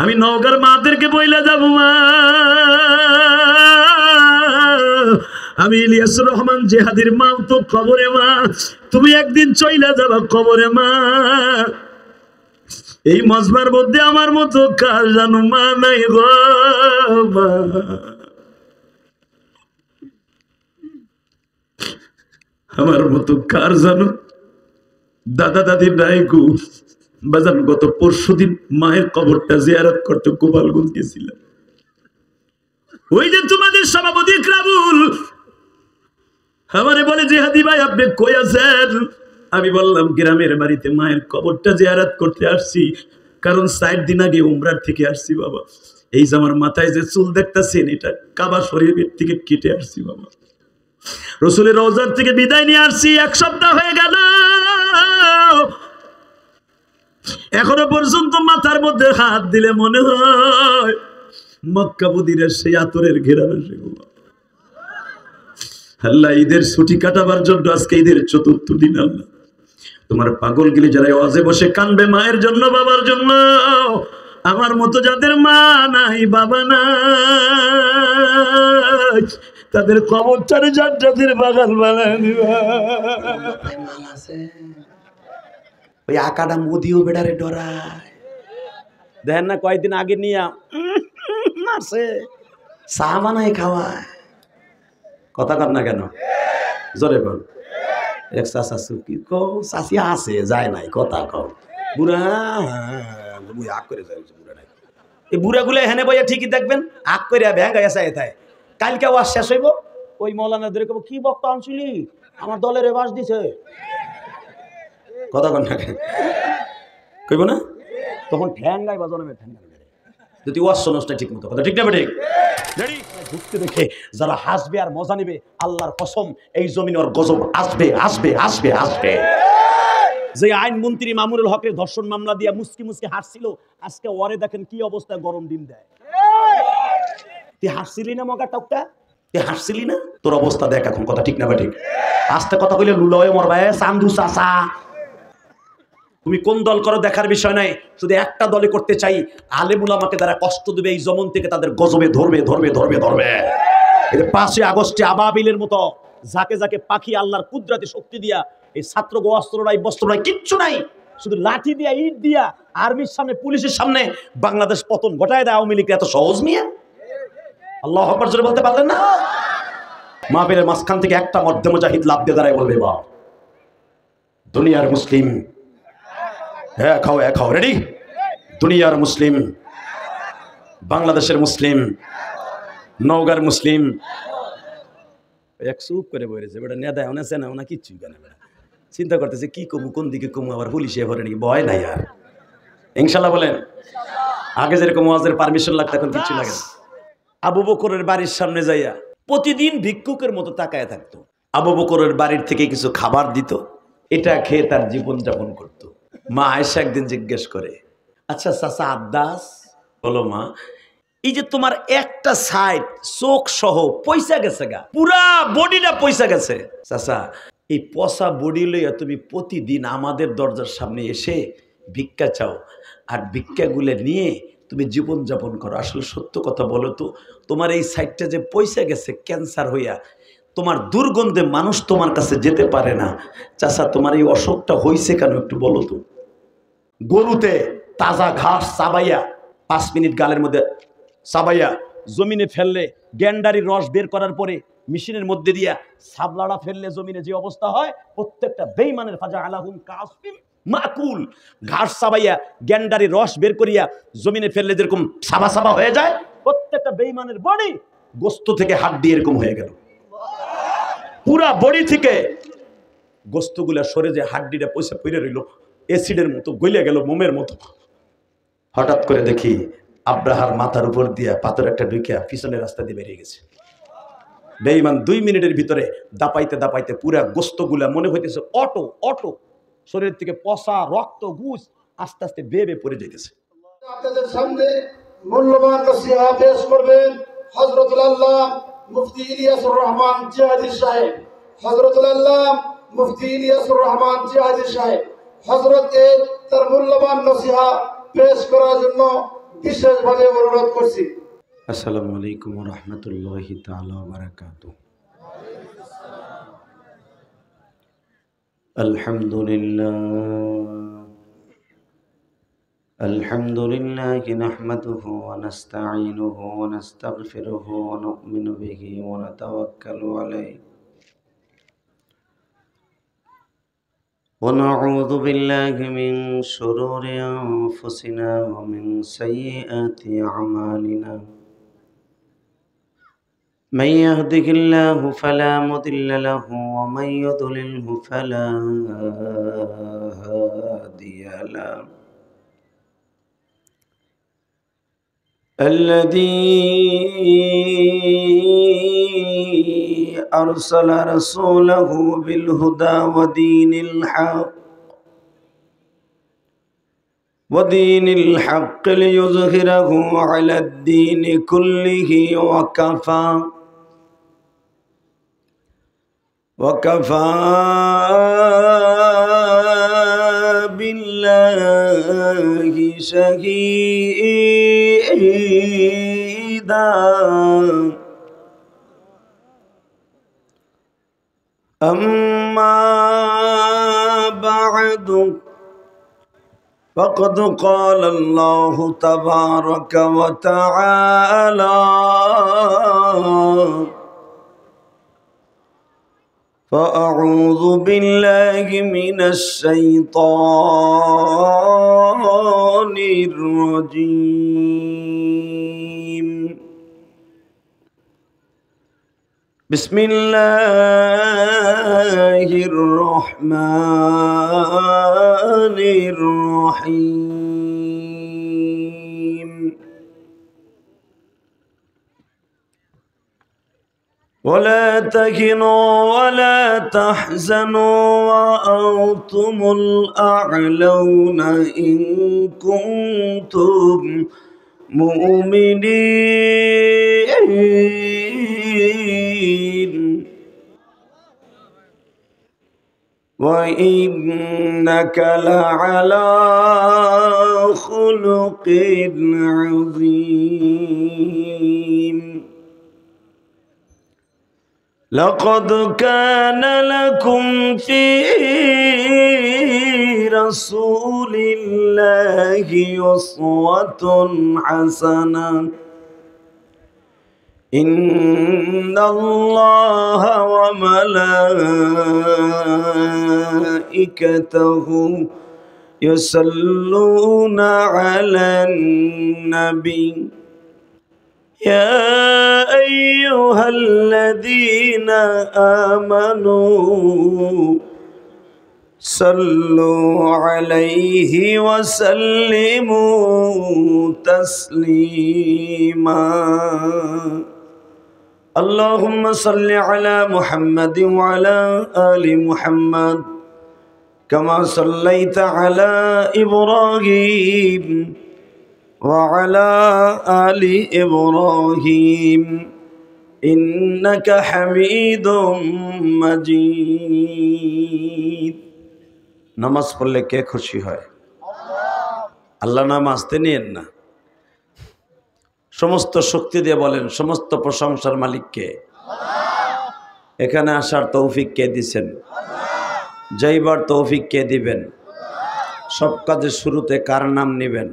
আমি নওগাঁর মাদেরকে বইলা যাব মা, আমি ইলিয়াসুর রহমান জেহাদির মা তো কবরে মা, তুমি একদিন চইলা যাবা কবরে মা। এই মজমার মধ্যে আমার মতো কার জানো মা নাই গো মা, আমার মতো কার জানো দাদা দাদি নাই গো বাজান। গত পরশুদিন মায়ের কবরটা জিয়ারত করতে গোপালগঞ্জ গেছিলাম। ওই যে তোমাদের সভাপতি ইকরামুল আমারে বলে জেহাদি ভাই আপনি কই আছেন? আমি বললাম গ্রামের বাড়িতে মায়ের কবরটা জিয়ারত করতে আসছি, কারণ 4 দিন আগে উমরার থেকে আসছি বাবা। এই যে আমার মাথায় যে চুল দেখতেছেন এটা কাবা শরীফের থেকে কেটে আসছি বাবা। রসুলের রওজার থেকে বিদায় নিয়ে আসছি, 1 সপ্তাহ হয়ে গেল, এখনো পর্যন্ত মাথার মধ্যে হাত দিলে মনে হয় মক্কা মদিনার সেই আতরের ঘেরান আসে। আল্লাহ ঈদের ছুটি কাটাবার জন্য আজকে ঈদের 4র্থ দিন, আল্লাহ তোমার পাগল গিলে যারা ওয়াজে বসে কানবে মায়ের জন্য বাবার জন্য, আমার মতো যাদের মা নাই বাবা নাই তাদের কবরটারে জান্নাতের বাগান বানায় দিবা। ওই আকাডা মুদিও বেড়ারে ডরায়, দেখেন না কয়েকদিন আগে নিয়ে মারছে, চা বানায় খাওয়ায়। কথা কর না কেন, জোরে বল। এক চাচা চুকি কো চাচি আছে যায় নাই, কথা কও। বুড়া আগ করে যায় বুড়া নাই, এই বুড়াগুলো এখানে বইয়া ঠিকই দেখবেন আগ করে ভ্যাঙ্গা এসে এথায়। কালকে ওয়াজ শেষ হইব, ওই মৌলানা ধরে কব কি বক্তা আনছিলি, আমার দলের বাস দিছে। কথা কন না কইব না, তখন ঠ্যাঙ্গাই বাজানো ঠ্যাঙ্গা যদি ওয়াজ শোনস না ঠিক মতো। কথা ঠিক না ঠিক? ঢুকতে দেখে যারা হাসবে আর মজা নেবে, আল্লাহর কসম এই জমিনে ওর গজব আসবে আসবে আসবে আসবে। যে আইনমন্ত্রী মামুনুল হকের ধর্ষণ মামলা দিয়া মুসকি মুসকি হাসছিল, আজকে ওরে দেখেন কি অবস্থা, গরম ডিম দেয়। তুই হাসছিলি না মগা টকটা, তুই হাসছিলি না, তোর অবস্থা দেখ এখন। কথা ঠিক না ঠিক? আস্তে কথা কইলে লুলয়ে মরবা। চান্দু চাচা তুমি কোন দল করো দেখার বিষয় নাই, শুধু একটা দলে করতে চাই, আলেমুল আমাকে তারা কষ্ট দেবে এই জমন থেকে তাদের গজবে ধরবে ধরবে ধরবে ধরবে। 5ই আগস্টে আবাবিলের মতো যাকে যাকে পাখি আল্লাহর কুদরতি শক্তি দিয়া, এই ছাত্র গোয়াস্ত্র নাই বস্ত্র নাই কিচ্ছু নাই, শুধু লাঠি দিয়া ইট দিয়া আর্মির সামনে পুলিশের সামনে বাংলাদেশ পতন ঘটায় দেয় আওয়ামী লীগ। এত সহজ মিয়া? আল্লাহু আকবার জোরে বলতে পারলেন না? মাহফিলের মাঝখান থেকে একটা মধ্যে মুজাহিদ লাভ দিয়ে দাঁড়ায় বলবে বা দুনিয়ার মুসলিম, হ্যাঁ খাও হ্যাঁ খাও, রেডি? দুনিয়ার মুসলিম, বাংলাদেশের মুসলিম, নওগাঁর মুসলিম। এক চুপ করে বলেছে বেটা, নেদায় অনেছে না ওনা কিচ্ছুই কেন বেটা, চিন্তা করতেছে কি কমু, কোন দিকে কমু, আবার পুলিশে ভরে নাকি, ভয় নাই আর। ইনশাল্লাহ বলেন। আগে যেরকম ওয়াজের পারমিশন লাগতো এখন কিচ্ছু লাগে না। আবু বকরের বাড়ির সামনে যাইয়া প্রতিদিন ভিক্ষুকের মতো তাকায় থাকতো। আবু বকরের বাড়ির থেকে কিছু খাবার দিত, এটা খেয়ে তার জীবন যাপন করত। মা আয়েশা একদিন জিজ্ঞেস করে, আচ্ছা চাচা আব্বাস বলো মা, এই যে তোমার একটা সাইড চোখ সহ পয়সা গেছে গা, পুরা বডিটা পয়সা গেছে, চাচা এই পচা বডি লইয়া তুমি প্রতিদিন আমাদের দরজার সামনে এসে ভিক্ষা চাও, আর ভিক্ষাগুলো নিয়ে তুমি জীবন যাপন করো। আসলে সত্য কথা বলো তো, তোমার এই সাইডটা যে পয়সা গেছে ক্যান্সার হইয়া, তোমার দুর্গন্ধে মানুষ তোমার কাছে যেতে পারে না। চাচা তোমার এই অসুখটা হয়েছে কেন একটু বলো তো। গরুতে তাজা ঘাস চাবাইয়া 5 মিনিট গালের মধ্যে চাবাইয়া জমিনে ফেললে, গ্যান্ডারির রস বের করার পরে মেশিনের মধ্যে দিয়া সাবলাড়া ফেললে জমিনে যে অবস্থা হয়, প্রত্যেকটা বেঈমানের ফাজা আলাহুম কাসফিন মাকুল। ঘাস চাবাইয়া গ্যান্ডারির রস বের করিয়া জমিনে ফেললে যেরকম সাবা সাবা হয়ে যায়, প্রত্যেকটা বেঈমানের বডি গোস্ত থেকে হাড্ডি এরকম হয়ে গেল। পুরা বডি থেকে গোস্তগুলা সরে যে হাড্ডিটা পয়সা পড়ে রইল, অ্যাসিডের মতো গলে গেল, মোমের মতো। হঠাৎ করে দেখি আব্রাহার মাথার উপর দিয়া পাথর একটা ঢুকিয়া পিছনের রাস্তা দিয়ে বেরিয়ে গেছে। বেঈমান 2 মিনিটের ভিতরে দাপাইতে দাপাইতে পুরা গোস্তগুলা মনে হইতেছে অটো অটো, শরীর থেকে পচা রক্ত গুস আস্তে আস্তে বেয়ে পড়ে যাইতেছে। আপনাদের সামনে মূল্যবান নসিহত পেশ করবেন হযরতুল আল্লাহ মুফতি ইলিয়াসুর রহমান জিহাদি সাহেব। হযরতুল আল্লাহ মুফতি ইলিয়াসুর রহমান জিহাদি সাহেব হযরতকে তার মূল্যবান নসিহত পেশ করার জন্য বিশেষভাবে অনুরোধ করছি। আসসালামু আলাইকুম ওয়া রাহমাতুল্লাহি তাআলা ওয়া বারাকাতুহু। আলহামদুলিল্লাহ নাহমাদুহু ওয়া নাস্তাঈনুহু ওয়া নাস্তাগফিরুহু ওয়া নু'মিনু বিহি ওয়া নাতাওয়াক্কালু আলাইহি ওয়া নাউযু বিল্লাহি মিন শুরুরি আনফুসিনা ওয়া মিন সাইয়্যাতি আমালিনা। من يهده الله فلا مضل له ومن يضلله فلا هادي له. الذي أرسل رسوله بالهدى ودين الحق ليظهره على الدين كله وكفى بالله شهيدا. أما بعد فقد قال الله تبارك وتعالى فأعوذ بالله من الشيطان الرجيم. بسم الله الرحمن الرحيم. ولا تهنوا ولا تحزنوا وأنتم الأعلون إن كنتم مؤمنين وإنك لعلى خلق عظيم. لقد كان لكم في رسول الله أسوة حسنة إن الله وملائكته يصلون على النبي يا أيها الذين آمنوا صلوا عليه وسلموا تسليما. اللهم صل على محمد وعلى آل محمد كما صليت على إبراهيم وعلى آل إبراهيم إنك حميد مجيد. নামাজ পড়লে কে খুশি হয়? আল্লাহ নাম আসতে নিয়েন না। সমস্ত শক্তি দিয়ে বলেন সমস্ত প্রশংসার মালিক কে? এখানে আসার তৌফিক কে দিবেন? যাইবার তৌফিক কে দিবেন? সব কাজের শুরুতে কার নাম নেবেন?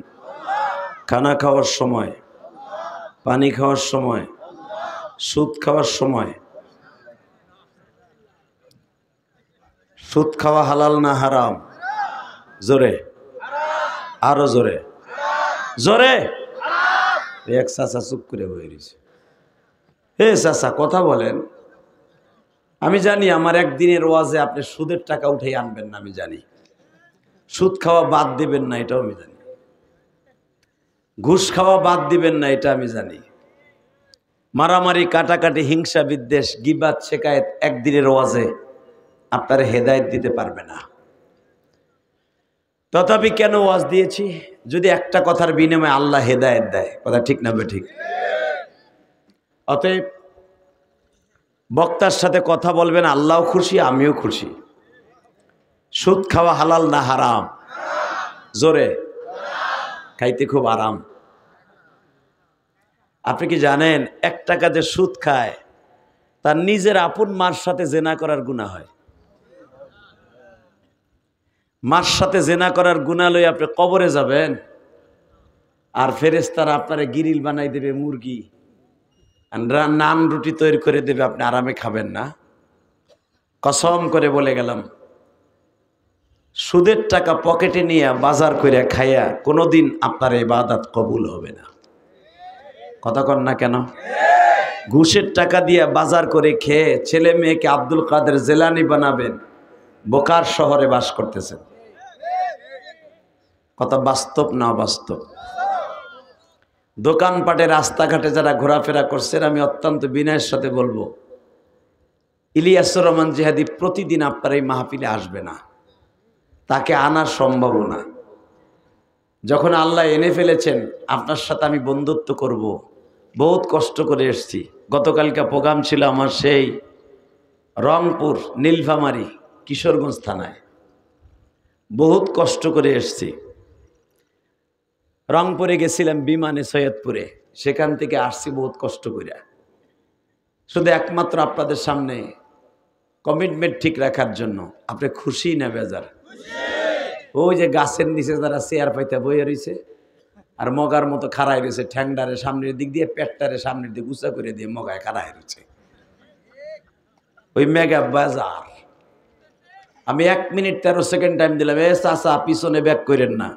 খানা খাওয়ার সময়, পানি খাওয়ার সময়, সুদ খাওয়ার সময়। সুদ খাওয়া হালাল না হারাম? জোরে, আরো জোরে, জোরে। এক চাচা চুপ করে বয়ে রয়েছে। হে চাচা কথা বলেন। আমি জানি আমার একদিনের ওয়াজে আপনি সুদের টাকা উঠে আনবেন না, আমি জানি। সুদ খাওয়া বাদ দিবেন না, এটাও আমি জানি। ঘুষ খাওয়া বাদ দিবেন না, এটা আমি জানি। মারামারি, কাটাকাটি, হিংসা, বিদ্বেষ, গিবাত, শেকায়েত একদিনের ওয়াজে আপনার হেদায়েত দিতে পারবে না। তথাপি কেন ওয়াজ দিয়েছি? যদি একটা কথার বিনিময়ে আল্লাহ হেদায়েত দেয়। কথা ঠিক না বেঠিক? অতএব বক্তার সাথে কথা বলবেন, আল্লাহও খুশি, আমিও খুশি। সুদ খাওয়া হালাল না হারাম? জোরে। খাইতে খুব আরাম, আপনি কি জানেন 1 টাকা যে সুদ খায় তার নিজের আপন মার সাথে জেনা করার গুনাহ হয়। মার সাথে জেনা করার গুনাহ লই আপনি কবরে যাবেন, আর ফেরেশতারা আপনারে গিরিল বানাই দেবে মুরগি, নান রুটি তৈরি করে দেবে, আপনি আরামে খাবেন না। কসম করে বলে গেলাম, সুদের টাকা পকেটে নিয়ে বাজার করে খাইয়া কোনোদিন আপনার ইবাদত কবুল হবে না। কথা কন না কেন? ঘুষের টাকা দিয়ে বাজার করে খেয়ে ছেলে মেয়েকে আব্দুল কাদের জেলানি বানাবেন, বোকার শহরে বাস করতেছেন। কথা বাস্তব না বাস্তব? দোকানপাটে রাস্তাঘাটে যারা ঘোরাফেরা করছেন, আমি অত্যন্ত বিনয়ের সাথে বলবো, ইলিয়াসুর রহমান জিহাদি প্রতিদিন আপনার এই মাহফিলে আসবে না, তাকে আনার সম্ভাবনা। যখন আল্লাহ এনে ফেলেছেন, আপনার সাথে আমি বন্ধুত্ব করব, বহুত কষ্ট করে এসেছি। গতকালকে প্রোগ্রাম ছিল আমার সেই রংপুর নীলফামারী কিশোরগঞ্জ থানায়, বহুত কষ্ট করে এসেছি। রংপুরে গেছিলাম বিমানে সৈয়দপুরে, সেখান থেকে আসছি বহুত কষ্ট করে, শুধু একমাত্র আপনাদের সামনে কমিটমেন্ট ঠিক রাখার জন্য। আপনি খুশি না বেজার? ওই যে গাছের নিচে যারা চেয়ার পাইতে বইয়ে রয়েছে আর মগার মতো খাড়াই রয়েছে, ঠ্যাংডারে সামনের দিক দিয়ে পেটটারে সামনের দিক উঁচা করে দিয়ে মগায় খাড়াই রয়েছে, ওই মেগা বাজার। আমি 1 মিনিট 13 সেকেন্ড টাইম দিলাম, এ চাচা পিছনে ব্যাক করেন না।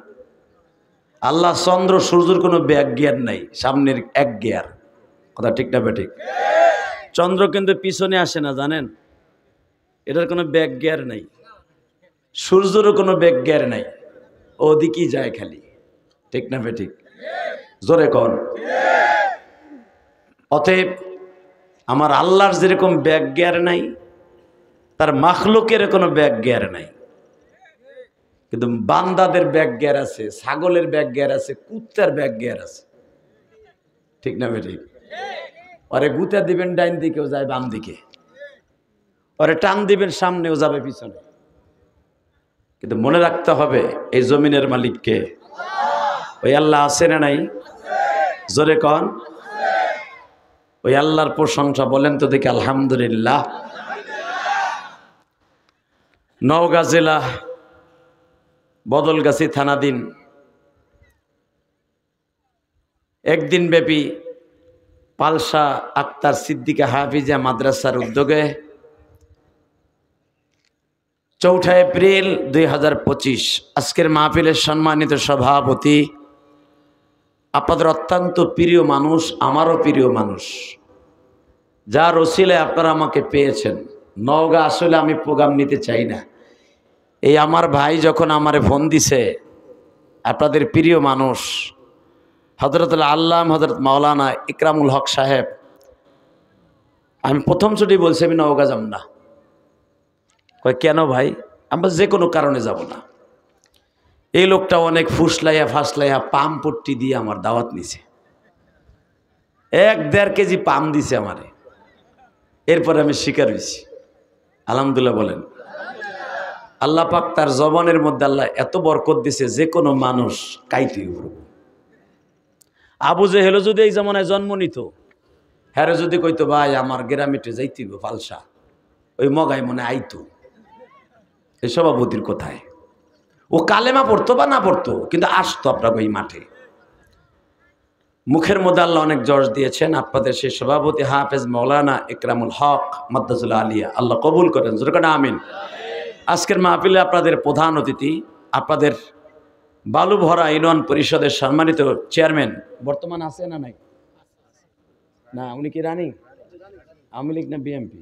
আল্লাহ চন্দ্র সূর্যের কোনো ব্যাক গিয়ার নাই, সামনের 1 গিয়ার। কথা ঠিক না বেঠিক? চন্দ্র কিন্তু পিছনে আসে না, জানেন? এটার কোনো ব্যাক গিয়ার নাই, সূর্যেরও কোনো ব্যাক গিয়ার নাই, ওদিকেই যায় খালি। ঠিক না বেঠিক? জোরে কন। অতএব আমার আল্লাহর যেরকম ব্যাক গিয়ার নাই, তার মাখলুকের কোনো ব্যাক গিয়ার নাই, কিন্তু বান্দাদের ব্যাক গিয়ার আছে, ছাগলের ব্যাক গিয়ার আছে, কুত্তার ব্যাক গিয়ার আছে। ঠিক না বেঠিক? ওরে গুতা দিবেন ডাইন দিকেও যায়, বাম দিকে, ওরে টান দিবেন সামনেও যাবে পিছনে। কিন্তু মনে রাখতে হবে, এই জমিনের মালিক কে? ওই আল্লাহ আছে না নাই? জোরে কন। ওই আল্লাহর প্রশংসা বলেন তো দেখি, আলহামদুলিল্লাহ। নওগাঁ জেলা বদলগাছি থানাধীন একদিন ব্যাপী পালসা আক্তার সিদ্দিকা হাফিজা মাদ্রাসার উদ্যোগে 4 এপ্রিল 2025 আজকের মাহফিলের সম্মানিত সভাপতি, আপনাদের অত্যন্ত প্রিয় মানুষ, আমারও প্রিয় মানুষ, যার ওসিলায় আপনারা আমাকে পেয়েছেন। নওগাঁ আসলে আমি প্রোগ্রাম নিতে চাই না, এই আমার ভাই যখন আমারে ফোন দিছে, আপনাদের প্রিয় মানুষ হযরতুল আল্লামা হযরত মাওলানা ইকরামুল হক সাহেব, আমি প্রথম ছুটি বলছি আমি নওগাঁ যাব না। কয় কেন ভাই? আমরা যে কোনো কারণে যাব না। এই লোকটা অনেক ফুসলাইয়া ফাসলাইয়া পাম পট্টি দিয়ে আমার দাওয়াত নিছে, 1-1.5 কেজি পাম দিছে আমারে। এরপরে আমি শিকার হয়েছি, আলহামদুলিল্লাহ বলেন। আল্লাহ পাক তার জবানের মধ্যে আল্লাহ এত বরকত দিছে, যে কোনো মানুষ কাইতে উঠবে। আবু জেহেল যদি এই জামানায় জন্ম নিত, হ্যাঁ যদি কইতো ভাই আমার গ্রামেটে যাইতেইব পালসা, ওই মগাই মনে আইতো। এই সভাপতির কোথায়? ও কালেমা পড়তো বা না পড়তো, কিন্তু আসতো আপনার ওই মাঠে। মুখের মধ্যে আল্লাহ অনেক জর্জ দিয়েছেন। আপনাদের সেই সভাপতি হাফেজ মাওলানা ইকরামুল হক মাদ্দাজুল আলিয়া, আল্লাহ কবুল করেন, জোরে আমিন। আজকের মাহফিলে আপনাদের প্রধান অতিথি, আপনাদের বালুভরা ইউনিয়ন পরিষদের সম্মানিত চেয়ারম্যান, বর্তমান আছে না নাই? না, উনি কি রানিং আওয়ামী লীগ না বিএমপি?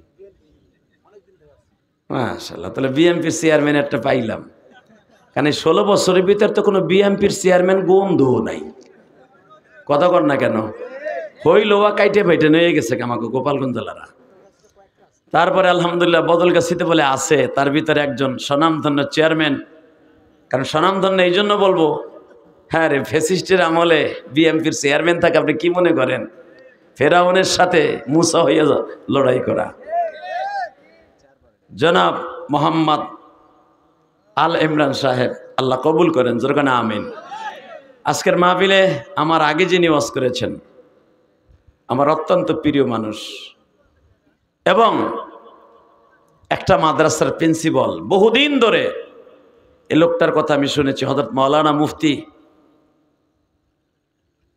মাশাআল্লাহ, তাহলে বিএমপির চেয়ারম্যান একটা পাইলাম। কারণ 16 বছরের ভিতর তো কোনো বিএমপির চেয়ারম্যান গন্ধও নাই। কথা কর না কেন? হই লোয়া কাইটে ফাইটে নিয়ে গেছে আমাকে গোপালগঞ্জ জেলারা। তারপরে আলহামদুলিল্লাহ বদলগাছিতে বলে আছে, তার ভিতরে একজন স্বনামধন্য চেয়ারম্যান। কারণ স্বনামধন্য এই জন্য বলবো, হ্যাঁ রে, ফ্যাসিস্টের আমলে বিএমপির চেয়ারম্যান থাকে, আপনি কি মনে করেন ফেরাউনের সাথে মুসা হইয়া লড়াই করা? জনাব মোহাম্মদ আল ইমরান সাহেব, আল্লাহ কবুল করেন, জোরে আমিন। আজকের মাহফিলে আমার আগে যিনি ওয়াজ করেছেন, আমার অত্যন্ত প্রিয় মানুষ এবং একটা মাদ্রাসার প্রিন্সিপাল। বহুদিন ধরে এই লোকটার কথা আমি শুনেছি, হযরত মাওলানা মুফতি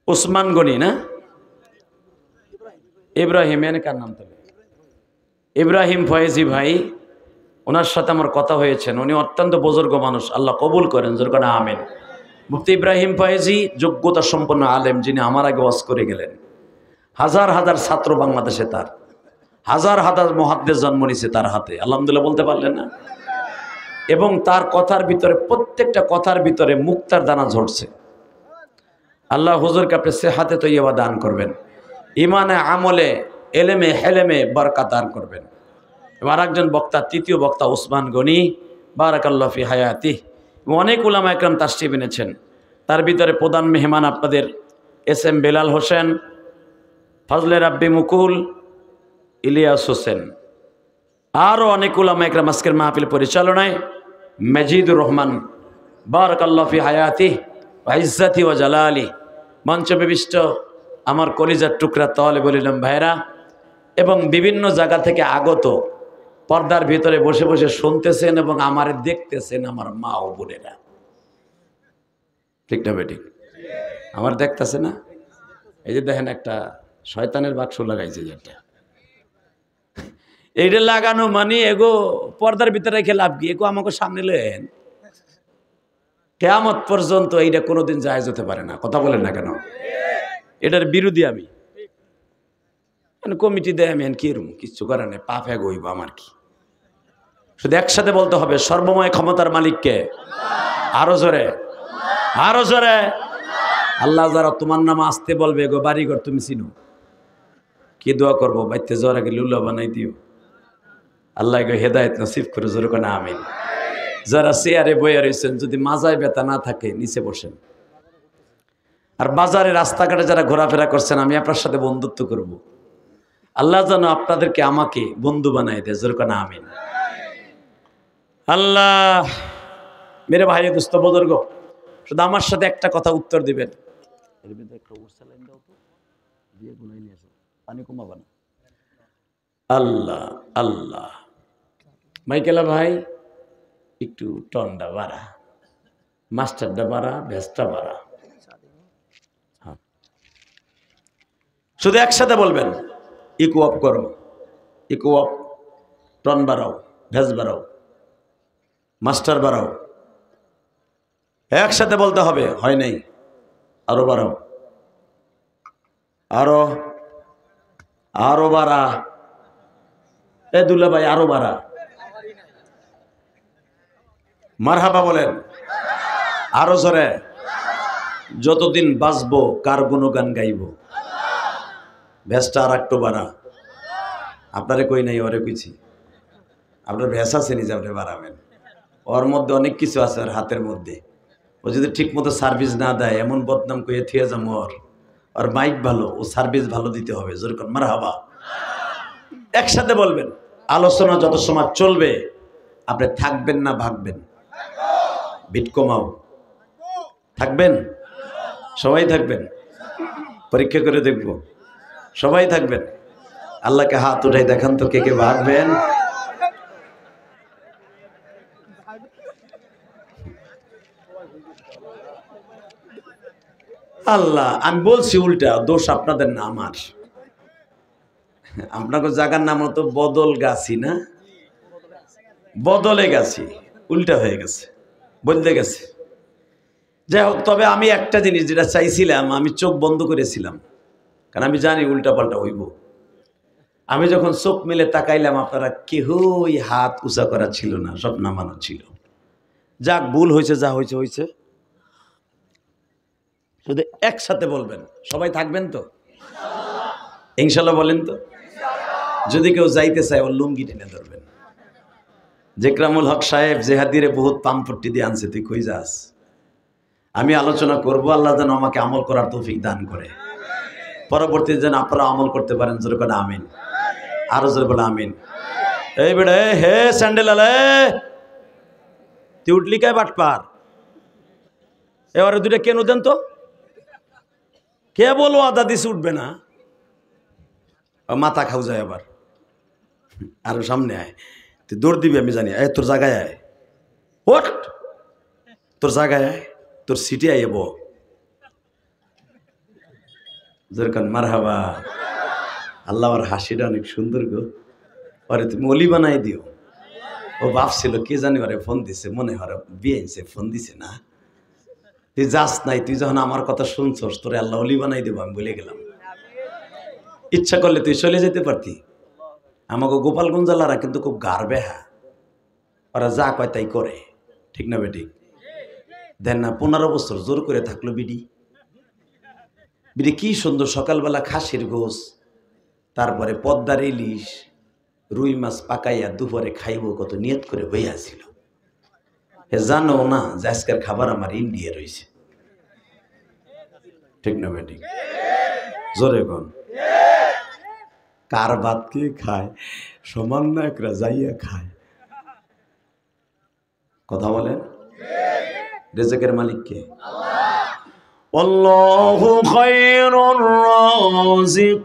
ওসমান গনি, না ইব্রাহিম, এনে কার নাম তবে ইব্রাহিম ফয়েজি ভাই, ওনার সাথে আমার কথা হয়েছে। উনি অত্যন্ত বুজুর্গ মানুষ, আল্লাহ কবুল করেন, জোর না আমিন। মুফতি ইব্রাহিম ফয়েজি যোগ্যতা সম্পন্ন আলেম, যিনি আমার আগে ওয়াজ করে গেলেন। হাজার হাজার ছাত্র বাংলাদেশে তার, হাজার হাজার মুহাদ্দিস জন্ম নিছে তার হাতে, আলহামদুলিল্লাহ বলতে পারলেন না? এবং তার কথার ভিতরে, প্রত্যেকটা কথার ভিতরে মুক্তার দানা ঝরছে। আল্লাহ হুজুরকে আপনি সেহাতে তৈয়বা দান করবেন, ইমানে আমলে এলেমে হেলেমে বরকত দান করবেন। এবার একজন বক্তা, তৃতীয় বক্তা ওসমান গনি, বারাকাল্লাহু ফি হায়াতি। অনেক উলামা একরাম তাশরিফ এনেছেন, তার ভিতরে প্রধান মেহমান আপনাদের এস.এম. বেলাল হোসেন, ফজলে রাব্বি মুকুল, ইলিয়াস হোসেন, আরও অনেক উলামা একরাম আজকের মাহফিল পরিচালনায়, মজিদুর রহমান, বারাকাল্লাহু ফি হায়াতি ওয়া ইজ্জতি ওয়া জালালি। মঞ্চ বিশিষ্ট আমার কলিজার টুকরা তালেবুল ইলম ভাইরা এবং বিভিন্ন জায়গা থেকে আগত, পর্দার ভিতরে বসে বসে শুনতেছেন এবং আমারে দেখতেছেন আমার মা ও বোনেরা, ঠিক না বেঠিক? আমার দেখতেছে না? এই যে দেখেন একটা শয়তানের বাক্স লাগাইছে, যেটা এইটা লাগানো মানে এগো পর্দার ভিতরে রেখে লাভ কি, এগো আমাকে সামনে লেন, কিয়ামত পর্যন্ত এইটা কোনোদিন জায়েজ হতে পারে না। কথা বলেন না কেন? এটার বিরোধী আমি। কমিটি দেয় আমি কি রুম, কিচ্ছু করে না, পা ফেগ হইব আমার কি। শুধু একসাথে বলতে হবে, সর্বময় ক্ষমতার মালিককে। আরো জোরে, আরো জোরে। আল্লাহ যারা তোমার নাম আসতে বলবে, গো বাড়িঘর তুমি চিনো, কি দোয়া করবো, বাইতে যাওয়ার আগে লুল্লা বানাই দিও, আল্লাহ গো হেদায়েত নসিব করে, জোরে কোন আমিন। যারা চেয়ারে বইয়া রয়েছেন, যদি মাজায় ব্যথা না থাকে নিচে বসেন। আর বাজারে রাস্তাঘাটে যারা ঘোরাফেরা করছেন, আমি আপনার সাথে বন্ধুত্ব করব, আল্লাহ যেন আপনাদেরকে আমাকে বন্ধু বানাই দেয়, জোরে কোন আমিন। আল্লাহ মেরে ভাই দোস্ত বুজুর্গ, শুধু আমার সাথে একটা কথা উত্তর দিবেন। আল্লাহ আল্লাহ। মাইকেলা ভাই একটু টনটা বাড়া, মাস্টারটা বাড়া, ভেস্টটা বাড়া। হ্যাঁ, শুধু একসাথে বলবেন, ইকো অফ করো, ইকো অফ, টন বাড়াও, ভেস বাড়াও, মাস্টার বাড়াও। একসাথে বলতে হবে, হয় নাই, আরো বাড়াও, আরো আরো বাড়া। এ দুল্লা ভাই আরো বাড়া, মারহাবা বলেন, আরো জোরে। যতদিন বাঁচবো কার গুণগান গাইব, ভেসটা আর একটু বাড়া। আপনারে কই নাই, ওরে কইছি। আপনার ভেস আছে নিজে, আপনি বাড়াবেন। ওর মধ্যে অনেক কিছু আছে, ওর হাতের মধ্যে। ও যদি ঠিক মতো সার্ভিস না দেয়, এমন বদনাম কইয়ে থিয়ে যাবো। ওর মাইক ভালো, ও সার্ভিস ভালো দিতে হবে, যেরকম মারহাবা। একসাথে বলবেন। আলোচনা যত সময় চলবে, আপনি থাকবেন না ভাগবেন? বিট কমাও, থাকবেন, সবাই থাকবেন, পরীক্ষা করে দেখব, সবাই থাকবেন। আল্লাহকে হাত উঠাই দেখান তো, কে কে ভাগবেন? আল্লাহ, আমি বলছি উল্টা, দোষ আপনাদের না আমার। আপনাকে জায়গার নাম হতো বদল গাছি, না বদলে গাছি, উল্টা হয়ে গেছে, বদলে গেছে। যাই হোক, তবে আমি একটা জিনিস যেটা চাইছিলাম, আমি চোখ বন্ধ করেছিলাম, কারণ আমি জানি উল্টা পাল্টা হইব। আমি যখন চোখ মেলে তাকাইলাম, আপনারা কেহই হাত উঁচা করা ছিল না, সব নামানো ছিল। যাক, ভুল হয়েছে, যা হয়েছে হয়েছে। শুধু একসাথে বলবেন, সবাই থাকবেন তো ইনশাল্লাহ? বলেন তো। যদি কেউ যাইতে চায়, ওর লুঙ্গি টেনে ধরবেন। জেকরামুল হক সাহেব জেহাদিরে বহুত পাম্পট্টি দিয়ে আনছে, তুই কই যাস? আমি আলোচনা করব, আল্লাহ যেন আমাকে আমল করার তৌফিক দান করে, পরবর্তীতে যেন আপনারা আমল করতে পারেন, জোরে বলে আমিন। আরো জোরে বলে আমিন। এই বেড়ে হে স্যান্ডেল আলে, তুই উঠলি কে বাটপার? এবারে দুইটা কেন দেন তো, কে বলবো আদা দিস উঠবে না? মাথা খাও যায় আবার, আরো সামনে আয়, তুই দৌড় দিবি আমি জানি। তোর জায়গায় আয়, ওট তোর জায়গায় আয়, তোর সিটে আইব যেরকম মারহাবা। আল্লাহ আর হাসিটা অনেক সুন্দর গো। আরে তুমি অলি বানাই দিও। ও ভাবছিল কে জানি ওরে ফোন দিছে, মনে হয় বিয়ে ফোন দিছে না। তুই যাস নাই, তুই যখন আমার কথা শুনছস তোরে আল্লাহ অলি বানাই দেবো আমি বলে গেলাম। ইচ্ছা করলে তুই চলে যেতে পারতি। আমাকে গোপালগঞ্জ জেলারা কিন্তু খুব গার্বে, হ্যাঁ ওরা যা কয় তাই করে, ঠিক না বেটি? দেন না 15 বছর জোর করে থাকলো বিডি। বিডি কি সুন্দর সকালবেলা খাসির গোস, তারপরে পদ্মার ইলিশ, রুই মাছ পাকাইয়া দুপুরে খাইব কত নিয়ত করে বইয়াছিল। হে জানো না যে আজকের খাবার আমার ইন্ডিয়া রয়েছে, ঠিক না বেটি? জোরে কোন কার ভাত কে খায়, সমান না একরা যাইয়া খায়। কথা বলেন, রিজকের মালিক কে? আল্লাহু খায়রুর রাযিকিন।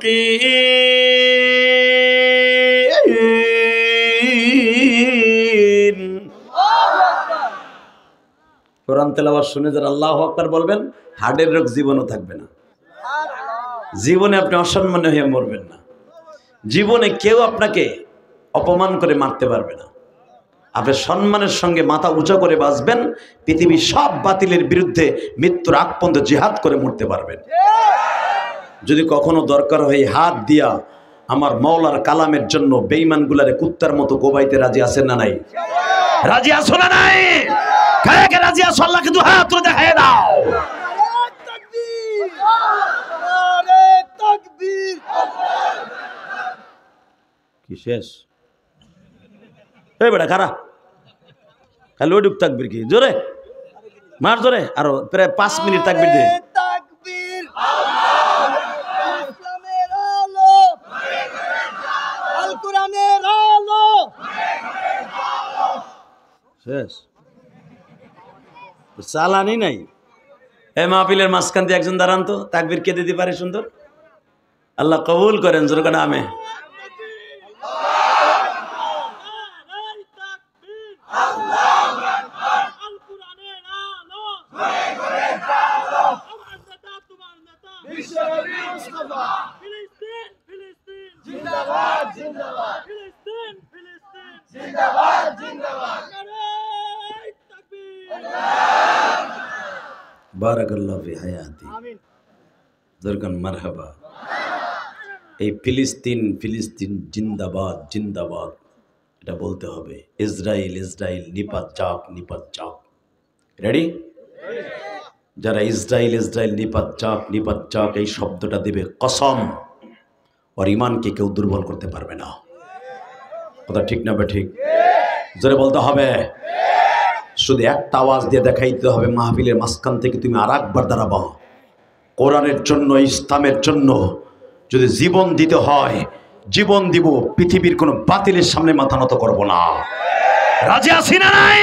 কোরআন তেলাওয়াত শুনে যারা আল্লাহু আকবার বলবেন, হার্টের রোগ জীবনও থাকবে না। জীবনে আপনি অসম্মানী হয়ে মরবেন না। জীবনে কেউ আপনাকে অপমান করে মারতে পারবে না। আপনি সম্মানের সঙ্গে মাথা উঁচু করে বাঁচবেন। পৃথিবীর সব বাতিলের বিরুদ্ধে মৃত্যুর আগ পর্যন্ত জিহাদ করে মরতে পারবেন। যদি কখনো দরকার হয় হাত দিয়া আমার মাওলার কালামের জন্য বেঈমানগুলারে কুত্তার মতো গোবাইতে রাজি আছেন না নাই? রাজি আছো না নাই? কাকে কে রাজি আছো? আল্লাহকে দুই হাত তুলে দেখায় দাও। কি শেষ? এই বেটা কারা খালি ওই ডুব তাকবীর, কি জোরে মার, জোরে আরো প্রায় 5 মিনিট তাকবীর দে। শেষ? চালানি নাই। এই মাহফিলের মাঝখান দিয়ে একজন দাঁড়ান তো, তাকবীর কে দিতে পারে সুন্দর? আল্লাহ কবুল করেন জোরে করে আমে। বারাকাল্লাহু ফি হায়াতি, দরকান মারহাবা। এই ফিলিস্তিন ফিলিস্তিন জিন্দাবাদ জিন্দাবাদ এটা বলতে হবে। ইসরায়েল ইসরায়েল নিপাত যাক নিপাত যাক। রেডি? যারা ইসরায়েল ইসরায়েল নিপাত যাক এই শব্দটা দিবে, কসম ওর ইমানকে কেউ দুর্বল করতে পারবে না। কথা ঠিক না? ঠিক জোরে বলতে হবে। শুধু একটা আওয়াজ দিয়ে দেখাইতে হবে মাহফিলের মাঝখান থেকে, তুমি আর একবার দাঁড়াবা। কোরআনের জন্য, ইসলামের জন্য যদি জীবন দিতে হয় জীবন দিব। পৃথিবীর কোন বাতিলের সামনে মাথা নত করব না। রাজি আছি না নাই?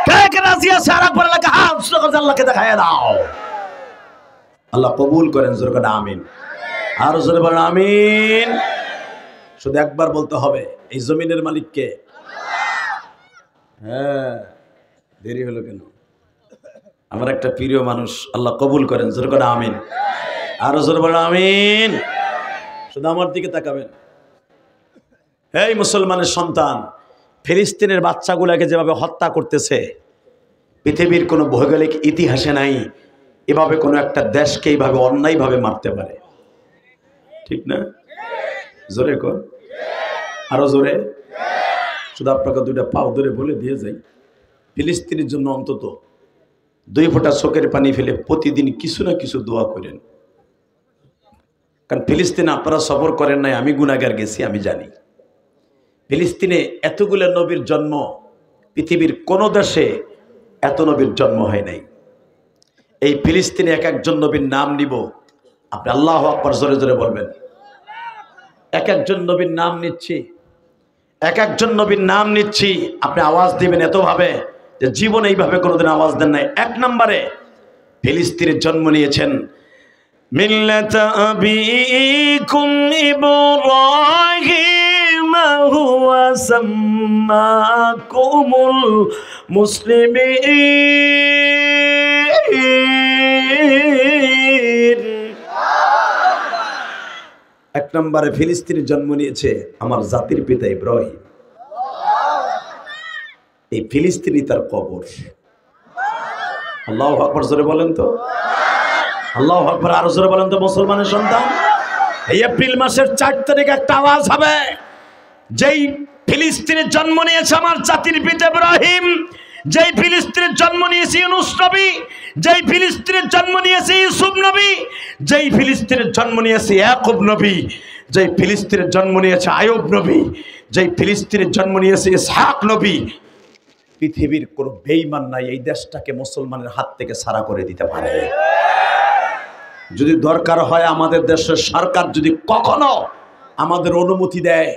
কে কে রাজি আছে? আর একবার আল্লাহকে দেখায় দাও। আল্লাহ কবুল করেন জোরে করে আমিন। আর জোরে বলেন আমিন। শুধু একবার বলতে হবে, এই জমিনের মালিক কে? হ্যাঁ, দেরি হলো কেন? আমার একটা প্রিয় মানুষ, আল্লাহ কবুল করেন জোরে করে আমিন। আরো জোরে বলেন আমিন। শুধু আমার দিকে তাকাবেন। এই মুসলমানের সন্তান, ফিলিস্তিনের বাচ্চাগুলোকে যেভাবে হত্যা করতেছে, পৃথিবীর কোনো ভৌগোলিক ইতিহাসে নাই এভাবে কোনো একটা দেশকে এইভাবে অন্যায়ভাবে মারতে পারে, ঠিক না? জোরে কর, আরো জোরে। শুধু আপনাকে দুইটা পাও ধরে বলে দিয়ে যাই, ফিলিস্তিনের জন্য অন্তত 2 ফোঁটা চোখের পানি ফেলে প্রতিদিন কিছু না কিছু দোয়া করেন। কারণ ফিলিস্তিনে আপনারা সফর করেন নাই, আমি গুনাহগার গেছি, আমি জানি। ফিলিস্তিনে এতগুলো নবীর জন্ম, পৃথিবীর কোনো দেশে এত নবীর জন্ম হয় নাই। এই ফিলিস্তিনে এক একজন নবীর নাম নিব, আপনি আল্লাহু আকবার জোরে জোরে বলবেন। এক একজন নবীর নাম নিচ্ছি, এক একজন নবীর নাম নিচ্ছি, আপনি আওয়াজ দিবেন এতভাবে যে জীবন এইভাবে কোনোদিন আওয়াজ দেন নাই। 1 নম্বরে ফিলিস্তিনের জন্ম নিয়েছেন মিল্লাত আবিকুম ইব্রাহিম হুয়া সাম্মাকুমুল মুসলিমিন। এক নম্বরে ফিলিস্তিনে জন্ম নিয়েছে আমার জাতির পিতা ইব্রাহিম। এই ফিলিস্তিনি তার কবর। আল্লাহু আকবার, জোরে বলেন তো আল্লাহু আকবার, আরো জোরে বলেন তো মুসলমানের সন্তান। এই এপ্রিল মাসের 4 তারিখ একটা আওয়াজ হবে, যেই ফিলিস্তিনে জন্ম নিয়েছে আমার জাতির পিতা ইব্রাহিম, যেই ফিলিস্তিনে জন্ম নিয়েছে ইউনূস নবী, যেই ফিলিস্তিনে জন্ম নিয়েছে ইউসুফ নবী, যেই ফিলিস্তিনে জন্ম নিয়েছে ইয়াকুব নবী, যেই ফিলিস্তিনে জন্ম নিয়েছে আয়ুব নবী, যেই ফিলিস্তিনে জন্ম নিয়েছে ইসহাক নবী, পৃথিবীর কোনো বেঈমান নাই এই দেশটাকে মুসলমানের হাত থেকে ছাড়া করে দিতে পারে। যদি দরকার হয় আমাদের দেশের সরকার যদি কখনো আমাদের অনুমতি দেয়,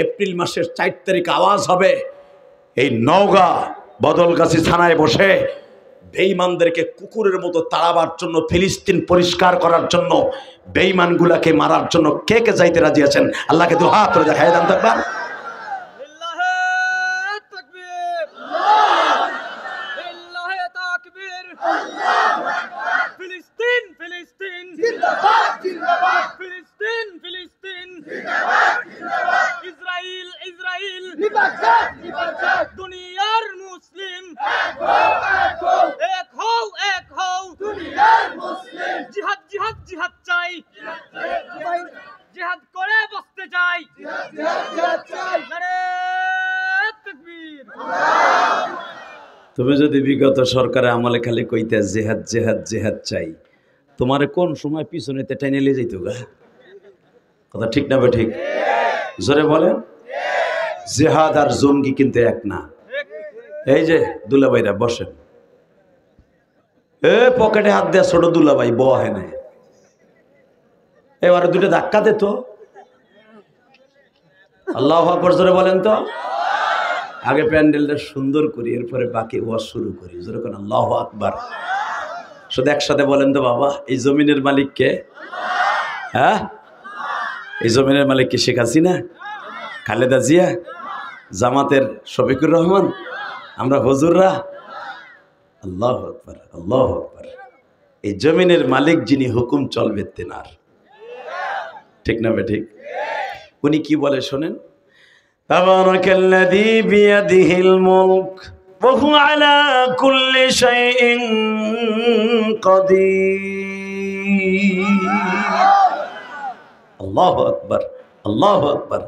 এপ্রিল মাসের 4 তারিখ আওয়াজ হবে, এই নওগাঁ বদলগাছি থানায় বসে বেঈমানদেরকে কুকুরের মতো তাড়াবার জন্য, ফিলিস্তিন পরিষ্কার করার জন্য, বেঈমানগুলাকে মারার জন্য কে কে যাইতে রাজি আছেন? আল্লাহকে দু হাত করে দেখায় দেন একবার। ফিলিস্তিন ফিলিস্তিন জিন্দাবাদ জিন্দাবাদ, ফিলিস্তিন ফিলিস্তিন জিন্দাবাদ জিন্দাবাদ, ইসরাইল ইসরাইল নিবাজাত নিবাজাত, দুনিয়ার মুসলিম এক হও এক হও এক হও, দুনিয়ার মুসলিম জিহাদ জিহাদ জিহাদ চাই, জিহাদ করে বসতে চাই, জিহাদ জিহাদ চাই, নারে তাকবীর। তুমি যদি বিগত সরকারের আমলে খালি কইতে জেহাদ জেহাদ জেহাদ চাই, তোমারে কোন সময় পিছনেতে টেনে নিয়ে যাইতো গা? কথা ঠিক না? ঠিক জোরে বলেন। জেহাদ আর জঙ্গি কিন্তু এক না। এই যে দুলাভাইরা বসেন, এ পকেটে হাত দেয়া ছোট দুলাভাই বহে না, এবারে দুটো ধাক্কা দে তো। আল্লাহু আকবার, জোরে বলেন তো। আগে প্যান্ডেলটা সুন্দর করি, এরপরে বাকি ওয়াজ শুরু করি। জোরে কোন আল্লাহু আকবার। শুধু একসাথে বলেন তো বাবা, এই জমিনের মালিক কে? হ্যাঁ, এই জমিনের মালিক কি শেখ হাসিনা, খালেদা জিয়া, জামাতের শফিকুর রহমান, আমরা হুজুররা? আল্লাহু আকবার আল্লাহু আকবার। এই জমিনের মালিক যিনি, হুকুম চলবে তেনার। ঠিক না বে ঠিক? উনি কি বলে শোনেন, তাবারাকাল্লাযী বিয়াদিহিল মুলক ওয়া হুয়া আলা কুল্লি শাইইন কাদির। আল্লাহু আকবার আল্লাহু আকবার।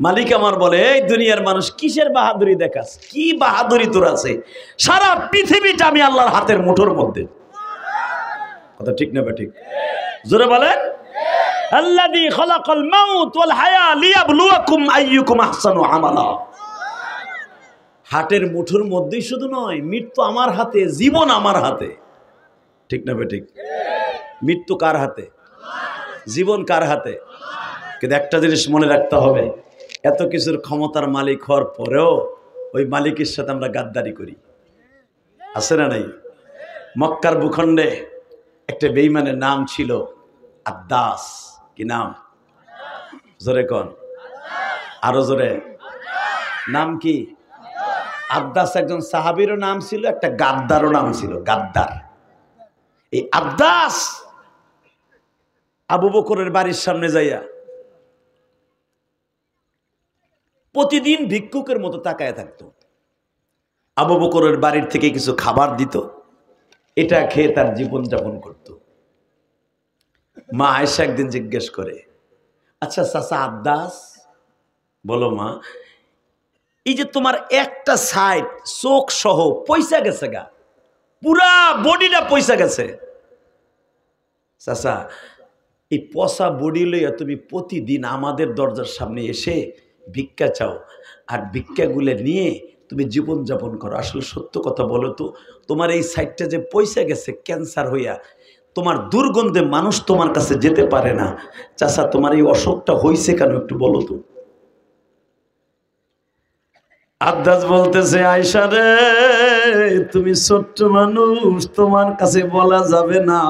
মালিক আমার বলে, এই দুনিয়ার মানুষ কিসের বাহাদুরি দেখাস? কি বাহাদুরি তোর আছে? সারা পৃথিবীটা আমি আল্লাহর হাতের মুঠোর মধ্যে। কথা ঠিক না বে ঠিক? জোরে বলেন। আল্লাযী খালাকাল মাউত ওয়াল হায়া লিয়াবলুয়াকুম আইয়ুকুম আহসানু আমালা। হাতের মুঠোর মধ্যেই শুধু নয়, মৃত্যু আমার হাতে, জীবন আমার হাতে। ঠিক না বে ঠিক? মৃত্যু কার হাতে? জীবন কার হাতে? কিন্তু একটা জিনিস মনে রাখতে হবে, এত কিছুর ক্ষমতার মালিক হওয়ার পরেও ওই মালিকের সাথে আমরা গাদ্দারি করি। আছে না নাই? মক্কার ভূখণ্ডে একটা বেঈমানের নাম ছিল আদ্দাস। কি নাম? জোরে কোন, আরো জোরে। নাম কি? আদ্দাস একজন সাহাবীরও নাম ছিল, একটা গাদ্দারও নাম ছিল, গাদ্দার। এই আদ্দাস আবু বকরের বাড়ির সামনে যাইয়া প্রতিদিন ভিক্ষুকের মতো তাকায় থাকতো। আবু বকরের বাড়ির থেকে কিছু খাবার দিত, এটা খেয়ে তার জীবন যাপন করত। মা আয়েশা একদিন জিজ্ঞেস করে, আচ্ছা চাচা আদ্দাস, বলো মা, এই যে তোমার একটা সাইড চোখ সহ পয়সা গেছে গা, পুরা বডিটা পয়সা গেছে, চাচা এই পচা বডি লইয়া তুমি প্রতিদিন আমাদের দরজার সামনে এসে ভিক্ষা চাও, আর ভিক্ষাগুলো নিয়ে তুমি জীবনযাপন করো। আসলে সত্য কথা বলো তো, তোমার এই সাইডটা যে পয়সা গেছে ক্যান্সার হইয়া, তোমার দুর্গন্ধে মানুষ তোমার কাছে যেতে পারে না, চাচা তোমার এই অসুখটা হয়েছে কেন একটু বলো তো। আদ্দাস বলতেছে, আয়েশা রে, তুমি ছোট্ট মানুষ, তোমার কাছে বলা যাবে না,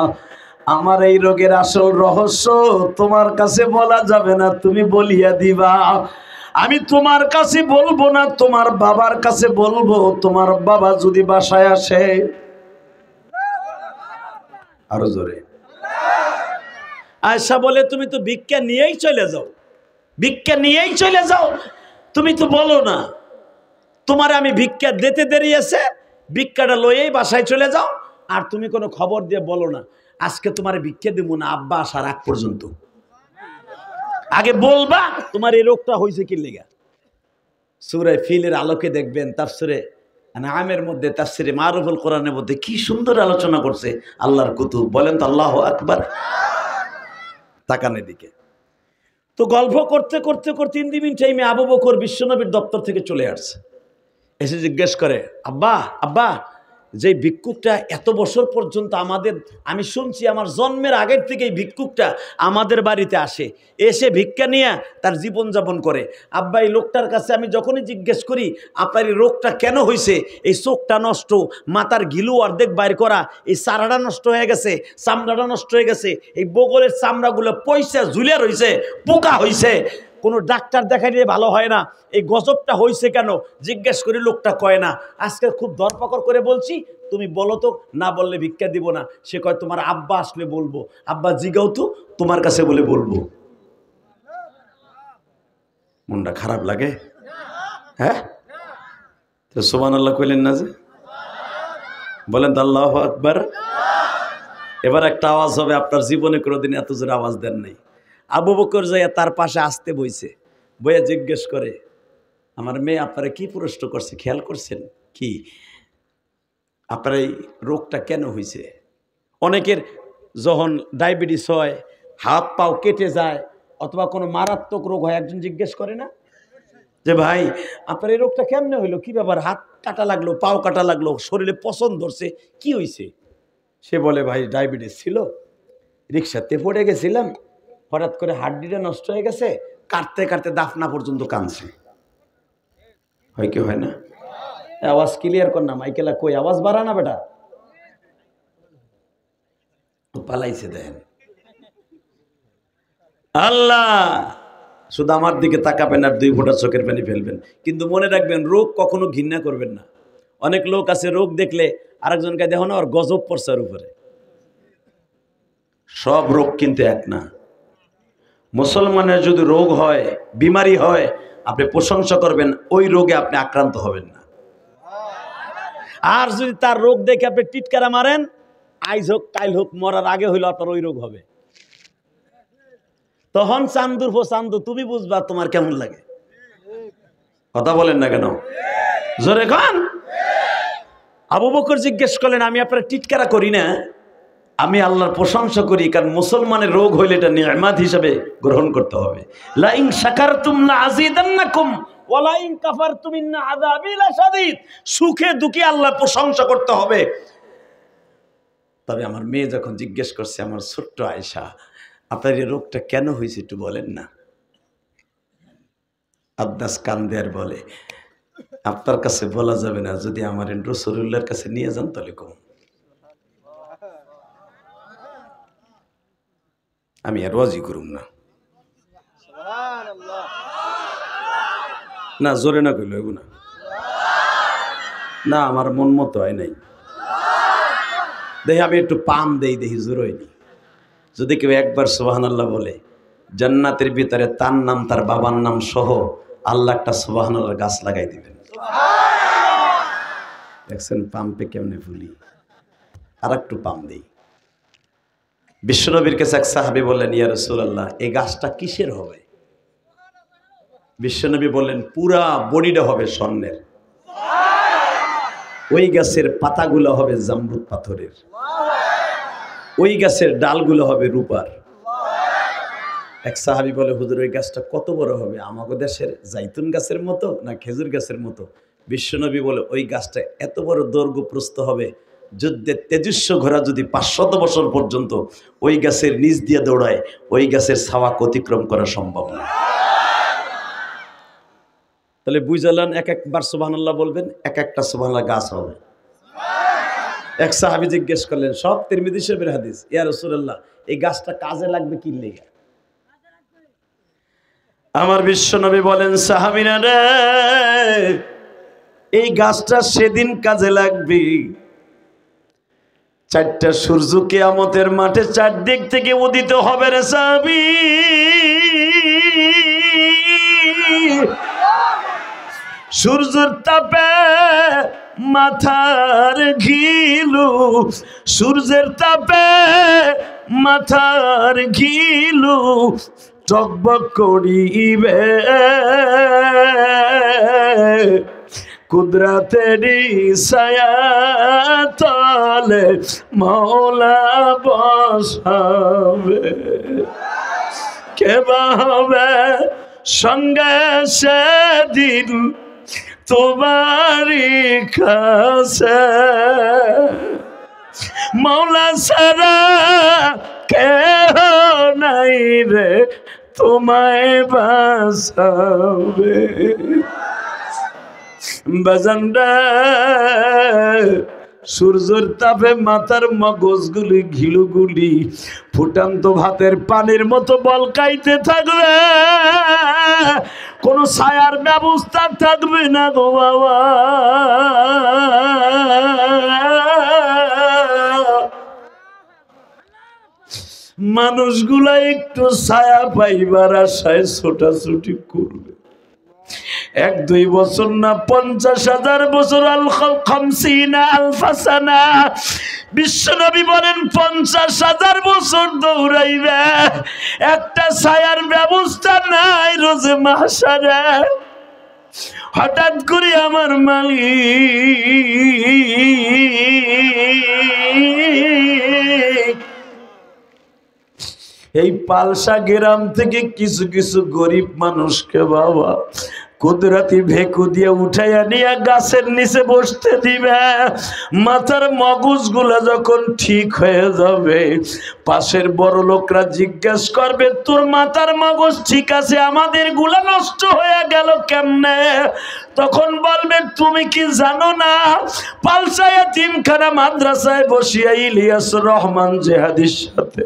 আমার এই রোগের আসল রহস্য তোমার কাছে বলা যাবে না, তুমি বলিয়া দিবা। আমি তোমার কাছে বলবো না, তোমার বাবার কাছে বলবো। তোমার বাবা যদি বাসায় আসে, আরো জোরে, আয়সা বলে তুমি তো ভিক্ষা নিয়েই চলে যাও, ভিক্ষা নিয়েই চলে যাও, তুমি তো বলো না তোমার আমি ভিক্ষা দিতে দেরি আছে, ভিক্ষাটা লয়েই বাসায় চলে যাও, আর তুমি কোনো খবর দিয়ে বলো না আজকে তোমার ভিক্ষা দেব না আব্বা আসার আগ পর্যন্ত। আগে বলবা তোমার এই রোগটা হয়েছে কি লেগা। সূরা ফিলের আলোকে দেখবেন তাফসিরে আনামের মধ্যে, তাফসিরে মারুফুল কোরআনের মধ্যে কি সুন্দর আলোচনা করছে আল্লাহর কুতুব। বলেন তো আল্লাহু আকবার। তাকানের দিকে তো গল্প করতে করতে করতে ইন্দিমিন টাইমে আবু বকর বিশ্বনবীর দপ্তর থেকে চলে আসছে। এসে জিজ্ঞেস করে, আব্বা আব্বা, যে ভিক্ষুকটা এত বছর পর্যন্ত আমাদের, আমি শুনছি আমার জন্মের আগের থেকে এই ভিক্ষুকটা আমাদের বাড়িতে আসে, এসে ভিক্ষা নিয়ে তার জীবনযাপন করে। আব্বা এই লোকটার কাছে আমি যখনই জিজ্ঞেস করি আপনার এই রোগটা কেন হয়েছে, এই চোখটা নষ্ট, মাথার গিলু অর্ধেক বাইর করা, এই চারাটা নষ্ট হয়ে গেছে, চামড়াটা নষ্ট হয়ে গেছে, এই বগলের চামড়াগুলো পয়সা ঝুলে রয়েছে, পোকা হয়েছে, কোনো ডাক্তার দেখাই দিয়ে ভালো হয় না, এই গজবটা হয়েছে কেন জিজ্ঞেস করি, লোকটা কয় না। আজকে খুব ধরপাকড় করে বলছি তুমি বলো তো, না বললে ভিক্ষা দিব না। সে কয় তোমার আব্বা আসলে বলবো। আব্বা জিগাও তো তোমার কাছে বলে বলবো। মনটা খারাপ লাগে? হ্যাঁ, তো সুবহানাল্লাহ কইলেন না যে? বলেন তো আল্লাহু আকবার। এবার একটা আওয়াজ হবে, আপনার জীবনে কোনোদিন এত জোরে আওয়াজ দেন নাই। আবু বকর যাইয়া তার পাশে আসতে বইছে, বইয়া জিজ্ঞেস করে, আমার মেয়ে আপনারা কি প্রশ্ন করছে খেয়াল করছেন কি, আপনার এই রোগটা কেন হয়েছে? অনেকের যখন ডায়াবেটিস হয়, হাত পাও কেটে যায়, অথবা কোনো মারাত্মক রোগ হয়, একজন জিজ্ঞেস করে না যে ভাই আপনার এই রোগটা কেমনে হইলো, কি ব্যাপার, হাত কাটা লাগলো, পাও কাটা লাগলো, শরীরে পছন্দ ধরছে, কি হয়েছে? সে বলে ভাই ডায়াবেটিস ছিল, রিক্সাতে পড়ে গেছিলাম, হঠাৎ করে হাড্ডিটা নষ্ট হয়ে গেছে, কাটতে কাটতে দাফনা পর্যন্ত কাঁদছে। হয় কি হয় না? আওয়াজ ক্লিয়ার কর না, মাইকেলা কই আওয়াজ বাড়া না বেটা, পালাইছে দেন। আল্লাহ শুধু আমার দিকে তাকাবেন আর 2 ফোঁটা চোখের পানি ফেলবেন, কিন্তু মনে রাখবেন রোগ কখনো ঘৃণা করবেন না। অনেক লোক আছে রোগ দেখলে আরেকজনকে দেখো না, ওর গজব পড়ছে ওর উপরে। সব রোগ কিন্তু এক না। মুসলমানের যদি রোগ হয়, বিমারি হয়, আপনি প্রশংসা করবেন, ওই রোগে আপনি আক্রান্ত হবেন না। আর যদি তার রোগ দেখে আপনি টিটকারা মারেন, আইজ হোক কাইল হোক, মরার আগে হইলো আপনার ওই রোগ হবে। তখন চান্দুর ফো চান্দু, তুমি বুঝবা তোমার কেমন লাগে। কথা বলেন না কেন? জোরে খান। আবু বকর জিজ্ঞেস করলেন, আমি আপনার টিটকারা করি না, আমি আল্লাহর প্রশংসা করি, কারণ মুসলমানের রোগ হইলে এটা নিয়ামত হিসাবে গ্রহণ করতে হবে। লা ইন শাকারতুম লা আযীদান্নাকুম ওয়া লা ইন কাফারতুম ইন্না আযাবি লাশাদীদ। সুখে দুঃখে আল্লাহর প্রশংসা করতে হবে। তবে আমার মেয়ে যখন জিজ্ঞেস করছে, আমার ছোট্ট আয়েশা আপনার এই রোগটা কেন হয়েছে একটু বলেন না। আব্বাস কান্দে আর বলে, আপনার কাছে বলা যাবে না, যদি আমার রাসূলুল্লাহর কাছে নিয়ে যান তাহলে কম, আমি আর ওয়াজি করুম না। না জোরে না কইল না, না আমার মন মতো হয় নাই। দেখি আমি একটু পাম দেই, দেখি জোর হয়নি। যদি কেউ একবার সুবহানাল্লাহ বলে, জান্নাতের ভিতরে তার নাম তার বাবার নাম সহ আল্লাহ একটা সুবহানাল্লাহর গাছ লাগাই দিবেন। দেখছেন পাম্পে কেমনে ফুলি। আর একটু পাম দেই। বিশ্বনবীর কাছে এক সাহাবী বললেন, ইয়া রাসূলুল্লাহ এই গাছটা কিসের হবে? বিশ্বনবী বললেন, পুরা বডিটা হবে স্বর্ণের, ওই গাছের পাতাগুলো হবে জামরুদ পাথরের, ওই গাছের ডালগুলো হবে রূপার। এক সাহাবী বলে, হুজুর ওই গাছটা কত বড় হবে, আমাদের দেশের জাইতুন গাছের মতো না খেজুর গাছের মতো? বিশ্বনবী বলে, ওই গাছটা এত বড় দৈর্ঘ্য প্রস্থ হবে, যুদ্ধের তেজস্ব ঘোড়া যদি 500 বছর পর্যন্ত ওই গাছের নিচ দিয়ে দৌড়ায়, ওই গাছের ছাওয়া অতিক্রম করা সম্ভব না। তাহলে বুঝালেন, এক একবার সুবহানাল্লাহ বলবেন, এক একটা সুবহানাল্লাহ গাছ হবে। এক সাহাবী জিজ্ঞেস করলেন, সব তিরমিজি শরীফের হাদিস, ইয়া রাসূলুল্লাহ এই গাছটা কাজে লাগবে কি লেগে? আমার বিশ্বনবী বলেন, সাহাবীরা রে, এই গাছটা সেদিন কাজে লাগবে চারটা সূর্য কিয়ামতের মাঠে চারদিক থেকে উদিত হবে রে সাহাবী। সূর্যের তাপে মাথার ঘিলু, সূর্যের তাপে মাথার ঘিলু টকবক করিবে, কুদরতেরি ছায়া তলে মওলা বসাবে। কেবা হবে সঙ্গে সেদিন তোমারই কাছে, মওলা ছাড়া কেহ নাই রে তোমায় বাঁচাবে। বাজানরা, সূর্যের তাপে মাথার মগজগুলি ঘিলুগুলি ফুটান্ত ভাতের পানির মতো বলকাইতে থাকবে, কোন ছায়ার ব্যবস্থা থাকবে না গো বাবা। মানুষগুলা একটু ছায়া পাইবার আশায় ছোটাছুটি করবে। 1-2 বছর না 50,000 বছর, আল খামসিনা আলফা সানা। বিশ্বনবী বলেন 50,000 বছর দৌড়াইবে, একটা ছায়ার ব্যবস্থা নাই রোজে মাহশারে। হঠাৎ করে আমার মালিক এই পালসা গ্রাম থেকে কিছু কিছু গরিব মানুষকে বাবা কুদরতি ভেকু দিয়ে উঠাইয়া নিয়ে গাছের নিচে বসতে দিবে। মাথার মগজগুলা যখন ঠিক হয়ে যাবে, পাশের বড় লোকরা জিজ্ঞেস করবে, তোর মাথার মগজ ঠিক আছে, আমাদের গুলা নষ্ট হয়ে গেল কেমনে? তখন বলবে, তুমি কি জানো না, পালসা এতিমখানা মাদ্রাসায় বসিয়া ইলিয়াসুর রহমান জেহাদির সাথে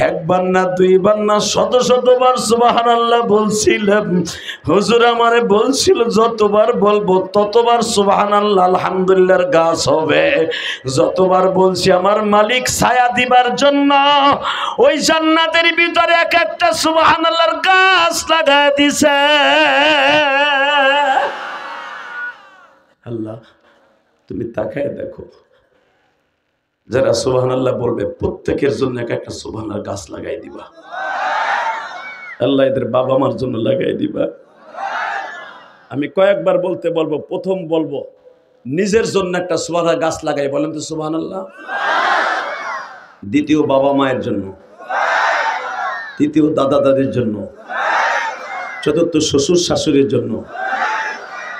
একবার না 2 বার না শতবার সুবহানাল্লাহ বলছিলাম। হুজুর আমারে বলছিল যতবার বলবো ততবার সুবহানাল্লাহ আলহামদুলিল্লাহর গাছ হবে। যতবার বলছি আমার মালিক ছায়া দিবার জন্য ওই জান্নাতের ভিতরে এক একটা সুবহানাল্লাহর গাছ লাগায় দিছে। আল্লাহ তুমি তাকায় দেখো, যারা সুবহানাল্লাহ বলবে প্রত্যেকের জন্য এক একটা সুবহানাল্লাহ গাছ লাগাই দিবা। আল্লাহ এদের বাবা মার জন্য লাগাই দিবা। আমি কয়েকবার বলতে বলবো, প্রথম বলবো নিজের জন্য একটা সুবহানাল্লাহ গাছ লাগাই, বলেন তো সুবহানাল্লাহ। দ্বিতীয় বাবা মায়ের জন্য, তৃতীয় দাদা দাদির জন্য, চতুর্থ শ্বশুর শাশুড়ির জন্য,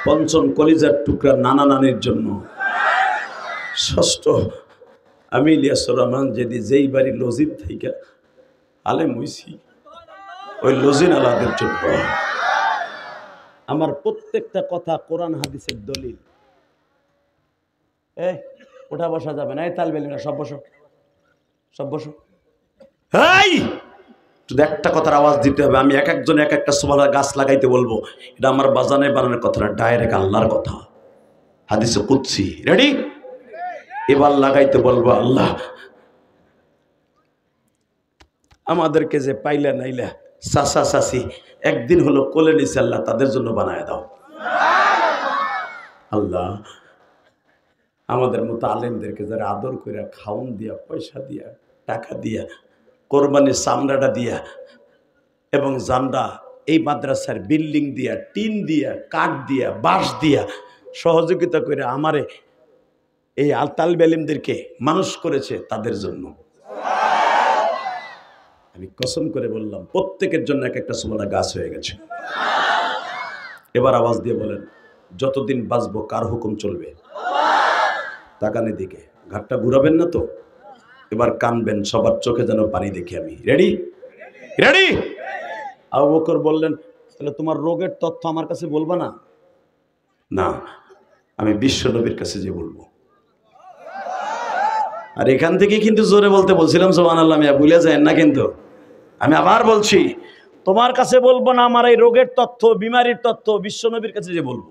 পঞ্চম কলিজার টুকরা নানা নানির জন্য, ষষ্ঠ আমি ইলিয়াসুর রহমান যেই বাড়ি লজিন থেকে আলেম হইছি ওই লজিন আলাদের জন্য। আমার প্রত্যেকটা কথা কোরআন হাদিসের দলিল। ওঠা বসা যাবে না, এই তালবেলিরা সব বসো, সব বসো। এই শুধু একটা কথার আওয়াজ দিতে হবে, আমি এক একজন এক একটা সুবহানাল্লাহ গাছ লাগাইতে বলবো। এটা আমার বাজানে বানানোর কথা না, ডাইরেক্ট আল্লাহর কথা, হাদিসে কুদসি। রেডি? এবার লাগাইতে বলবো, আল্লাহ আমাদেরকে যে পাইলা নাইলা চাচা চাচি একদিন হলো কোলে নিছে, আল্লাহ তাদের জন্য বানায় দাও। আল্লাহ আমাদের মতো আলেমদেরকে যারা আদর করে খাওন দিয়া, পয়সা দিয়া, টাকা দিয়া, কোরবানির চামড়াটা দিয়া এবং জান্ডা এই মাদ্রাসার বিল্ডিং দিয়া, টিন দিয়া, কাঠ দিয়া, বাঁশ দিয়া সহযোগিতা করে আমারে এই তালিবে ইলমদেরকে মানুষ করেছে, তাদের জন্য আমি কসম করে বললাম প্রত্যেকের জন্য এক একটা সুবহানাল্লাহ গাছ হয়ে গেছে। এবার আওয়াজ দিয়ে বলেন, যতদিন বাঁচবো কার হুকুম চলবে? তাকানে দিকে, ঘাটটা ঘুরাবেন না তো, এবার কানবেন, সবার চোখে যেন পানি দেখি আমি। রেডি? রেডি? আবু বকর বললেন, তাহলে তোমার রোগের তথ্য আমার কাছে বলবা না? না, আমি বিশ্ব নবীর কাছে যে বলবো। আর এখান থেকে কিন্তু জোরে বলতে বলছিলাম সুবহানাল্লাহ, আমি ভুলে যাই না। কিন্তু আমি আবার বলছি, তোমার কাছে বলবো না আমার এই রোগের তথ্য, বিমারির তথ্য, বিশ্বনবীর কাছে যে বলবো।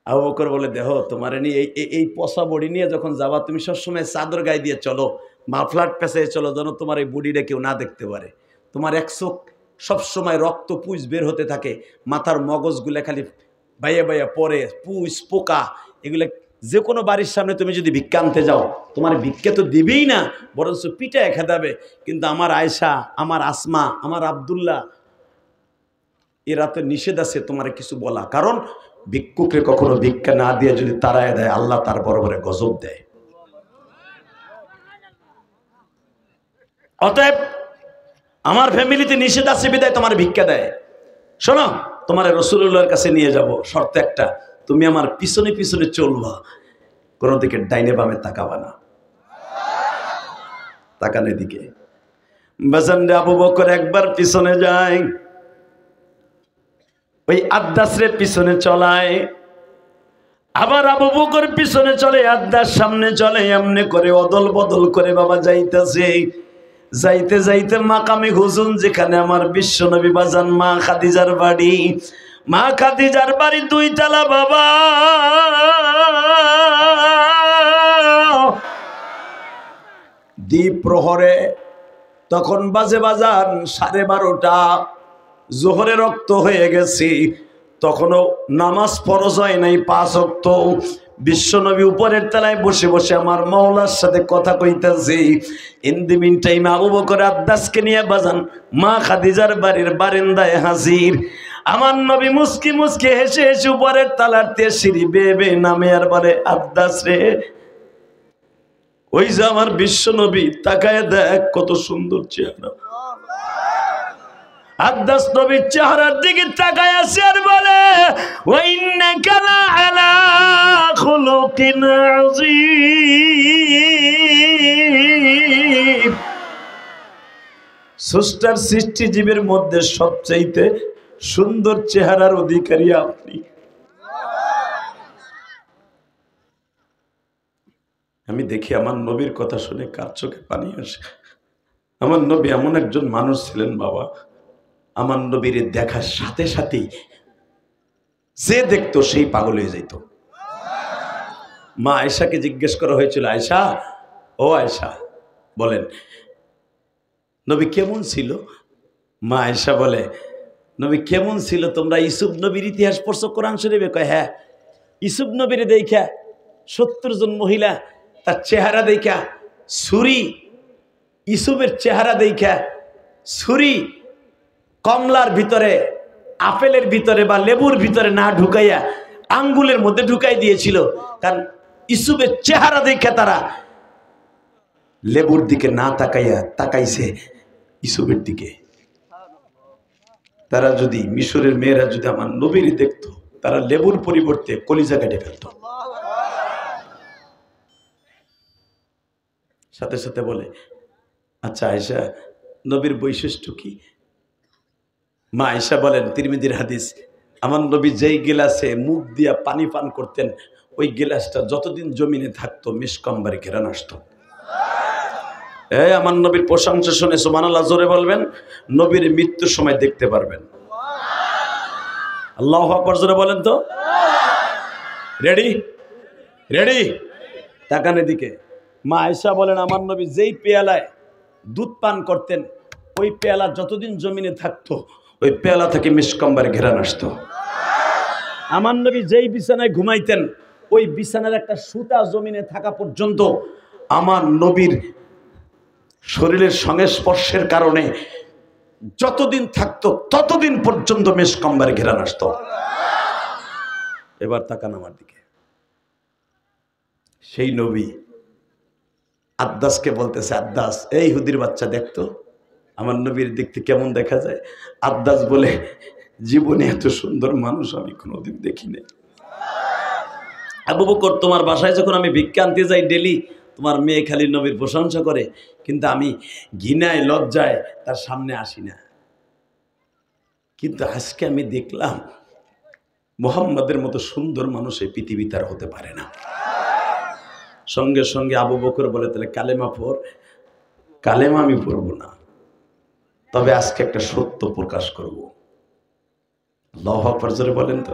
আবু বকর বলে, দেখো তোমার নিয়ে এই পচা বডি নিয়ে যখন যাবা, তুমি সবসময় চাদর গায়ে দিয়ে চলো, মাফলার পেঁচে চলো, যেন তোমার এই বডিটা কেউ না দেখতে পারে। তোমার এক চোখ সবসময় রক্ত পুষ বের হতে থাকে, মাথার মগজগুলো খালি বাইয়া বাইয়া পরে, পুষ পোকা এগুলো। যে কোনো বাড়ির সামনে তুমি যদি ভিক্ষা আনতে যাও, তোমার ভিক্ষা তো দিবেই না, বরঞ্চ পিঠায় খেদাবে। কিন্তু আমার আয়েশা, আমার আসমা, আমার আব্দুল্লাহ, এরা তো নিষেধ আছে তোমার কিছু বলা, কারণ ভিক্ষুককে কখনো ভিক্ষা না দিয়ে যদি তাড়ায় দেয়, আল্লাহ তার বরাবরে গজব দেয়। অতএব আমার ফ্যামিলিতে নিষেধ আছে বিদায় তোমার ভিক্ষা দেয়। শোনো, তোমার রাসূলুল্লাহর কাছে নিয়ে যাব, শর্ত একটা, তুমি আমার পিছনে পিছনে চলবা, কোনো দিকে ডাইনে বামে তাকাবা না, তাকানোর দিকে। বাজানরে আবু বকর একবার পিছনে যায়, ওই আদ্দাসের পিছনে চলায়, আবার আবু বকর পিছনে চলে, আদ্দাস সামনে চলে, এমনি করে অদল বদল করে বাবা যাইতেছে। যাইতে যাইতে মাকামে হুজুন, যেখানে আমার বিশ্বনবী বাজান মা খাদিজার বাড়ি, মা খাদিজার বাড়ি 2 তলা বাবা। দ্বীপ প্রহরে তখন বাজে বাজান 12:30, জোহরে রক্ত হয়ে গেছে, তখনও নামাজ ফরজ হয় নাই 5 ওয়াক্ত। বিশ্বনবী উপরের তলায় বসে বসে আমার মাওলার সাথে কথা কইতেছে। In the meantime Abu Bakr আদ্দাসকে নিয়ে বাজান মা খাদিজার বাড়ির বারান্দায় হাজির। আমার নবী মুস্কি মুস্কি হেসে হেসে উপরের তলার দিয়ে সিঁড়ি বেয়ে বেয়ে নামে আর বলে, আদ্দাস রে, ওই যে আমার বিশ্বনবী, তাকায় দেখ কত সুন্দর চেহারা। আদ্দাস নবীর চেহারার দিকে তাকায় আছে আর বলে, ওয়া ইন্নাকা লাআলা খুলুকিন আযীম। স্রষ্টার সৃষ্টিজীবের মধ্যে সবচাইতে সুন্দর চেহারার অধিকারী আপনি। আমি দেখি আমার নবীর কথা শুনে কার চোখে পানি আসে। আমার নবী এমন একজন মানুষ ছিলেন বাবা, আমার নবীর দেখার সাথে সাথেই যে দেখতো সেই পাগল হয়ে যেত। মা আয়েশাকে জিজ্ঞেস করা হয়েছিল, আয়েশা, ও আয়েশা বলেন নবী কেমন ছিল? মা আয়েশা বলে, নবী কেমন ছিল? তোমরা ইউসুফ নবীর ইতিহাস পড়ছো কোরআন শরীফে? কয় হ্যাঁ। ইউসুফ নবীর দেখা 70 জন মহিলা তার চেহারা দেখা ছুরি, ইউসুফের চেহারা দেখা ছুরি কমলার ভিতরে, আপেলের ভিতরে বা লেবুর ভিতরে না ঢুকাইয়া আঙ্গুলের মধ্যে ঢুকাই দিয়েছিল। কারণ ইউসুফের চেহারা দেখে তারা লেবুর দিকে না তাকাইয়া তাকাইছে ইউসুফের দিকে। তারা যদি, মিশরের মেয়েরা যদি আমার নবীর দেখতো, তারা লেবুর পরিবর্তে কলিজা কেটে ফেলত। সাথে সাথে বলে, আচ্ছা আয়েশা, নবীর বৈশিষ্ট্য কি? মা আয়েশা বলেন, তিরমিজির হাদিস, আমার নবী যেই গিলাসে মুখ দিয়া পানি পান করতেন, ওই গিলাসটা যতদিন জমিনে থাকতো মিসকম্বারে ঘেরান আসতো। আমার নবীর প্রশংসা শুনে সুবহানাল্লাহ জোরে বলবেন। নবীর মৃত্যুর সময় দেখতে পারবেন। আল্লাহু আকবার জোরে বলেন তো। রেডি রেডি, তাকানের দিকে। মা আয়েশা বলেন, আমার নবী যেই পেয়ালায় দুধ পান করতেন, ওই পেয়ালা যতদিন জমিনে থাকতো ওই পেয়ালা থেকে মিসকম্বারে ঘেরান আসতো। আমার নবী যেই বিছানায় ঘুমাইতেন, ওই বিছানার একটা সুতা জমিনে থাকা পর্যন্ত আমার নবীর শরীরের সংস্পর্শের কারণে যতদিন থাকতো ততদিন পর্যন্ত মিসকম্বারে ঘেরান আসতো। এবার তাকান আমার দিকে। সেই নবী আদ্দাসকে বলতেছে, আদ্দাস, এই হুদির বাচ্চা দেখতো আমার নবীর দেখতে কেমন দেখা যায়। আদ্দাস বলে, জীবনে এত সুন্দর মানুষ আমি কোনোদিন দেখি নাই। আবু বকর, তোমার বাসায় যখন আমি ভিক্ষা আনতে যাই ডেলি, তোমার মেয়ে খালি নবীর প্রশংসা করে, কিন্তু আমি ঘৃণায় লজ্জায় তার সামনে আসি না। কিন্তু আজকে আমি দেখলাম মুহাম্মাদের মতো সুন্দর মানুষ এই পৃথিবীতে আর হতে পারে না। সঙ্গে সঙ্গে আবু বকর বলে, তাহলে কালেমা পড়। কালেমা আমি পড়বো না, তবে আজকে একটা সত্য প্রকাশ করব। আল্লাহু আকবার, জোরে বলেন তো।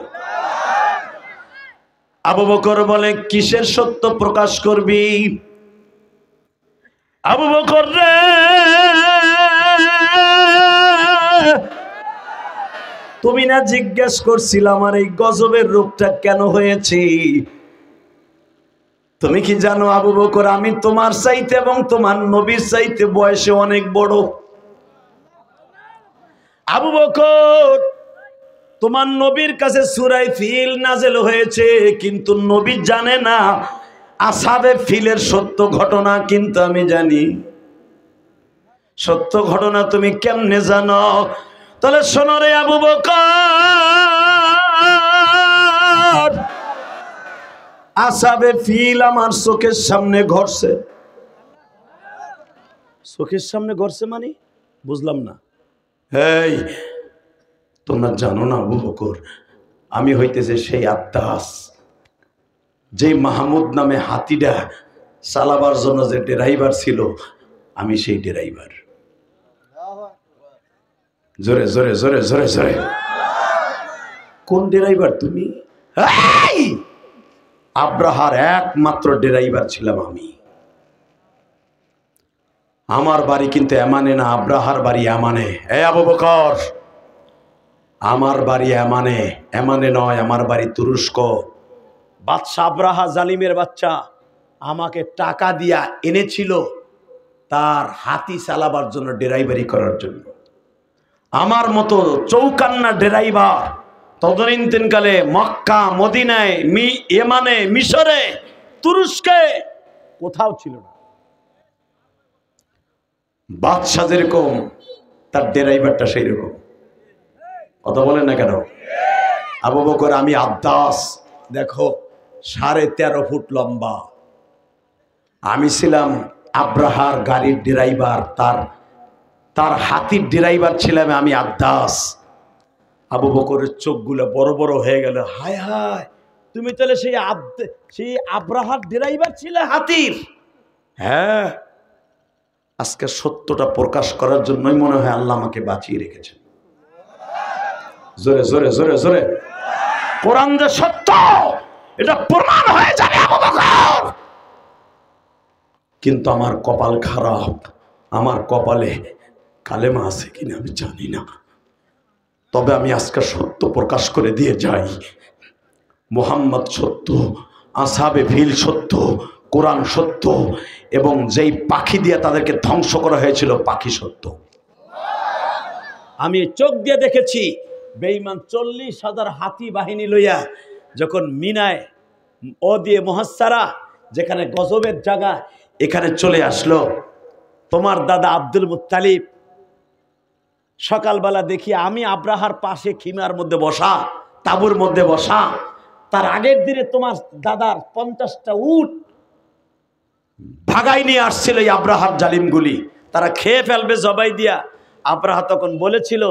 আবু বকর বলে, কিসের সত্য প্রকাশ করবি? আবু বকর রে, তুমি না জিজ্ঞেস করছিল আমার এই গজবের রোগটা কেন হয়েছে? তুমি কি জানো আবু বকর, আমি তোমার চাইতে এবং তোমার নবীর চাইতে বয়সে অনেক বড়। আবু বকর, তোমার নবীর কাছে সূরা ফিল নাযিল হয়েছে, কিন্তু নবী জানে না আসহাবে ফিলের সত্য ঘটনা, কিন্তু আমি জানি। সত্য ঘটনা তুমি কেমনে জানো? তাহলে শোনো রে আবু বকর, আসহাবে ফিল আমার চোখের সামনে ঘটছে। চোখের সামনে ঘটছে মানে বুঝলাম না। এই তোমরা জানো না আবু বকর, আমি হইতেছে সেই আব্দাস, যে মাহমুদ নামে হাতিটা চালাবার জন্য যে ড্রাইভার ছিল, আমি সেই ড্রাইভার। জোরে জোরে জোরে জোরে জোরে। কোন ড্রাইভার তুমি? আব্রাহার একমাত্র ড্রাইভার ছিলাম আমি। আমার বাড়ি কিন্তু এমানে না, আব্রাহার বাড়ি এমানে। এ আবু বকর, আমার বাড়ি এমানে, এমানে নয়, আমার বাড়ি তুরস্ক। বাদশা আব্রাহা জালিমের বাচ্চা আমাকে টাকা দিয়া এনেছিল তার হাতি চালাবার জন্য, ড্রাইভারি করার জন্য। আমার মতো চৌকান্না ড্রাইভার তদানীন্তনকালে মক্কা, মদিনায়, ইয়েমানে, মিশরে, তুরস্কে কোথাও ছিল না। বাদশা যেরকম, তার ড্রাইভারটা সেই রকম। কথা বলেন না কেন? আবু বকর, আমি আব্দাস, দেখো 13.5 ফুট লম্বা। আমি ছিলাম আব্রাহার গাড়ির ড্রাইভার, তার হাতির ড্রাইভার ছিলাম আমি, আব্দাস। আবু বকরের চোখগুলো বড় বড় হয়ে গেল। হায় হায়, তুমি তাহলে সেই আব্রাহার ড্রাইভার ছিলে, হাতির? হ্যাঁ, আজকে সত্যটা প্রকাশ করার জন্যই মনে হয় আল্লাহ আমাকে বাঁচিয়ে রেখেছেন। জোরে জোরে জোরে জোরে। কোরআন যে সত্য এটা প্রমাণ হয়ে যাবে আবু বকর। কিন্তু আমার কপাল খারাপ, আমার কপালে কালেমা আছে কিনা আমি জানি না, তবে আমি আজকে সত্য প্রকাশ করে দিয়ে যাই। মুহাম্মদ সত্য, আসহাবে ফিল সত্য, কোরআন সত্য, এবং যেই পাখি দিয়ে তাদেরকে ধ্বংস করা হয়েছিল পাখি সত্য। আমি চোখ দিয়ে দেখেছি বেঈমান 40,000 হাতি বাহিনী লইয়া যখন মিনায় ও দিয়ে মুহাসসারা, যেখানে গজবের জায়গা, এখানে চলে আসলো। তোমার দাদা আব্দুল মুত্তালিব সকালবেলা দেখি আমি আব্রাহার পাশে খিমার মধ্যে বসা, তাঁবুর মধ্যে বসা। তার আগের দিনে তোমার দাদার 50টা উট ভাগাই নিয়ে আসছিল এই আব্রাহার জালিমগুলি, তারা খেয়ে ফেলবে জবাই দিয়া। আব্রাহা তখন বলেছিল,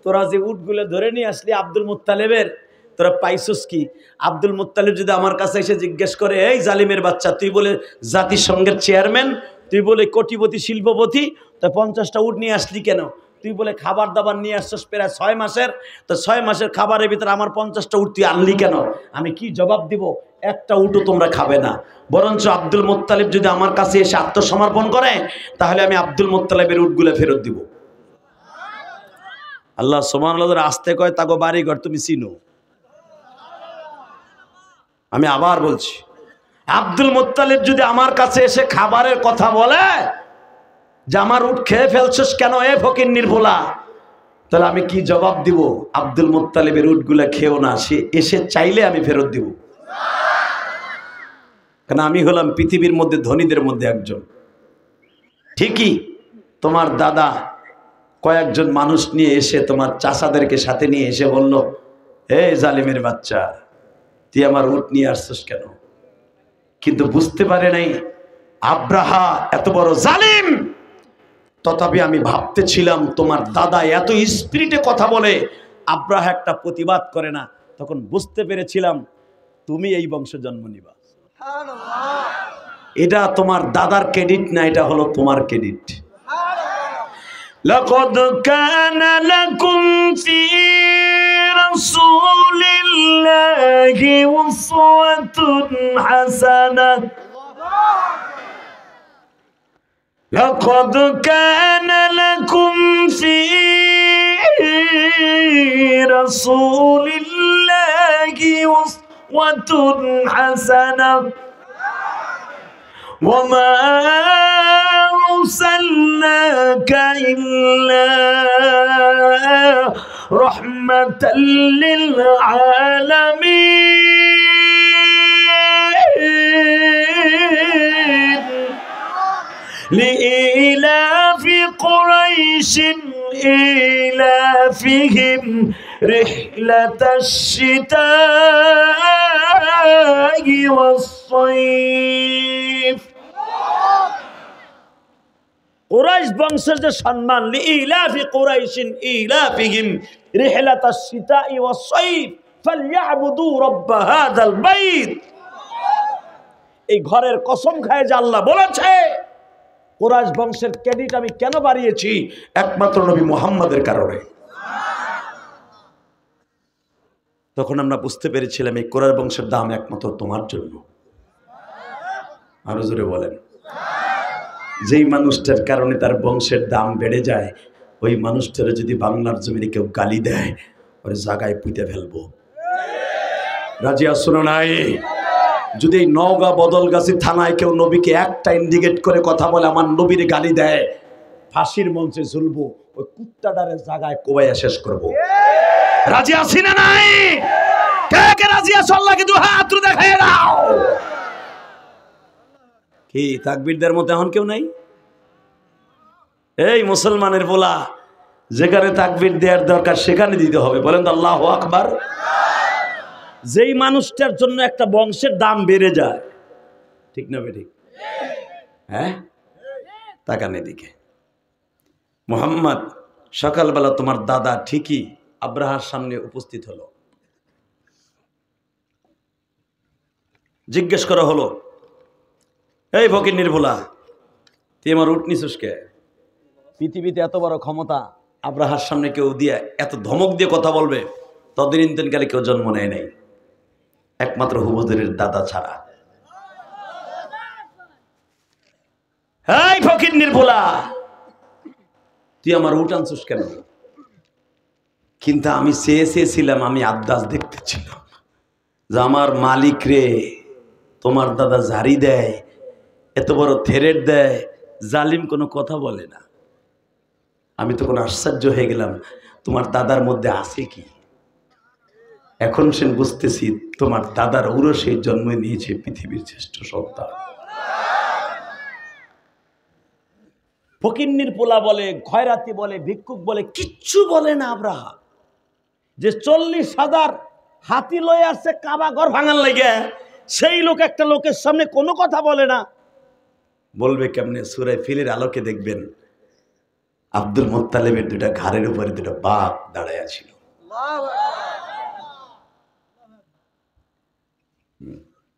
তোরা যে উটগুলো ধরে নিয়ে আসলি আব্দুল মুত্তালিবের, তোরা পাইছস কি? আব্দুল মুত্তালিব যদি আমার কাছে এসে জিজ্ঞেস করে, এই জালিমের বাচ্চা, তুই বলে জাতিসংঘের চেয়ারম্যান, তুই বলে কোটিপতি শিল্পপতি, তা 50টা উট নিয়ে আসলি কেন? তুই বলে খাবার দাবার নিয়ে আসছস প্রায় 6 মাসের, তো 6 মাসের খাবারের ভিতরে আমার 50টা উট তুই আনলি কেন? আমি কি জবাব দিব? একটা উটও তোমরা খাবে না। বরঞ্চ আব্দুল মুত্তালিব যদি আমার কাছে এসে আত্মসমর্পণ করে, তাহলে আমি আব্দুল মুত্তালিবের উটগুলো ফেরত দিব। আল্লাহ সুবহানাল্লাহ আসতে কয়, তাগো বাড়িঘর তুমি চিনো। আমি আবার বলছি, আব্দুল মুত্তালিব যদি আমার কাছে এসে খাবারের কথা বলে যে আমার উট খেয়ে ফেলছিস কেন এ ফকিন্নির ভোলা, তাহলে আমি কি জবাব দিব? আব্দুল মুত্তালিবের উটগুলা খেও না, সে এসে চাইলে আমি ফেরত দিব। কারণ আমি হলাম পৃথিবীর মধ্যে ধনীদের মধ্যে একজন। ঠিকই তোমার দাদা কয়েকজন মানুষ নিয়ে এসে তোমার চাচাদেরকে সাথে নিয়ে এসে বলল, হে জালিমের বাচ্চা, তুই আমার উট নিয়ে আসছিস কেন? কিন্তু বুঝতে পারে নাই আব্রাহা এত বড় জালিম। তথাপি আমি ভাবতেছিলাম তোমার দাদা এত স্পিরিটে কথা বলে, আব্রাহা একটা প্রতিবাদ করে না। তখন বুঝতে পেরেছিলাম তুমি এই বংশে জন্ম নিবা। এটা তোমার দাদার ক্রেডিট না, এটা হলো তোমার ক্রেডিট। লাকাদ কানা লাকুম ফি রাসূলিল্লাহি উসওয়াতুন হাসানাহ। লাকাদ কানা লাকুম ফি রাসূলিল্লাহি উসওয়াতুন হাসানাহ وما أرسلناك إلا رحمة للعالمين لإيلاف قريش إيلافهم رحلة الشتاء والصيف। কুরাইশ বংশের যে সম্মান, লিইলাফি কুরাইশিন ইলাফিহিম রিহলাতাশ শিতাই ওয়াস সাইফ ফালইয়াবুদু রাব্ব হাযাল বাইত। এই ঘরের কসম খায় যে আল্লাহ বলেছে, কুরাইশ বংশের ক্রেডিট আমি কেন বাড়িয়েছি? একমাত্র নবী মুহাম্মাদের কারণে। তখন আমরা বুঝতে পেরেছিলাম এই কুরাইশ বংশের দাম একমাত্র তোমার জন্য। আরো জোরে বলেন। যেই মানুষটার কারণে তার বংশের দাম বেড়ে যায়, ওই মানুষটার যদি বাংলার জমিনে কেউ গালি দেয়, ওর জায়গায় পুঁতে ফেলবো। রাজি আছো না নাই? যদি এই নওগাঁ বদলগাছি থানায় কেউ নবীকে একটা ইন্ডিকেট করে কথা বলে, আমার নবীর গালি দেয়, ফাঁসির মঞ্চে ঝুলবো, ওই কুত্তাটারের জায়গায় কোবাইয়া শেষ করবো। রাজি আছি না নাই? কে কে রাজি আছো? আল্লাহকে দু হাত দেখায় দাও। কি তাকবীরদের মতো এখন কেউ নাই? এই মুসলমানের বলা, যেখানে তাকবীর দেওয়ার দরকার সেখানে দিতে হবে। বলেন তো আল্লাহু আকবার। যেই মানুষটার জন্য একটা বংশের দাম বেড়ে যায়, ঠিক না বেঠিক? হ্যাঁ, তাকান এদিকে। মুহাম্মদ সকালবেলা তোমার দাদা ঠিকই আব্রাহার সামনে উপস্থিত হলো। জিজ্ঞেস করা হলো, এই ফকির নির্ভুলা, তুই আমার উঠ নিছিস কে? পৃথিবীতে এত বড় ক্ষমতা আব্রাহার সামনে কেউ দিয়ে এত ধমক দিয়ে কথা বলবে, ততদিন কালে কেউ জন্ম নেয় নাই, একমাত্র হুবুদের দাদা ছাড়া। এই ফকির নির্ভুলা, তুই আমার উঠ আনছিস কেন? কিন্তু আমি চেয়েছিলাম, আমি আবদাস দেখতেছিলাম যে আমার মালিক রে, তোমার দাদা ঝাড়ি দেয়, এত বড় থেরেট দেয়, জালিম কোনো কথা বলে না। আমি তখন আশ্চর্য হয়ে গেলাম, তোমার দাদার মধ্যে আছে কি? এখন সে বুঝতেছি, তোমার দাদার ঔরসে জন্ম নিয়েছে পৃথিবীর শ্রেষ্ঠ সন্তান। ফকিন্নির পোলা বলে, খয়রাতি বলে, ভিক্ষুক বলে, কিচ্ছু বলে না আব্রাহা। যে 40,000 হাতি লয়ে আসছে কাবা ঘর ভাঙার লেগে, সেই লোক একটা লোকের সামনে কোনো কথা বলে না। বলবে কেমনে? সূরা ফিলের আলোকে দেখবেন আব্দুল মুত্তালিবের দুটা ঘাড়ের উপরে দুটো বাঘ দাঁড়ায় ছিল।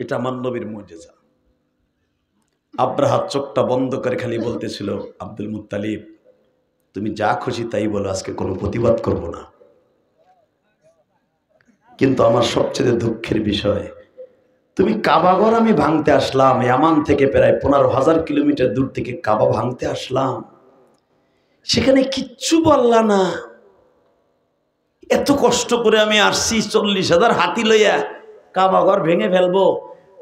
এটা আমার নবীর মুজিজা। আব্রাহা চোখটা বন্ধ করে খালি বলতেছিল, আব্দুল মুত্তালিব তুমি যা খুশি তাই বলো, আজকে কোনো প্রতিবাদ করব না। কিন্তু আমার সবচেয়ে দুঃখের বিষয়, তুমি কাবাঘর আমি ভাঙতে আসলাম, ইয়ামান থেকে প্রায় 15,000 কিলোমিটার দূর থেকে কাবা ভাঙতে আসলাম, সেখানে কিচ্ছু বললা না। এত কষ্ট করে আমি আসছি, 40,000 হাতি লইয়া কাবাঘর ভেঙে ফেলবো,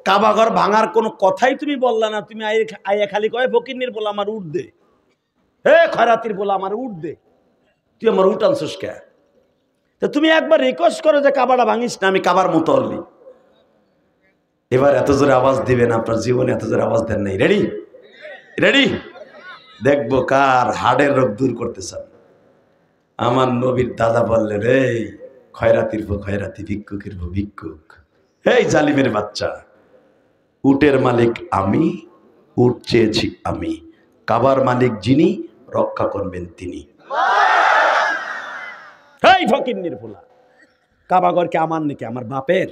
কাবাঘর ভাঙার কোনো কথাই তুমি বললা না। তুমি আইয়া খালি কয় ফকিন্নির বলে আমার উঠ দে, হে খয়রাতির বলে আমার উঠ দে, তুই আমার উঠ আনছিস কে? তা তুমি একবার রিকোয়েস্ট করো যে কাবাটা ভাঙিস না, আমি কাবার মতো অল্লি। এবার এত জোরে আওয়াজ দিবেন, আপনার জীবনে এত জোরে আওয়াজ দেন নাই। রেডি? রেডি? দেখবো কার হাড়ের রোগ দূর করতে চান। আমার নবীর দাদা বললেন, এই খয়রাতির ভো খয়রাতি, ভিক্ষুকের ভো ভিক্ষুক, এই জালিমের বাচ্চা, উটের মালিক আমি, উট চেয়েছি আমি, কাবার মালিক যিনি, রক্ষা করবেন তিনি। এই ফকিন্নির ফুলা, কাবাঘরকে আমার নাকি আমার বাপের?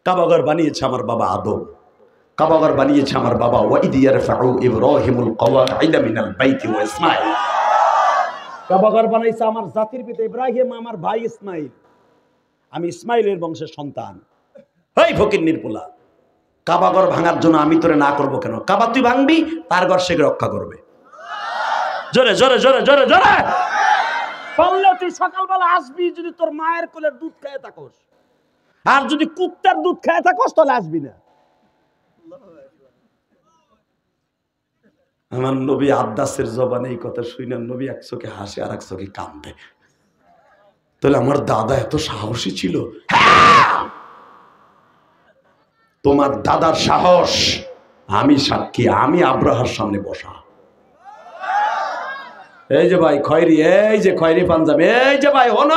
কাবাঘর বানিয়েছে আমার বাবা আদম, কাবাঘর বানিয়েছে আমার বাবা। ওয়াইদ ইয়ারফাউ ইব্রাহিমুল কওয়াইদ মিনাল বাইতি ওয়া ইসমাঈল। কাবাঘর বানাইছে আমার জাতির পিতা ইব্রাহিম, আমার ভাই ইসমাইল। আমি ইসমাইলের বংশের সন্তান। এই ফকিন্নির পোলা, কাবাঘর ভাঙার জন্য আমি তোরে না করব কেন? কাবা তুই ভাঙবি, তার ঘর সে রক্ষা করবে। জোরে জোরে জোরে জোরে জোরে পারলে তুই সকালবেলা আসবি যদি তোর মায়ের কোলের দুধ খেয়ে থাকোস, আর যদি কুত্তার দুধ খেয়ে থাকোস তাহলে আসবি না। আমার নবী আব্বাসের জবানে এই কথা শুনে নবী এক চোখে হাসে আর এক চোখে কাঁদে। তাহলে আমার দাদা এত সাহসী ছিল? তোমার দাদার সাহস আমি সাক্ষী। আমি আব্রাহার সামনে বসা। এই যে ভাই খয়রি, এই যে খয়রি পাঞ্জাবি, এই যে ভাই হন,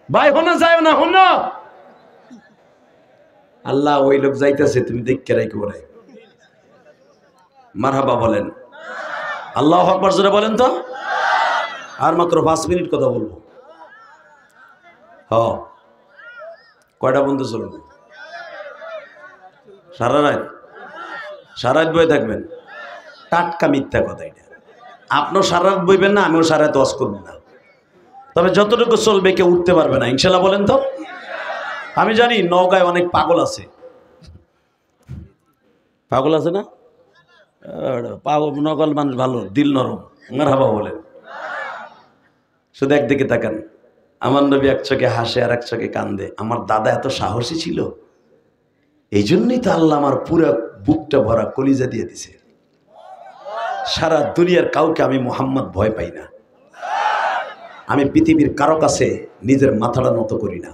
ভাই হন যায় না হন। আল্লাহ ওই লোক যাইতেছে, তুমি দেখতে রাখো রে। মারহাবা বলেন, আল্লাহু আকবার জোরে বলেন তো। আর মাত্র 5 মিনিট কথা বলবো। কয়টা বন্ধু চলবো? সারা রাত বই থাকবেন? টাটকা মিথ্যা কথা এটা। আপনিও সারা রাত বইবেন না, আমিও সারা রাত ওয়াজ করব না। তবে যতটুকু চলবে কেউ উঠতে পারবে না, ইনশাল্লাহ বলেন তো। আমি জানি নওগাঁয় অনেক পাগল আছে। পাগল আছে না? নগল মানুষ ভালো, দিল নরম। মারহাবা বলেন। শুধু একদিকে তাকান, আমার নবী এক চোখে হাসে আর এক চোখে কান্দে। আমার দাদা এত সাহসী ছিল, এই জন্যই তো আল্লাহ আমার পুরো বুকটা ভরা কলিজা দিয়ে দিছে। সারা দুনিয়ার কাউকে আমি মুহাম্মদ ভয় পাই না। আমি পৃথিবীর কারো কাছে নিজের মাথাটা নত করি না।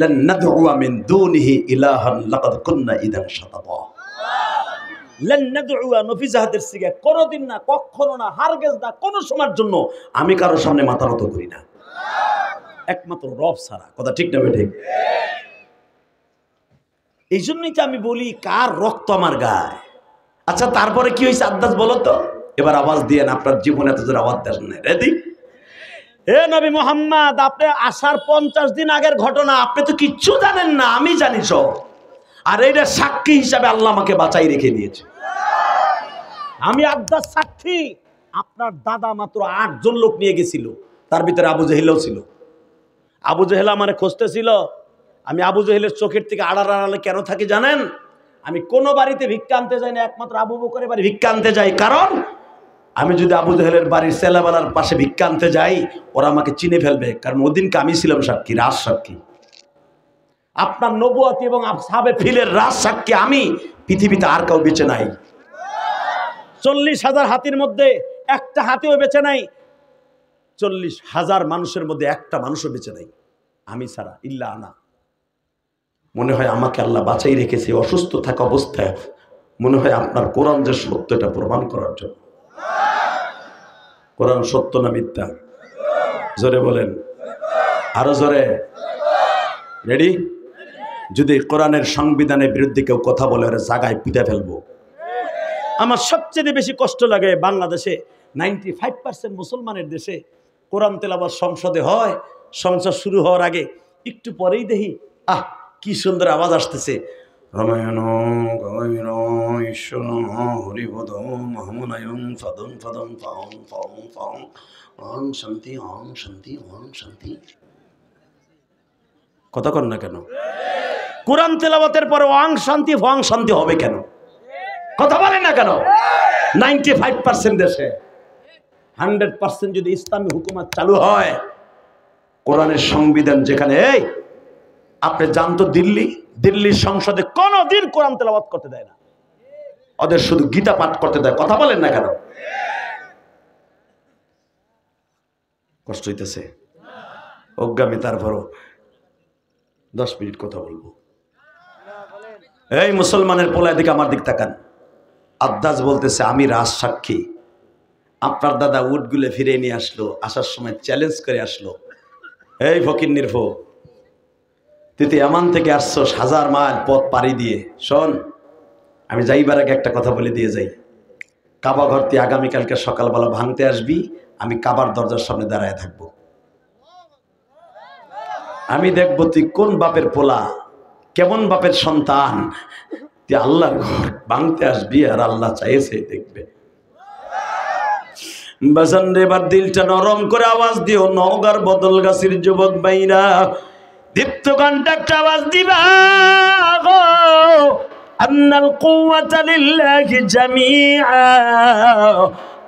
লান নাদউ মিন দুনিহি ইলাহান লাকাদ কুননা ইদান শাতাতা। লান নাদউ নফি জাহাদের সিগা, কোনদিন না, কখনো না, হারগিজ না, কোন সময়ের জন্য আমি কারো সামনে মাথা নত করি না, একমাত্র রব ছাড়া। কথা ঠিক না ঠিক? এই জন্যই তো আমি বলি কার রক্ত আমার গায়ে। আচ্ছা তারপরে কি হয়েছে আন্দাজ বলো তো। এবার আওয়াজ দিয়ে আপনার জীবনে এত জোরে আওয়াজ দেন না। রেডি? এ নবী মুহাম্মদ, আপনি আসার 50 দিন আগের ঘটনা আপনি তো কিচ্ছু জানেন না, আমি জানি সব। আর এইটা সাক্ষী হিসাবে আল্লাহ আমাকে বাঁচাই রেখে দিয়েছে। আমি আব্বাস সাক্ষী। আপনার দাদা মাত্র 8 জন লোক নিয়ে গেছিল, তার ভিতরে আবু জেহেলও ছিল। আবু জেহেল আমারে খুঁজতেছিল। আমি আবু জেহেলের চোখের থেকে আড়ালে কেন থাকি জানেন? আমি কোনো বাড়িতে ভিক্ষা আনতে যাই না, একমাত্র আবু বকরের বাড়ি ভিক্ষা আনতে যাই। কারণ আমি যদি আবু জেহেলের বাড়ির ছেলেবেলার পাশে ভিক্ষা আনতে যাই, ওরা আমাকে চিনে ফেলবে। কারণ ওদিনকে আমি ছিলাম সাক্ষী, রাজ সাক্ষী। আপনার নবুয়ত এবং আসহাবে ফিলের রাজ সাক্ষী আমি। পৃথিবীতে আর কেউ বেঁচে নাই। 40,000 হাতির মধ্যে একটা হাতিও বেঁচে নাই। 40,000 মানুষের মধ্যে একটা মানুষও বেঁচে নাই আমি ছাড়া, ইল্লা আনা। মনে হয় আমাকে আল্লাহ বাঁচাই রেখেছে অসুস্থ থাকা অবস্থায়। মনে হয় আপনার কোরআন যে সত্য, এটা প্রমাণ করার জন্য। কোরআন সত্য না মিথ্যা? জোরে বলেন, আরো জোরে। রেডি? যদি কোরআনের সংবিধানের বিরুদ্ধে কেউ কথা বলে ওরা জায়গায় পিটা ফেলবো। আমার সবচেয়ে বেশি কষ্ট লাগে বাংলাদেশে 95% মুসলমানের দেশে কোরআন তেলাওয়াত সংসদে হয়। সংসদ শুরু হওয়ার আগে একটু পরেই দেখি কি সুন্দর আওয়াজ আসতেছে, রামায়ণ গায়ন ঈশ্বর হরিপদ মহামনায়ং ফদং ফদং ফং ফং ফং অং শান্তি অং শান্তি অং শান্তি। কথা কন না কেন? কোরআন তেলাওয়াতের পরে অং শান্তি ফং শান্তি হবে কেন? কথা বলেন না কেন? 95% দেশে 100% যদি ইসলামী হুকুমত চালু হয়, কোরআনের সংবিধান যেখানে, এই আপনি জানতো দিল্লির সংসদে কোনদিন কোরআন তেলাওয়াত করতে দেয় না, ওদের শুধু গীতা পাঠ করতে দেয়। কথা বলেন না কেন? কষ্ট হইতেছে অজ্ঞামী। তারপরও 10 মিনিট কথা বলবো। এই মুসলমানের পোলায় দিকে আমার দিক তাকান। আব্বাস বলতেছে আমি রাজ সাক্ষী। আপনার দাদা উটগুলো ফিরে নিয়ে আসলো, আসার সময় চ্যালেঞ্জ করে আসলো, এই ফকির নির্ভো, তুই তো এমন থেকে আসছস 1000 মাইল পথ পাড়ি দিয়ে। শোন, আমি যাইবার আগে একটা কথা বলে দিয়ে যাই। কাবা ঘর তুই আগামীকালকে সকালবেলা ভাঙতে আসবি, আমি কাবার দরজার সামনে দাঁড়ায় থাকবো। আমি দেখবো তুই কোন বাপের পোলা কেমন বাপের সন্তান, তুই আল্লাহর ঘর ভাঙতে আসবি আর আল্লাহ চাইছে দেখবে। বাজান রে, এবার দিলটা নরম করে আওয়াজ দিও, নওগাঁর বদলগাছির যুবক ভাইরা দীপ্ত কণ্ঠে একটা আওয়াজ দিবা গো, আন্নাল কুওয়াতা লিল্লাহি জামিআ,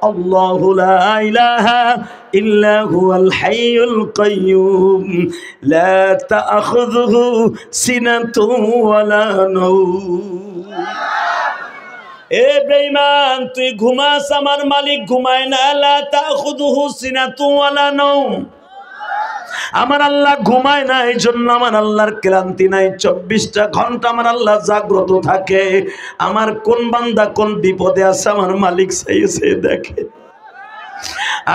আল্লাহু লা ইলাহা ইল্লা হুয়াল হাইয়ুল কাইয়্যুম, লা তা'খুযুহু সিনাতুন ওয়ালা নাওম। এ বেঈমান, তুই ঘুমাস, আমার মালিক ঘুমায় না। লা তা'খুযুহু সিনাতুন ওয়ালা নাওম, আমার আল্লাহ ঘুমায় না, এই জন্য আমার আল্লাহর ক্লান্তি নাই। 24টা ঘন্টা আমার আল্লাহ জাগ্রত থাকে। আমার কোন বান্দা কোন বিপদে আছে আমার মালিক চাইছে দেখে।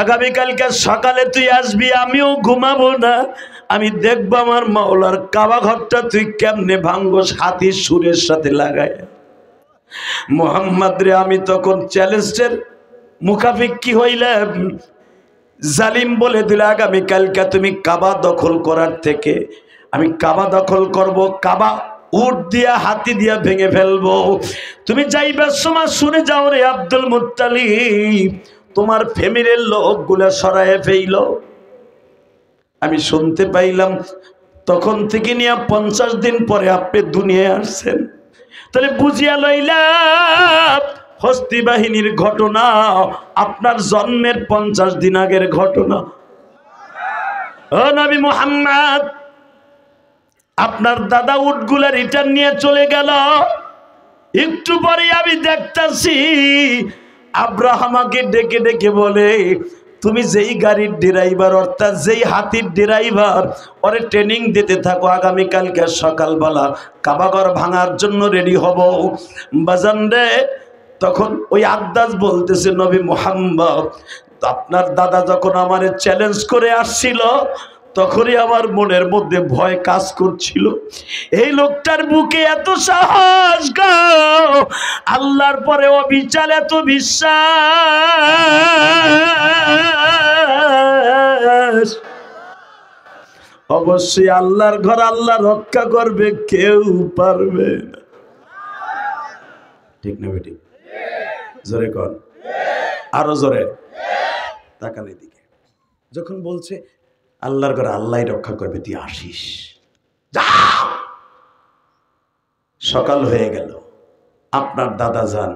আগামীকালকে সকালে তুই আসবি, আমিও ঘুমাবো না, আমি দেখবো আমার মাওলার কাবা ঘরটা তুই কেমনে ভাঙ্গস হাতির সুরের সাথে লাগায়। মুহাম্মদ রে, আমি তখন চ্যালেঞ্জের মুখাপেক্ষী হইলাম। জালিম বলে দিল, আগামীকালকে তুমি কাবা দখল করার থেকে আমি কাবা দখল করব, কাবা উট দিয়া হাতি দিয়া ভেঙে ফেলবো। তুমি যাইবার সময় শুনে যাও রে আব্দুল মুত্তালিব, তোমার ফ্যামিলির লোকগুলা সরায়ে ফেইল। আমি শুনতে পাইলাম তখন থেকে নিয়ে 50 দিন পরে আপনি দুনিয়ায় আসছেন। তাহলে বুঝিয়া লইলাম হস্তি বাহিনীর ঘটনা আপনার জন্মের 50 দিন আগের ঘটনা। ও নবী মুহাম্মদ, আপনার দাদা উটগুলা রিটার্ন নিয়ে চলে গেল। একটু পরে আমি দেখতাছি আব্রাহামাকে ডেকে ডেকে বলে, তুমি যেই গাড়ির ড্রাইভার অর্থাৎ যেই হাতির ড্রাইভার, ওরে ট্রেনিং দিতে থাকো, আগামীকালকে সকালবেলা কাবাঘর ভাঙার জন্য রেডি হব। বাজান রে, তখন ওই আদ্দাস বলতেছে, নবী মুহাম্মদ, আপনার দাদা যখন আমারে চ্যালেঞ্জ করে আসছিল তখনই আমার মনের মধ্যে ভয় কাজ করছিল, এই লোকটার বুকে এত সাহস গো, আল্লাহর পরে অবিচার এত বিশ্বাস, অবশ্যই আল্লাহর ঘর আল্লাহ রক্ষা করবে, কেউ পারবে না। ঠিক না বেটি? জোরে কর, আরো জোরে। তাকান এদিকে, যখন বলছে আল্লাহর ঘরে আল্লাহই রক্ষা করবে, তুই আসিস। সকাল হয়ে গেল, আপনার দাদা যান,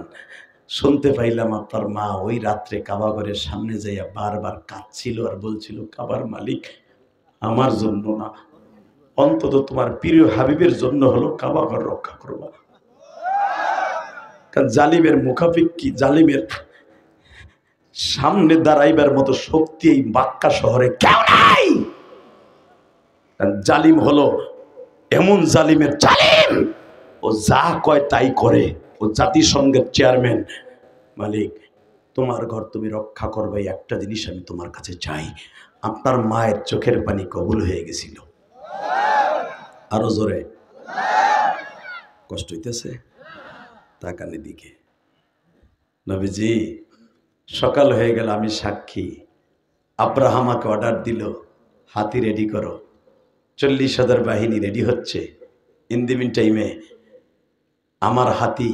শুনতে পাইলাম আপনার মা ওই রাত্রে কাবা ঘরের সামনে যাইয়া বারবার কাঁদছিল আর বলছিল, কাবার মালিক আমার জন্য না, অন্তত তোমার প্রিয় হাবিবের জন্য হলো কাবা ঘর রক্ষা করবা। কারণ জালিমের মুখাপেক্ষী, জালিমের সামনে দাঁড়াইবার মতো শক্তি এই মক্কা শহরে কেউ নাই। জালিম হলো এমন জালিমের জালিম, ও যা কয় তাই করে। ও জাতিসংঘের চেয়ারম্যান। মালিক তোমার ঘর তুমি রক্ষা করবে, একটা জিনিস আমি তোমার কাছে চাই। আপনার মায়ের চোখের পানি কবুল হয়ে গেছিল। আরো জোরে। কষ্ট হইতেছে? তাকানের দিকে। নবীজি সকাল হয়ে গেল, আমি সাক্ষী। আব্রাহামাকে অর্ডার দিল, হাতি রেডি করো। 40,000 বাহিনী রেডি হচ্ছে। ইন দি মিন টাইমে আমার হাতি,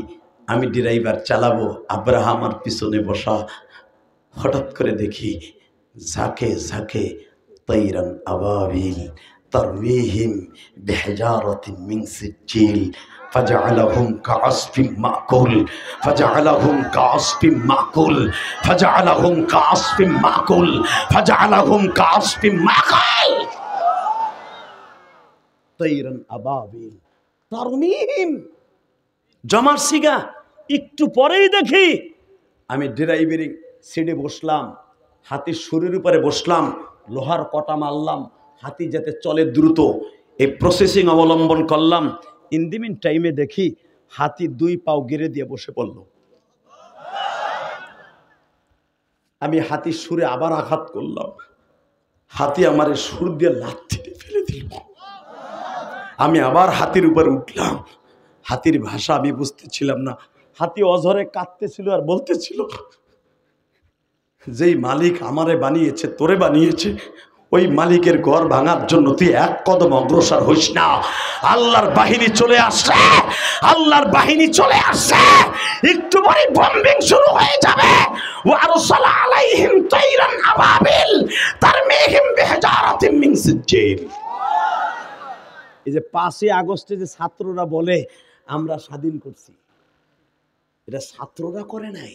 আমি ড্রাইভার চালাবো, আব্রাহাম আমার পিছনে বসা। হঠাৎ করে দেখি ঝাঁকে ঝাঁকে তাইরান আবাবিল তারমিহিম বিহিজারাতিন মিন সিজিল ফাজআলাহুম কাআসফিম মাকুল ফাজআলাহুম কাআসফিম মাকুল ফাজআলাহুম কাআসফিম মাকুল ফাজআলাহুম কাআসফিম মাকুল। তাইরান আবাবিল তারমিহিম, জমার সিগা। একটু পরেই দেখি আমি ড্রাইভারিং সিটে বসলাম, হাতির শুরুর উপরে বসলাম, লোহার কটা মারলাম, হাতি যাতে চলে দ্রুত, এই প্রসেসিং অবলম্বন করলাম। ইন দি মিন টাইমে দেখি হাতি 2 পাও গেড়ে দিয়ে বসে পড়ল। আমি হাতির সুরে আবার আঘাত করলাম, হাতি আমার সুর দিয়ে লাথি ফেলে দিল। আমি আবার হাতির উপর উঠলাম, হাতির ভাষা আমি বুঝতেছিলাম না। হাতি অঝরে কাঁদতেছিল আর বলতেছিল, যেই মালিক আমারে বানিয়েছে, তোরে বানিয়েছে, ওই মালিকের ঘর ভাঙার জন্য তুই এক কদম অগ্রসর হইস না। আল্লাহর বাহিনী চলে আসছে, আল্লাহর বাহিনী চলে আসছে, একটু পরে বম্বিং শুরু হয়ে যাবে। ওয়ারসালা আলাইহিম তাইরান আবাবিল তারমিহিম বিহিজারাতিন মিন সিজ্জিল। এই যে 5ই আগস্টে যে ছাত্ররা বলে আমরা স্বাধীন করছি, এটা ছাত্ররা করে নাই,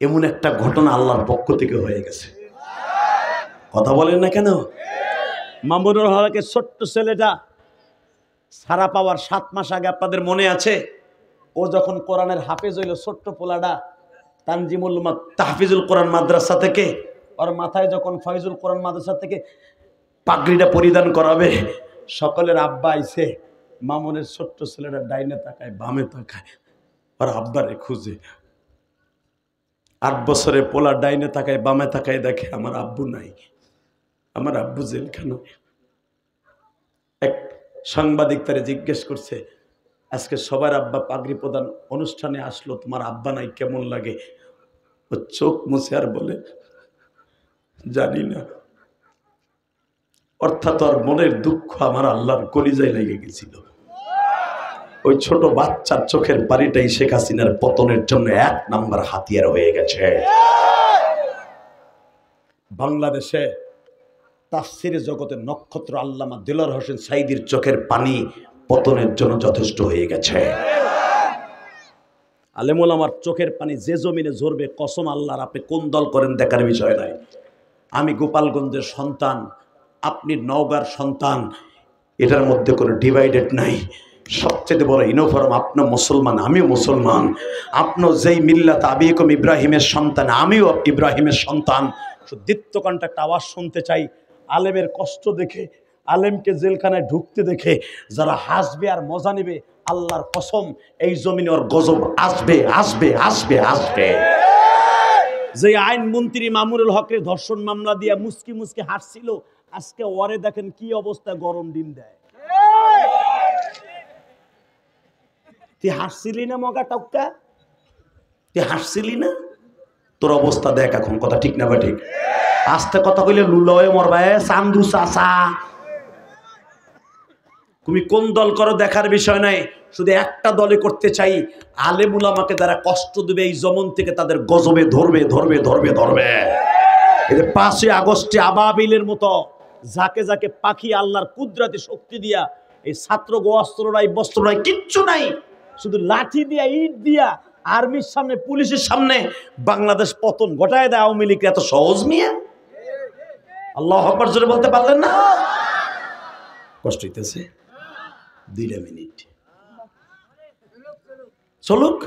এমন একটা ঘটনা আল্লাহর পক্ষ থেকে হয়ে গেছে। কথা বলেন না কেন? মামুনুল হকের ছোট্ট ছেলেটা ছাড়া পাওয়ার 7 মাস আগে আপনাদের মনে আছে, ও যখন কোরআনের হাফেজ হইল, ছোট্ট পোলাটা তানজিমুল তাহফিজুল কোরআন মাদ্রাসা থেকে, ওর মাথায় যখন ফয়জুল কোরআন মাদ্রাসা থেকে পাগড়িটা পরিধান করাবে, সকলের আব্বা আইছে, মামুনের ছোট্ট ছেলেটা ডাইনে তাকায় বামে তাকায়, আর আব্বারে খুঁজে। 8 বছরে পোলা ডাইনে তাকায় বামে তাকায়, দেখে আমার আব্বু নাই, আমার আব্বু জেলখানা। এক সাংবাদিক তারে জিজ্ঞেস করছে, আজকে সবার আব্বা পাগড়ি প্রদান অনুষ্ঠানে আসলো, তোমার আব্বা নাই, কেমন লাগে? ও চোখ মুছে আর বলে, জানি না। অর্থাৎ ওর মনের দুঃখ আমার আল্লাহর কলিজায় লেগে গেছিল। ওই ছোট বাচ্চার চোখের পানিটাই শেখ হাসিনার পতনের জন্য 1 নাম্বার হাতিয়ার হয়ে গেছে। বাংলাদেশে তাফসিরে জগতের নক্ষত্র আল্লামা দিলওয়ার হোসেন সাঈদীর চোখের পানি পতনের জন্য যথেষ্ট হয়ে গেছে। আলেমুল আমার চোখের পানি যে জমিনে ঝরবে, কসম আল্লাহর, আপনি কোন দল করেন দেখার বিষয় নাই। আমি গোপালগঞ্জের সন্তান, আপনি নওগাঁর সন্তান, এটার মধ্যে কোনো ডিভাইডেড নাই। সবচেয়ে বড় ইউনিফর্ম, আপনার মুসলমান, আমিও মুসলমান। আপনি যেই মিল্লাত আবিকুম ইব্রাহিমের সন্তান, আমিও ইব্রাহিমের সন্তান। দ্বিত্বকণ্ঠ একটা আওয়াজ শুনতে চাই, আলেমের কষ্ট দেখে, আলেমকে জেলখানায় ঢুকতে দেখে যারা হাসবে আর মজা নেবে, আল্লাহর কসম এই জমিনে ওর গজব আসবে আসবে আসবে আসবে। যে আইনমন্ত্রী মামুনুল হকের ধর্ষণ মামলা দিয়ে মুসকি মুসকি হাসছিল, আজকে ওরে দেখেন কি অবস্থা, গরম ডিম দেয়। তুই হাসছিলি না মগা টক্কা? তুই হাসছিলি না? তোর অবস্থা দেখ এখন। কথা ঠিক না বা ঠিক? আস্তে কথা কইলে লুলয়ে মরবা। চান্দু চাচা, তুমি কোন দল করো দেখার বিষয় নাই, শুধু একটা দলে করতে চাই, আলেমুল আমাকে যারা কষ্ট দেবে এই জমন থেকে তাদের গজবে ধরবে ধরবে ধরবে ধরবে। এই 5ই আগস্টে আবাবিলের মতো যাকে যাকে পাখি আল্লাহর কুদরতি শক্তি দিয়া, এই ছাত্র অস্ত্র নাই বস্ত্র নাই কিচ্ছু নাই, শুধু লাঠি দিয়া ইট দিয়া আর্মির সামনে পুলিশের সামনে বাংলাদেশ পতন ঘটায় দেয় আওয়ামী লীগ। এত সহজ মিয়া? আল্লাহু আকবার জোরে বলতে পারলেন না? কষ্ট হইতেছে? 2 মিনিট চলুক,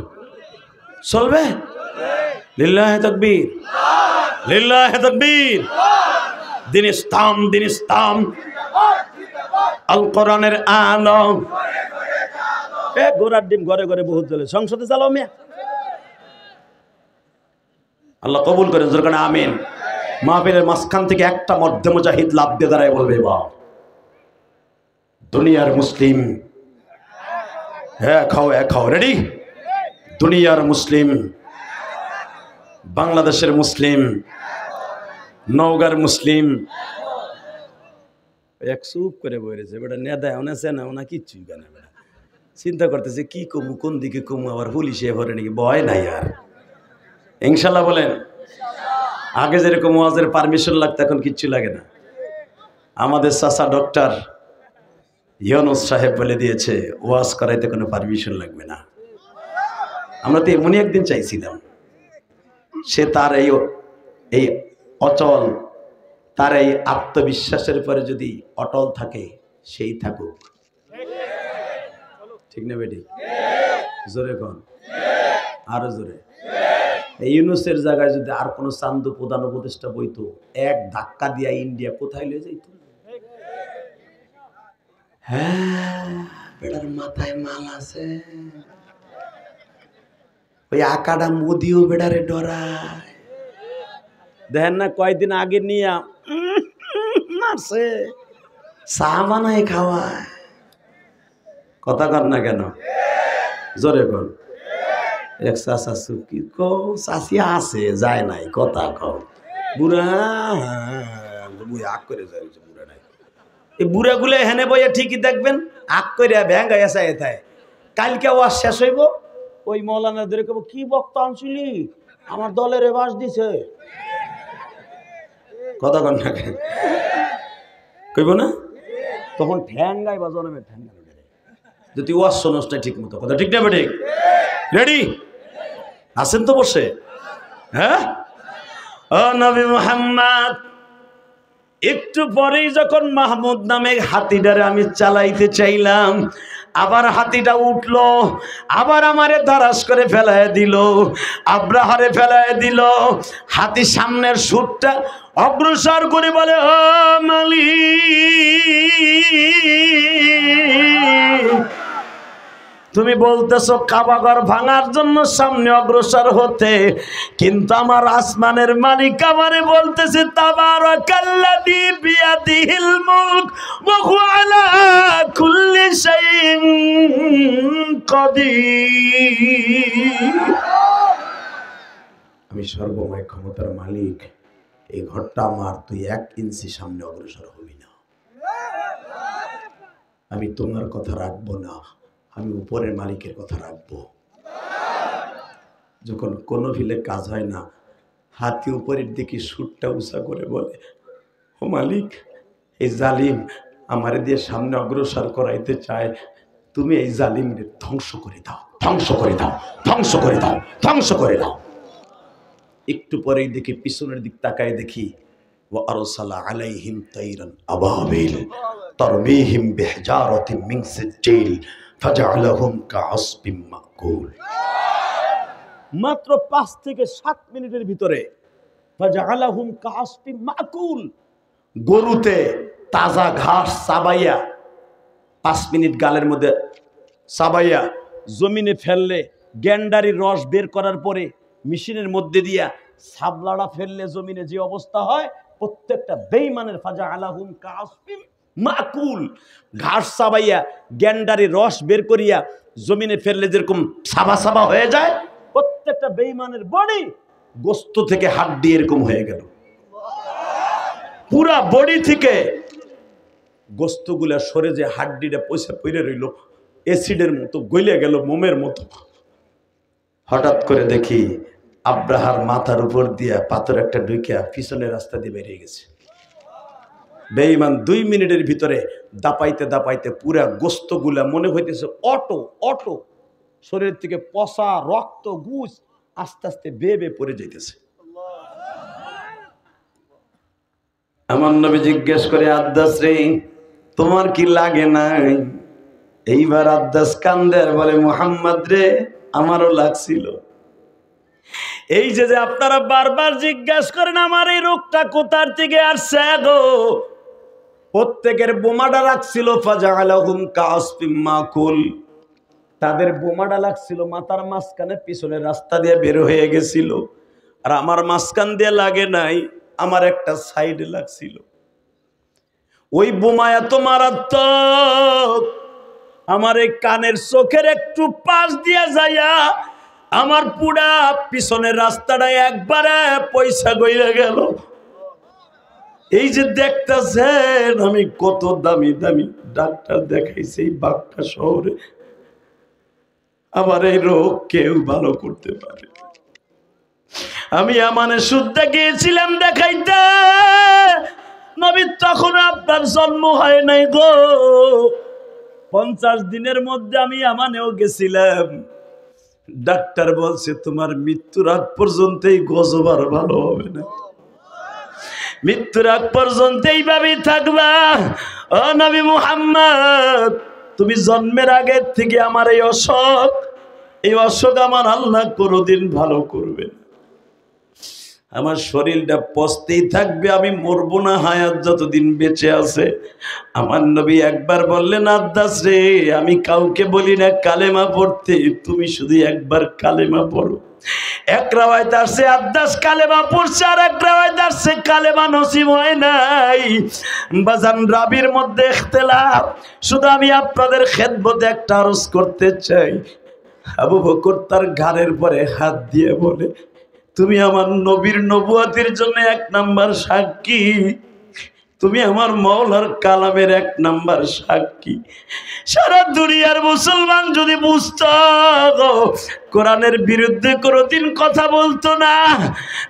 চলবে। লিল্লাহে তাকবীর, লিল্লাহে তাকবীর। দিন ইসলাম, দিন ইসলাম, আল কোরআনের আলো। গোড়ার ডিম ঘরে ঘরে বহুত জ্বলে, সংসদে চালাও মিয়া। আল্লাহ কবুল করেন, যেরকম আমিন। মাহফিলের মাঝখান থেকে একটা মধ্যে মুজাহিদ লাভ দিয়ে দাঁড়ায় বলবে, বা দুনিয়ার মুসলিম, হ্যাঁ খাও হ্যাঁ খাও, রেডি? দুনিয়ার মুসলিম, বাংলাদেশের মুসলিম, নওগাঁর মুসলিম। এক চুপ করে বলেছে বেটা, নেদা ওনেছে না, ওনা কিচ্ছুই কেন বেটা চিন্তা করতেছে কি কমু, কোন দিকে কমু, আবার পুলিশে ভরে নাকি, ভয় নাই আর। ইনশাল্লাহ বলেন। আগে যেরকম ওয়াজের পারমিশন লাগতো, এখন কিচ্ছু লাগে না। আমাদের চাচা ডক্টর ইউনূস সাহেব বলে দিয়েছে, ওয়াজ করাইতে কোনো পারমিশন লাগবে না। আমরা তো এমনই একদিন চাইছিলাম, সে তার এই অচল, তার এই আত্মবিশ্বাসের পরে যদি অটল থাকে, সেই থাকুক। ঠিক না বেটি? জোরে কন, আরো জোরে। এই ইউনূসের জায়গায় যদি আর কোনো চান্দু প্রধান উপদেষ্টা বইতো, এক ধাক্কা দিয়া ইন্ডিয়া কোথায় লয়ে যাইত। হ্যাঁ, বেটার মাথায় মাল আছে। ওই আকাডা মোদিও বেটারে ডরায়। দেখেন না কয়েকদিন আগে নিয়ে মারছে, চা বানায় খাওয়ায়। কথা কর না কেন? জোরে কর। এক চাচা কি কও, চাষি আছে যায় নাই, কথা কও। বুড়া বুয়ে আগ করে যায় বুড়া নাই এই বুড়াগুলো হেনে বইয়া ঠিকই দেখবেন আগ করে ভ্যাঙ্গা এসা এথায় কালকে ওয়াজ শেষ হইব ওই মৌলানা ধরে কব কি বক্তা আনছিলি আমার দলের বাস দিছে কথা কন না কইব না তখন ঠ্যাঙ্গাই বাজানো ঠ্যাঙ্গা যদি ওয়াজ শোনস না ঠিক মতো কথা ঠিক না ঠিক রেডি আছেন তো বসে হ্যাঁ ও নবী মুহাম্মদ একটু পরেই যখন মাহমুদ নামে হাতিটারে আমি চালাইতে চাইলাম আবার হাতিটা উঠলো আবার আমারে দারাস করে ফেলায় দিল আব্রাহারে ফেলায় দিল হাতি সামনের সুরটা অগ্রসর করে বলে ও মালিক তুমি বলতেছো কাবাঘর ভাঙার জন্য সামনে অগ্রসর হতে কিন্তু আমার আসমানের মালিক আমারে বলতেছে তাবারাকাল্লাযী বিয়াদিহিল মুলক ওয়া হুয়া আলা কুল্লি শাইইন কাদির আমি সর্বময় ক্ষমতার মালিক এই ঘরটা আমার তুই 1 ইঞ্চি সামনে অগ্রসর হবি না আমি তোমার কথা রাখবো না আমি উপরের মালিকের কথা রাখবো যখন কোনো ফিলে কাজ হয় না হাতি উপরের দিকে সুরটা উঁচা করে বলে ও মালিক এই জালিম আমারে দিয়ে সামনে অগ্রসর করাইতে চায় তুমি এই জালিমকে ধ্বংস করে দাও ধ্বংস করে দাও ধ্বংস করে দাও ধ্বংস করে দাও একটু পরেই দেখি পিছনের দিক তাকায় দেখি ওয়া আরসালা আলাইহিম তাইরান আবাবিল তারমিহিম বিহিজারাতিন মিন সিজিল ফাজআলাহুম কাআসবিম মাকুল মাত্র 5 থেকে 7 মিনিটের ভিতরে ফাজআলাহুম কাআসবিম মাকুল গরুতে তাজা ঘাস চাবাইয়া 5 মিনিট গালের মধ্যে চাবাইয়া জমিনে ফেললে গ্যান্ডারির রস বের করার পরে মেশিনের মধ্যে দিয়া সাবলাড়া ফেললে জমিনে যে অবস্থা হয় প্রত্যেকটা বেঈমানের ফাজআলাহুম কাআসবিম মাকুল ঘাস চাবাইয়া গ্যান্ডারির রস বের করিয়া জমিনে ফেললে যেরকম সাবা সাবা হয়ে যায় প্রত্যেকটা বেঈমানের বডি গোস্ত থেকে হাড্ডি এরকম হয়ে গেল পুরা বডি থেকে গোস্তগুলা সরে যে হাড্ডিটা পয়সা পড়ে রইল অ্যাসিডের মতো গলে গেল মোমের মতো হঠাৎ করে দেখি আব্রাহার মাথার উপর দিয়া পাথর একটা ঢুকিয়া পিছনের রাস্তা দিয়ে বেরিয়ে গেছে বেঈমান 2 মিনিটের ভিতরে দাপাইতে দাপাইতে পুরা গোস্তগুলা মনে হইতেছে অটো অটো শরীর থেকে পচা রক্ত গুজ আস্তে আস্তে বেয়ে পড়ে যাইতেছে আমার নবী জিজ্ঞেস করে আদ্দাস রে তোমার কি লাগে নাই এইবার আদ্দাস কান্দের বলে মুহাম্মদ রে আমারও লাগছিল এই যে আপনারা বারবার জিজ্ঞাসা করেন আমার এই রোগটা কোথার থেকে আসছে গো প্রত্যেকের বোমাটা লাগছিল ফাজআলাহুম কাআসবিম মাকুল তাদের বোমাটা লাগছিল মাথার মাঝখানে পিছনের রাস্তা দিয়ে বের হয়ে গেছিল আর আমার মাঝখান দিয়ে লাগে নাই আমার একটা সাইডে লাগছিল ওই বোমা এত মারাত্মক আমার এই কানের চোখের একটু পাশ দিয়ে যাইয়া আমার পুরা পিছনের রাস্তাটা একবারে পয়সা গইয়া গেল এই যে দেখতেছেন আমি কত দামি দামি ডাক্তার দেখাইছি এই বাক্কা শহরে আমার এই রোগ কেউ ভালো করতে পারে আমি আমানে শুদ্ধা গিয়েছিলাম দেখাইতে নবী তখন আপনার জন্ম হয় নাই গো 50 দিনের মধ্যে আমি আমানেও গেছিলাম ডাক্তার বলছে তোমার মৃত্যুর আগ পর্যন্ত এই গজব আর ভালো হবে না মৃত্যুর আগ পর্যন্ত এইভাবেই থাকবা ও নবী মুহাম্মদ তুমি জন্মের আগের থেকে আমার এই অসুখ আমার আল্লাহ কোনোদিন ভালো করবে না আমার শরীরটা পচতেই থাকবে আমি মরবো না হায়াত যতদিন বেঁচে আছে আমার নবী একবার বললেন আদ্দাস রে আমি কাউকে বলি না কালেমা পড়তে তুমি শুধু একবার কালেমা পড়ো এক রাওয়ায়াত আছে আদ্দাস কালেমা পড়ছে আর এক রাওয়ায়াত আছে কালেমা নসিব হয় নাই বাজান রাবির মধ্যে ইখতিলাফ শুধু আমি আপনাদের খেদমতে একটা আরজ করতে চাই আবু বকর তার ঘাড়ের পরে হাত দিয়ে বলে তুমি আমার নবীর নবুয়তের জন্য 1 নাম্বার সাক্ষী তুমি আমার মওলার কালামের 1 নাম্বার সাক্ষী। সারা দুনিয়ার মুসলমান যদি বুঝতো কোরআনের বিরুদ্ধে কোনোদিন কথা বলতো না,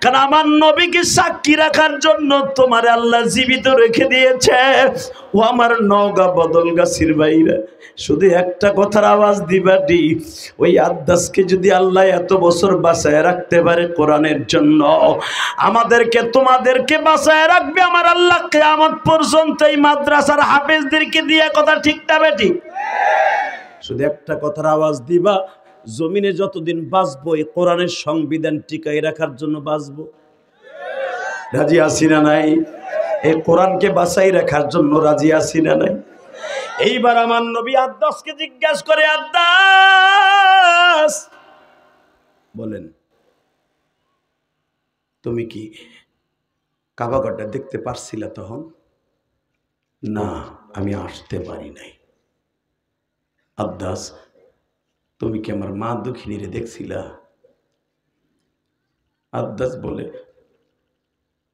কারণ আমার নবীকে সাক্ষী রাখার জন্য তোমার আল্লাহ জীবিত রেখে দিয়েছে। ও আমার নওগাঁ বদলগাছির ভাইরা, শুধু একটা কথার আওয়াজ দিবাটি, ওই আদ্দাসকে যদি আল্লাহ এত বছর বাঁচায় রাখতে পারে কোরআনের জন্য, আমাদেরকে তোমাদেরকে বাঁচায় রাখবে আমার আল্লাহ কিয়ামত পর্যন্ত এই মাদ্রাসার হাফেজদেরকে দিয়ে। কথা ঠিক না বেঠিক? শুধু একটা কথার আওয়াজ দিবা, জমিনে যতদিন বাঁচবো এই কোরআনের সংবিধান টিকাই রাখার জন্য বাঁচবো। রাজি আছি না নাই? এই কোরআনকে বাঁচাই রাখার জন্য রাজি আছি না নাই? এইবার আমার নবী আদ্দাসকে জিজ্ঞাসা করে, আদ্দাস বলেন, তুমি কি কাবাগরটা দেখতে পারছিলা তখন? না, আমি আসতে পারি নাই। আদ্দাস, তুমি কি আমার মা দুঃখিনীরে দেখছিলা? আদ্দাস বলে,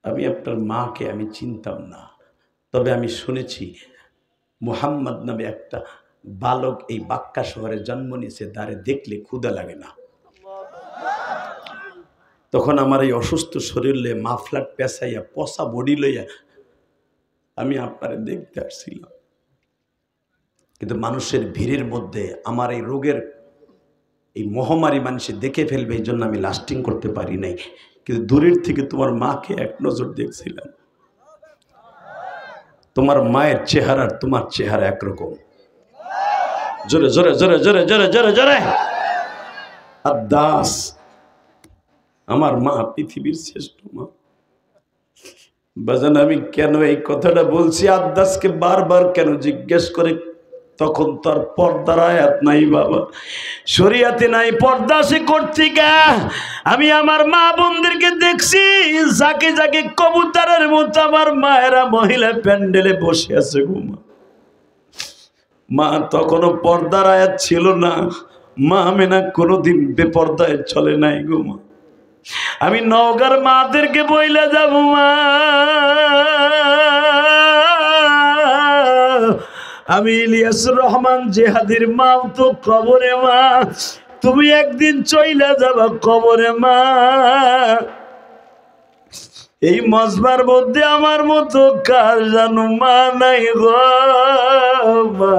আমি আপনার মাকে আমি চিনতাম না, তবে আমি শুনেছি মুহাম্মদ নামে একটা বালক এই বাক্কা শহরে জন্ম নিয়েছে, তারে দেখলে ক্ষুধা লাগে না। তখন আমার এই অসুস্থ শরীর লইয়া মাফলার পেঁচাইয়া পচা বডি লইয়া আমি আপনারে দেখতে আসছিলাম, কিন্তু মানুষের ভিড়ের মধ্যে আমার এই রোগের এই মহামারী মানুষে দেখে ফেলবে, এই জন্য আমি লাস্টিং করতে পারি নাই, কিন্তু দূরের থেকে তোমার মাকে 1 নজর দেখছিলাম। তোমার মায়ের চেহারা আর তোমার চেহারা একরকম। জোরে জোরে জোরে জোরে জোরে জোরে জোরে। আদ্দাস, আমার মা পৃথিবীর শ্রেষ্ঠ মা। বাজান, আমি কেন এই কথাটা বলছি, আদ্দাসকে বারবার কেন জিজ্ঞেস করে, তখন তার পর্দার আয়াত নাই বাবা, শরিয়াতে নাই, পর্দা সে করতে গা। আমি আমার মা বোনদেরকে দেখছি যাকে যাকে কবুতরের মতো আমার মায়েরা মহিলা প্যান্ডেলে বসে আছে ঘুমা। মা তখনও পর্দার আয়াত ছিল না, মা আমেনা কোনোদিন বেপর্দায় চলে নাই ঘুমা। আমি নওগাঁর মাদেরকে বইলে যাব, মা আমি ইলিয়াসুর রহমান জেহাদির মাও তো কবরে, মা তুমি একদিন চইলা যাবা কবরে। মা এই মজবার মধ্যে আমার মতো কার জানো মা নাই গো মা।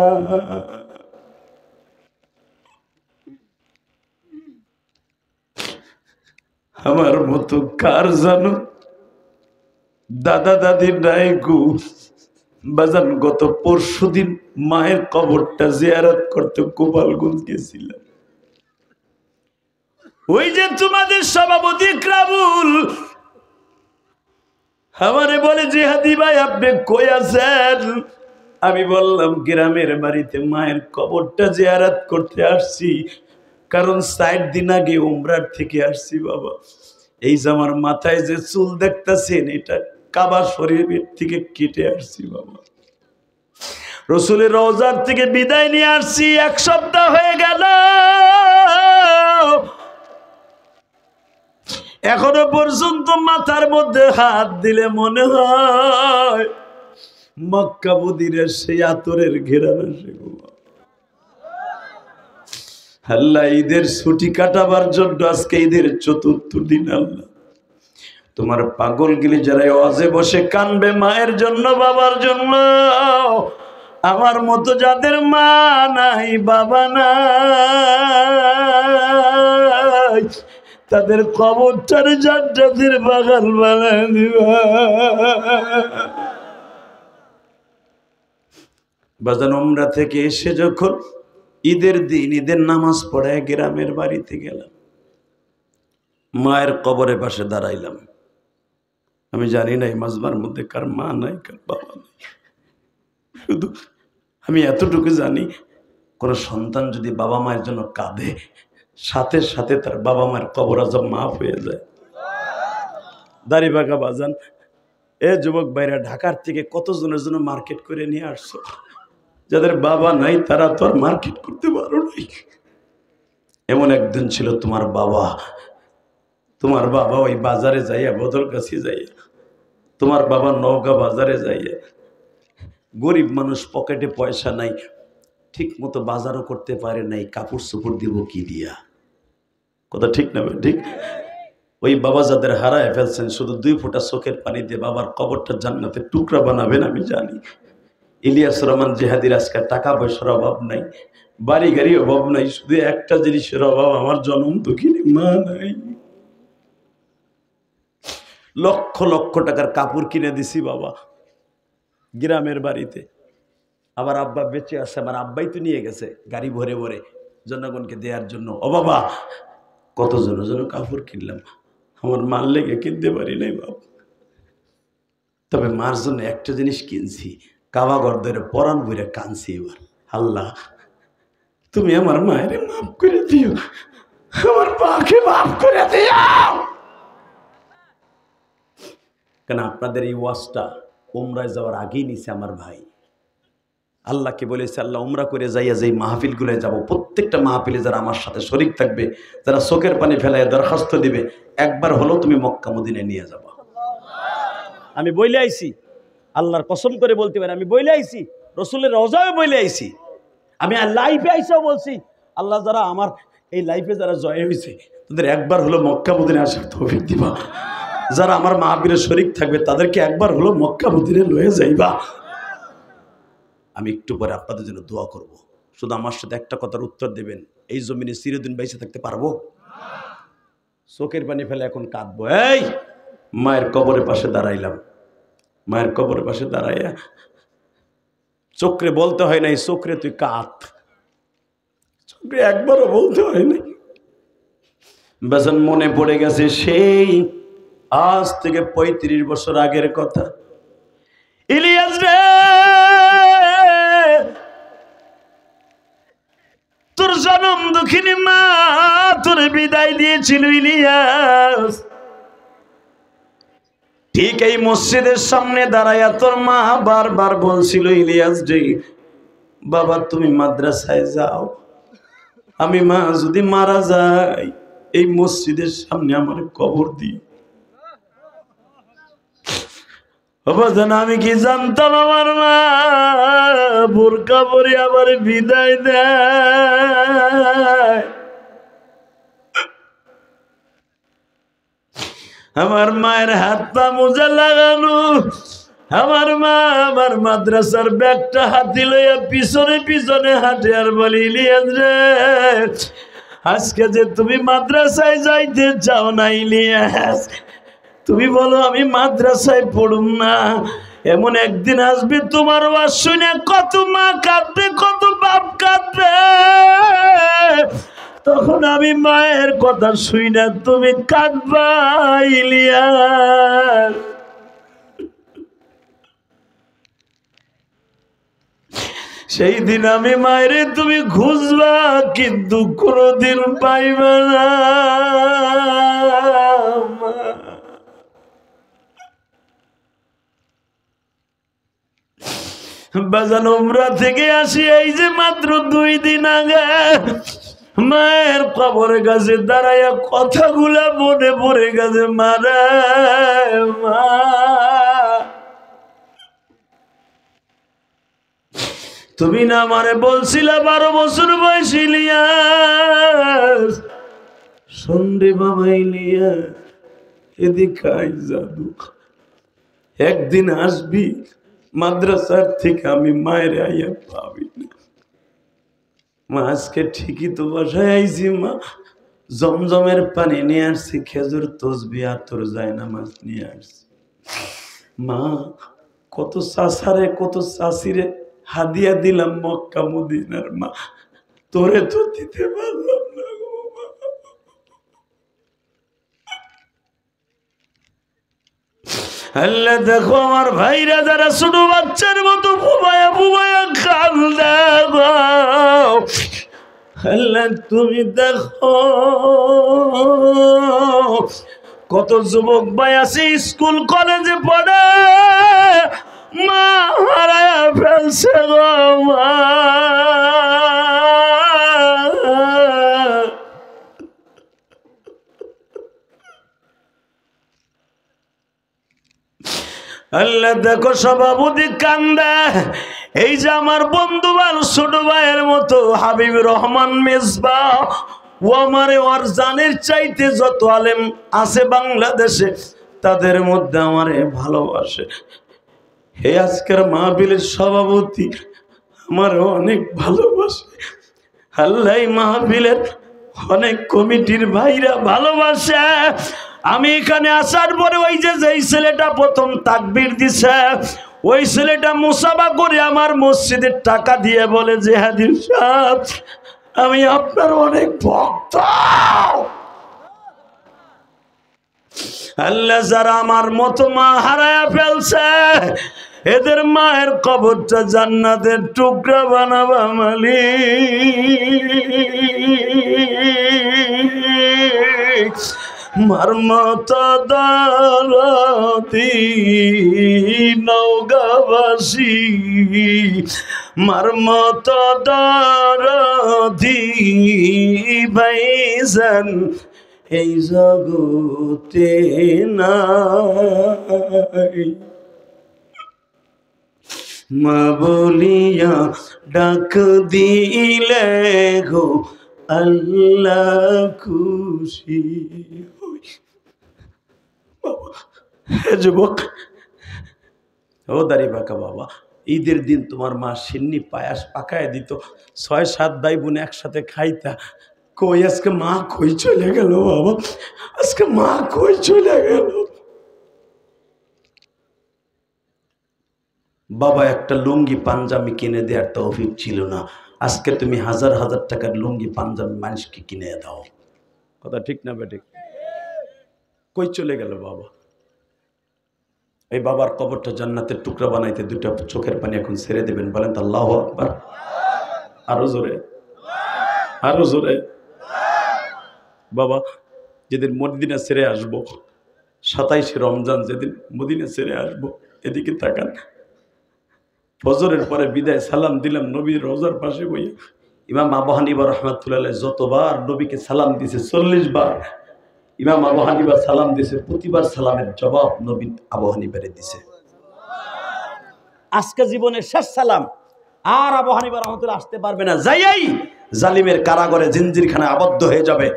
আমার মতো কার জানো দাদা দাদি নাই গো। বাজান, গত পরশুদিন মায়ের কবরটা জিয়ারত করতে গোপালগঞ্জ গেছিলাম। ওই যে তোমাদের সভাপতি ইকরামুল আমারে বলে, জিহাদি ভাই আপনি কই আছেন? আমি বললাম গ্রামের বাড়িতে মায়ের কবরটা জিয়ারত করতে আসছি, কারণ 4 দিন আগে উমরার থেকে আসছি বাবা। এই যে আমার মাথায় যে চুল দেখতেছেন, এটা কাবা শরীফের থেকে কেটে আসছি বাবা। রসুলের রওজার থেকে বিদায় নিয়ে আসছি, 1 সপ্তাহ হয়ে গেল, এখনো পর্যন্ত মাথার মধ্যে হাত দিলে মনে হয় মক্কা মদিনার সেই আতরের ঘেরান আসে। আল্লাহ ঈদের ছুটি কাটাবার জন্য আজকে ঈদের 4র্থ দিন, আল্লাহ তোমার পাগল গিলি যারা ওয়াজে বসে কানবে মায়ের জন্য বাবার জন্য, আমার মতো যাদের মা নাই বাবা নাই, তাদের কবরটার জান্নাতের বাগান বানায় দিবা। বাজান, উমরা থেকে এসে যখন ঈদের দিন ঈদের নামাজ পড়ায় গ্রামের বাড়িতে গেলাম, মায়ের কবরের পাশে দাঁড়াইলাম। আমি জানি না এই মাজবার মধ্যে কার মা নাই কার বাবা নাই, শুধু আমি এতটুকু জানি, কোন সন্তান যদি বাবা মায়ের জন্য কাঁদে, সাথে সাথে তার বাবা মায়ের কবর আজব মাফ হয়ে যায়। দাড়ি বাঁকা বাজান, এ যুবক ভাইরা ঢাকার থেকে কতজনের জন্য মার্কেট করে নিয়ে আসছো, যাদের বাবা নাই তারা তো আর মার্কেট করতে পারো নাই। এমন একদিন ছিল তোমার বাবা ওই বাজারে যাইয়া বদলগাছি যাইয়া তোমার বাবা নওগাঁ বাজারে যাইয়া, গরিব মানুষ, পকেটে পয়সা নাই, ঠিক মতো বাজারও করতে পারে নাই, কাপড় চোপড় দিব কি দিয়া? কথা ঠিক না ঠিক? ওই বাবা যাদের হারায় ফেলছেন, শুধু 2 ফোঁটা চোখের পানি দিয়ে বাবার কবরটা জান্নাতের টুকরা বানাবেন আমি জানি। ইলিয়াস রহমান জিহাদির আজকে টাকা পয়সার অভাব নাই, বাড়ি গাড়ি অভাব নাই, শুধু একটা জিনিসের অভাব, আমার জন্ম দুঃখিনী মা নাই। লক্ষ লক্ষ টাকার কাপড় কিনে দিছি বাবা গ্রামের বাড়িতে। আবার আব্বা বেঁচে আছে, আমার আব্বাই তো নিয়ে গেছে গাড়ি ভরে ভরে জনগণকে দেওয়ার জন্য। ও বাবা, কত জন কাপড় কিনলাম, আমার মার লেগে কিনতে পারি নাই বাবা। তবে মার জন্য একটা জিনিস কিনছি, কাবা ঘর ধরে পরাণ বইরে কানছি এবার, আল্লাহ তুমি আমার মায়ের মাফ করে দিও, আমার মাকে মাফ করে দিও। কেন আপনাদের এই ওয়াজটা উমরায় যাওয়ার আগেই নিছে আমার ভাই। আল্লাহকে বলেছে, আল্লাহ উমরা করে যাইয়া যেই মাহফিলগুলোয় যাব, প্রত্যেকটা মাহফিলে যারা আমার সাথে শরীক থাকবে, যারা চোখের পানি ফেলায় দরখাস্ত দিবে, একবার হলেও তুমি মক্কা মদিনায় নিয়ে যাবা। আমি বইলে আইছি, আল্লাহর কসম করে বলতে পারি, আমি বইলে আইছি, রসুলের রওজায় বইলে আইছি, আমি লাইফে আইসাও বলছি, আল্লাহ যারা আমার এই লাইফে যারা জয় হয়েছে, তাদের একবার হলো মক্কা মদিনায় আসার তৌফিক দিবা। যারা আমার মাহফিলে শরীক থাকবে, তাদেরকে একবার হলো মক্কা মদিনায় লয়ে যাইবা। আমি একটু পরে আপনাদের জন্য দোয়া করব, শুধু আমার সাথে একটা কথার উত্তর দেবেন, এই জমিনে চিরদিন বেঁচে থাকতে পারবো? চোখের পানি ফেলে এখন কাঁদবো। এই মায়ের কবরের পাশে দাঁড়াইলাম, মায়ের কবরের পাশে দাঁড়াইয়া চোখরে বলতে হয় নাই, চোখরে তুই কাঁদ, চোখরে একবারও বলতে হয় নাই। বেজন মনে পড়ে গেছে সেই আজ থেকে 35 বছর আগের কথা। ইলিয়াস রে, তোর জনম দুঃখিনী মা তোর বিদায় দিয়েছিল ইলিয়াস। ঠিক এই মসজিদের সামনে দাঁড়াইয়া তোর মা বারবার বলছিল, ইলিয়াস রে বাবা তুমি মাদ্রাসায় যাও, আমি মা যদি মারা যাই এই মসজিদের সামনে আমার কবর দিই। আমি কি জানতাম আমার মা বোরকা পরে আবার বিদায় দেয়। আমার মায়ের হাত পা মোজা লাগানো, আমার মা আমার মাদ্রাসার ব্যাগটা হাতি লইয়া পিছনে পিছনে হাঁটে আর বলি, ইলিয়াস রে আজকে যে তুমি মাদ্রাসায় যাইতে চাও না ইলিয়াস, তুমি বলো আমি মাদ্রাসায় পড়ুম না, এমন একদিন আসবে তোমার ওয়াজ শুনে কত মা কাঁদবে, কত বাপ কাঁদবে, তখন আমি মায়ের কথা শুই না তুমি কাঁদবা ইলিয়াস। সেই দিন আমি মায়ের তুমি খুঁজবা কিন্তু কোনোদিন পাইবা না। বাজান উমরা থেকে আসি, এই যে মাত্র 2 দিন আগে মায়ের কবরের কাছে দাঁড়াইয়া কথাগুলা মনে পড়ে গেছে। মারা মা তুমি না আমারে বলছিলা 12 বছর বয়স ইলিয়াস, সন্ধ্যে বাবা ইলিয়াস এদিকে যাদু একদিন আসবি, মাদ্রাসার থেকে আমি মায়ের আইয়া পাবি না। মা আজকে ঠিকই তো বাসায় আইছি, মা জমজমের পানি নিয়ে আসছি, খেজুর তসবি আর তোর যায় না মাছ নিয়ে আসছি। মা কত চাষারে কত চাষিরে হাদিয়া দিলাম মক্কা মদিনার, মা তোরে তো দিতে পারলাম না গো মা। আল্লাহ দেখো আমার ভাইরা যারা ছোট বাচ্চার মতো ফুবায়া ফুবায়া খাল দেখো, আল্লাহ তুমি দেখো কত যুবক ভাই আছে স্কুল কলেজে পড়ে, মা হারায়া ফেলছে গো মা। আল্লাহ দেখো সভাপতি কান্দে, এই যে আমার বন্ধু আর ছোট ভাইয়ের মতো হাবিব রহমান মেজবা, ও আমারে ওর জানের চাইতে যত আলেম আছে বাংলাদেশে তাদের মধ্যে আমারে ভালোবাসে। হে আজকের মাহফিলের সভাপতি আমার অনেক ভালোবাসে। আল্লাহ মাহফিলের অনেক কমিটির ভাইরা ভালোবাসে। আমি এখানে আসার পরে ওই যে যেই ছেলেটা প্রথম তাকবীর দিছে, ওই ছেলেটা মুসাফা করে আমার মসজিদের টাকা দিয়ে বলে যে হাজির সাহেব আমি আপনার অনেক ভক্ত। আল্লাহ যারা আমার মতো মা হারায়া ফেলছে এদের মায়ের কবরটা জান্নাতের টুকরা বানাবা মালিক। মার মতো দরদি নওগাঁবাসী, মার মতো দরদি ভাইজান এই জগতে নাই। মা বলিয়া ডাক দিলে গো আল্লাহ খুশি। হে যুবক, ও দাড়ি বাঁকা বাবা, ঈদের দিন তোমার মা সিন্নি পায়াস পাকায় দিত, 6-7 ভাই বোন একসাথে খাইতা। কই আজকে মা কই চলে গেল বাবা, আজকে মা কই চলে গেল। বাবা একটা লুঙ্গি পাঞ্জাবি কিনে দেওয়ার তৌফিক ছিল না, আজকে তুমি হাজার হাজার টাকার লুঙ্গি পাঞ্জাবি মানুষকে কিনে দাও। কথা ঠিক না বেঠিক? কই চলে গেল বাবা? এই বাবার কবরটা জান্নাতের টুকরা বানাইতে দুটা চোখের পানি এখন ছেড়ে দেবেন, বলেন তো আল্লাহু আকবার। আরো জোরে, আরো জোরে। বাবা যেদিন মদিনা ছেড়ে আসবো, 27শে রমজান যেদিন মদিনা ছেড়ে আসবো, এদিকে তাকান। ফজরের পরে বিদায় সালাম দিলাম নবীর রওজার পাশে বইয়া। ইমাম আবু হানিফা রাহমাতুল্লাহ যতবার নবীকে সালাম দিয়েছে 40 বার, ইমাম আবু হানিফা সালাম দিয়েছে, প্রতিবার সালামের জবাব নবী আবু হানিফারে দিছে। আজকে জীবনের শেষ সালাম, আর আবু হানিফা রাহমাতুল্লাহ আসতে পারবে না, যাইয়াই জালিমের কারাগারে জিনজিরখানায় আবদ্ধ হয়ে যাবে,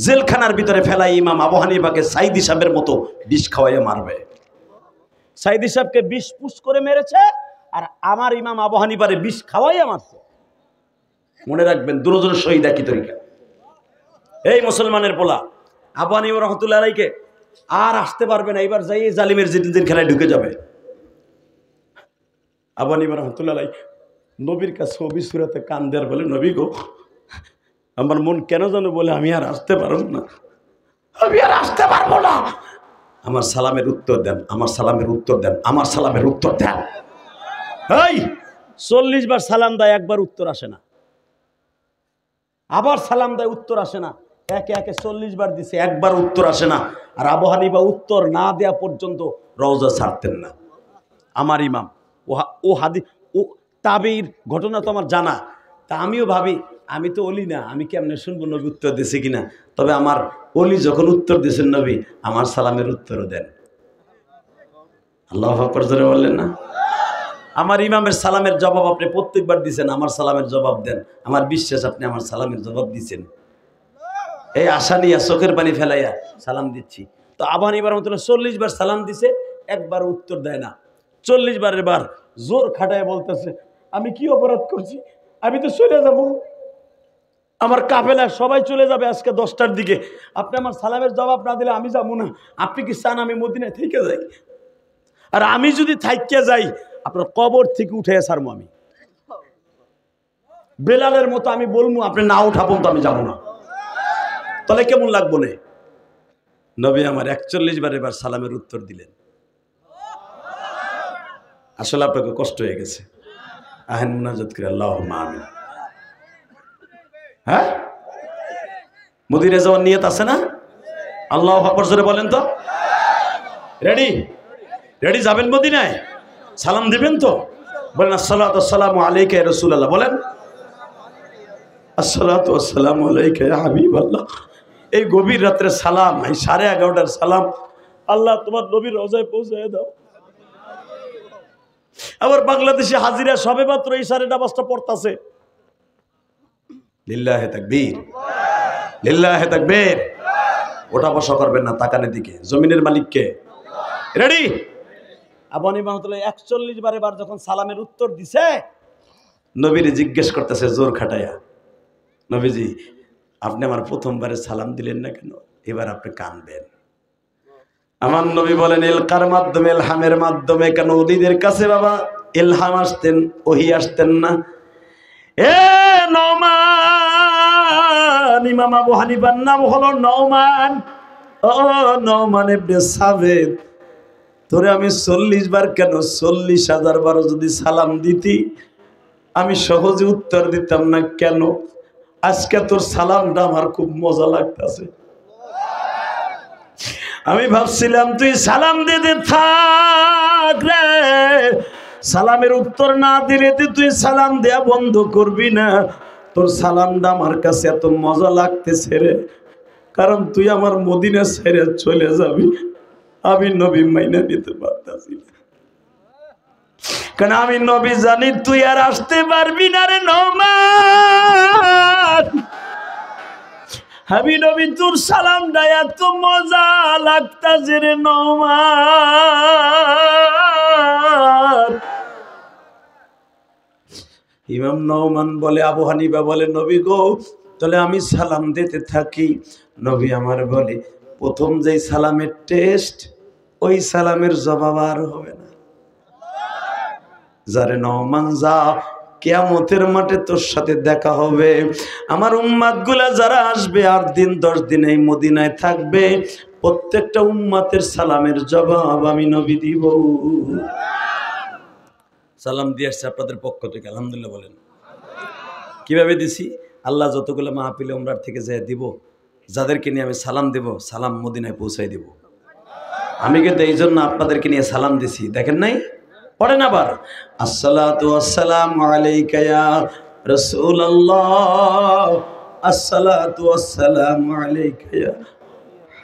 জেলখানার ভিতরে ফেলাই ইমাম আবু হানিফাকে সাইদি সাহেবের মতো বিষ খাওয়াইয়া মারবে। সাইদি সাহেবকে বিষ পুশ করে মেরেছে, আর আমার ইমাম আবু হানিফারে বিষ খাওয়াইয়া মারছে। মনে রাখবেন দুরজনের শহীদ একই তরিকা। এই মুসলমানের পোলা আবু হানিফা রাহমাতুল্লাহ আলাইহি আর আসতে পারবে না, এবার যাই জালিমের জিনজিরখানায় ঢুকে যাবে। আবু হানিফা রাহমাতুল্লাহ আলাইহি নবীর কাছে অবি সুরাতে কান দেয়ার বলে, নবী গো আমার মন কেন জানো বলে আমি আর আসতে পারব না, আমি আর আসতে পারবো না, আমার সালামের উত্তর দেন, আমার সালামের উত্তর দেন, আমার সালামের উত্তর দেন। এই 40 বার সালাম দেয়, একবার উত্তর আসে না। আবার সালাম দেয়, উত্তর আসে না। একে একে 40 বার দিছে, একবার উত্তর আসে না। আর আবু হানিফা উত্তর না দেয়া পর্যন্ত রওজা ছাড়তেন না। আমার ইমাম ও হাদিস ও তাবির ঘটনা তো আমার জানা, তা আমিও ভাবি আমি তো অলি না, আমি কেমনে শুনবো নবী উত্তর দিছে কিনা। তবে আমার অলি যখন উত্তর দিয়েছেন নবী আমার সালামের উত্তরও দেন। আল্লাহু আকবার জোরে বললেন না? আমার ইমামের সালামের জবাব আপনি প্রত্যেকবার দিচ্ছেন, আমার সালামের জবাব দেন। আমার বিশ্বাস আপনি আমার সালামের জবাব দিচ্ছেন। এই আশা নিয়ে চোখের পানি ফেলাইয়া সালাম দিচ্ছি। তো আবু হানিফা রাহমাতুল্লাহ 40 বার সালাম দিছে, একবার উত্তর দেয় না। 40 বারের বার জোর খাটায় বলতেছে, আমি কি অপরাধ করছি, আমি তো চলে যাব, আমার কাফেলা সবাই চলে যাবে আজকে 10টার দিকে, আপনি আমার সালামের জবাব না দিলে আমি যাবো না। আপনি কি চান আমি মদিনায় থেকে যাই? আর আমি যদি থাইকে যাই আপনার কবর থেকে উঠে ছাড়বো আমি, বেলালের মতো আমি বলবো, আপনি না উঠাবো তো আমি যাবো না। তাহলে কেমন লাগবো না? নবী আমার 41 বার এবার সালামের উত্তর দিলেন। আসলে আপনাকে কষ্ট হয়ে গেছে, আহেন মুনাজাত করে আল্লাহুম্মা আমিন। হ্যাঁ মদিনায় যাওয়ার নিয়ত আছে না? আল্লাহু আকবার জোরে বলেন তো। রেডি? রেডি যাবেন মদিনায়? সালাম দিবেন তো? বলেন আসসালাতু ওয়াসসালামু আলাইকা ইয়া রাসূলুল্লাহ। বলেন আসসালাতু ওয়াসসালামু আলাইকা ইয়া হাবিবাল্লাহ। এই গভীর রাত্রে সালাম, এই 11:30টার সালাম, আল্লাহ তোমার নবীর রওজায় পৌঁছায় দাও। আবার বাংলাদেশে হাজিরা সবে মাত্র এই নামাজটা পড়তাছে। লিল্লাহে তাকবীর, লিল্লাহে তাকবীর। ওটা বসা করবেন না, তাকানের দিকে। জমিনের মালিক কে? রেডি? আবনী মাহমুদুল্লাহ 41 বারে বার যখন সালামের উত্তর দিছে, নবীরে জিজ্ঞেস করতেছে জোর খাটাইয়া, নবীজি আপনি আমার প্রথমবারে সালাম দিলেন না কেন, এবার আপনি কানবেন। আমার নবী বলেন ইলকার মাধ্যমে, ইলহামের মাধ্যমে। কেন ওলিদের কাছে বাবা ইলহাম আসতেন, ওহী আসতেন না। এ নওমান, ইমাম আবু হানিফার নাম হলো নওমান। ও নওমান ইবনে সাবিত, তোরে আমি 40 বার কেন 40,000 বার যদি সালাম দিতি আমি সহজে উত্তর দিতাম না কেন? আজকে তোর সালামটা আমার খুব মজা লাগতেছে। আমি ভাবছিলাম তুই সালাম দিতে থাক রে, সালামের উত্তর না দিলে তুই সালাম দেয়া বন্ধ করবি না। তোর সালামটা আমার কাছে এত মজা লাগতেছে রে, কারণ তুই আমার মদিনা ছেড়ে চলে যাবি। আমি নবী মাইনা নিতে পারতাছি না, কারণ আমি নবী জানি তুই আর আসতে পারবি না রে নওমান। আমি নবী তোর সালামটা এত মজা লাগতাছে রে নওমান। ইমাম নওমান বলে, আবু হানিফা বলে নবী গো তাহলে আমি সালাম দিতে থাকি। নবী আমার বলে প্রথম যেই সালামের টেস্ট, ওই সালামের জবাব আর হবে না। যারে নওমান যা, কিয়ামতের মাঠে তোর সাথে দেখা হবে। আমার উম্মাত গুলা যারা আসবে 8 দিন 10 দিন এই মদিনায় থাকবে, প্রত্যেকটা উম্মাতের সালামের জবাব আমি নবী দিব। সালাম দিয়ে আসছে আপনাদের পক্ষ থেকে, আলহামদুলিল্লাহ বলেন। কিভাবে দিছি? আল্লাহ যতগুলো মাহফিলে উমরার থেকে যায় দিব, যাদেরকে নিয়ে আমি সালাম দেব, সালাম মদিনায় পৌঁছাই দিব। আমি কিন্তু এই জন্য আপনাদেরকে নিয়ে সালাম দিছি, দেখেন নাই? পড়েন আবার, আসসালাতু ওয়াসসালামু আলাইকা ইয়া রাসূলুল্লাহ, আসসালাতু ওয়াসসালামু আলাইকা ইয়া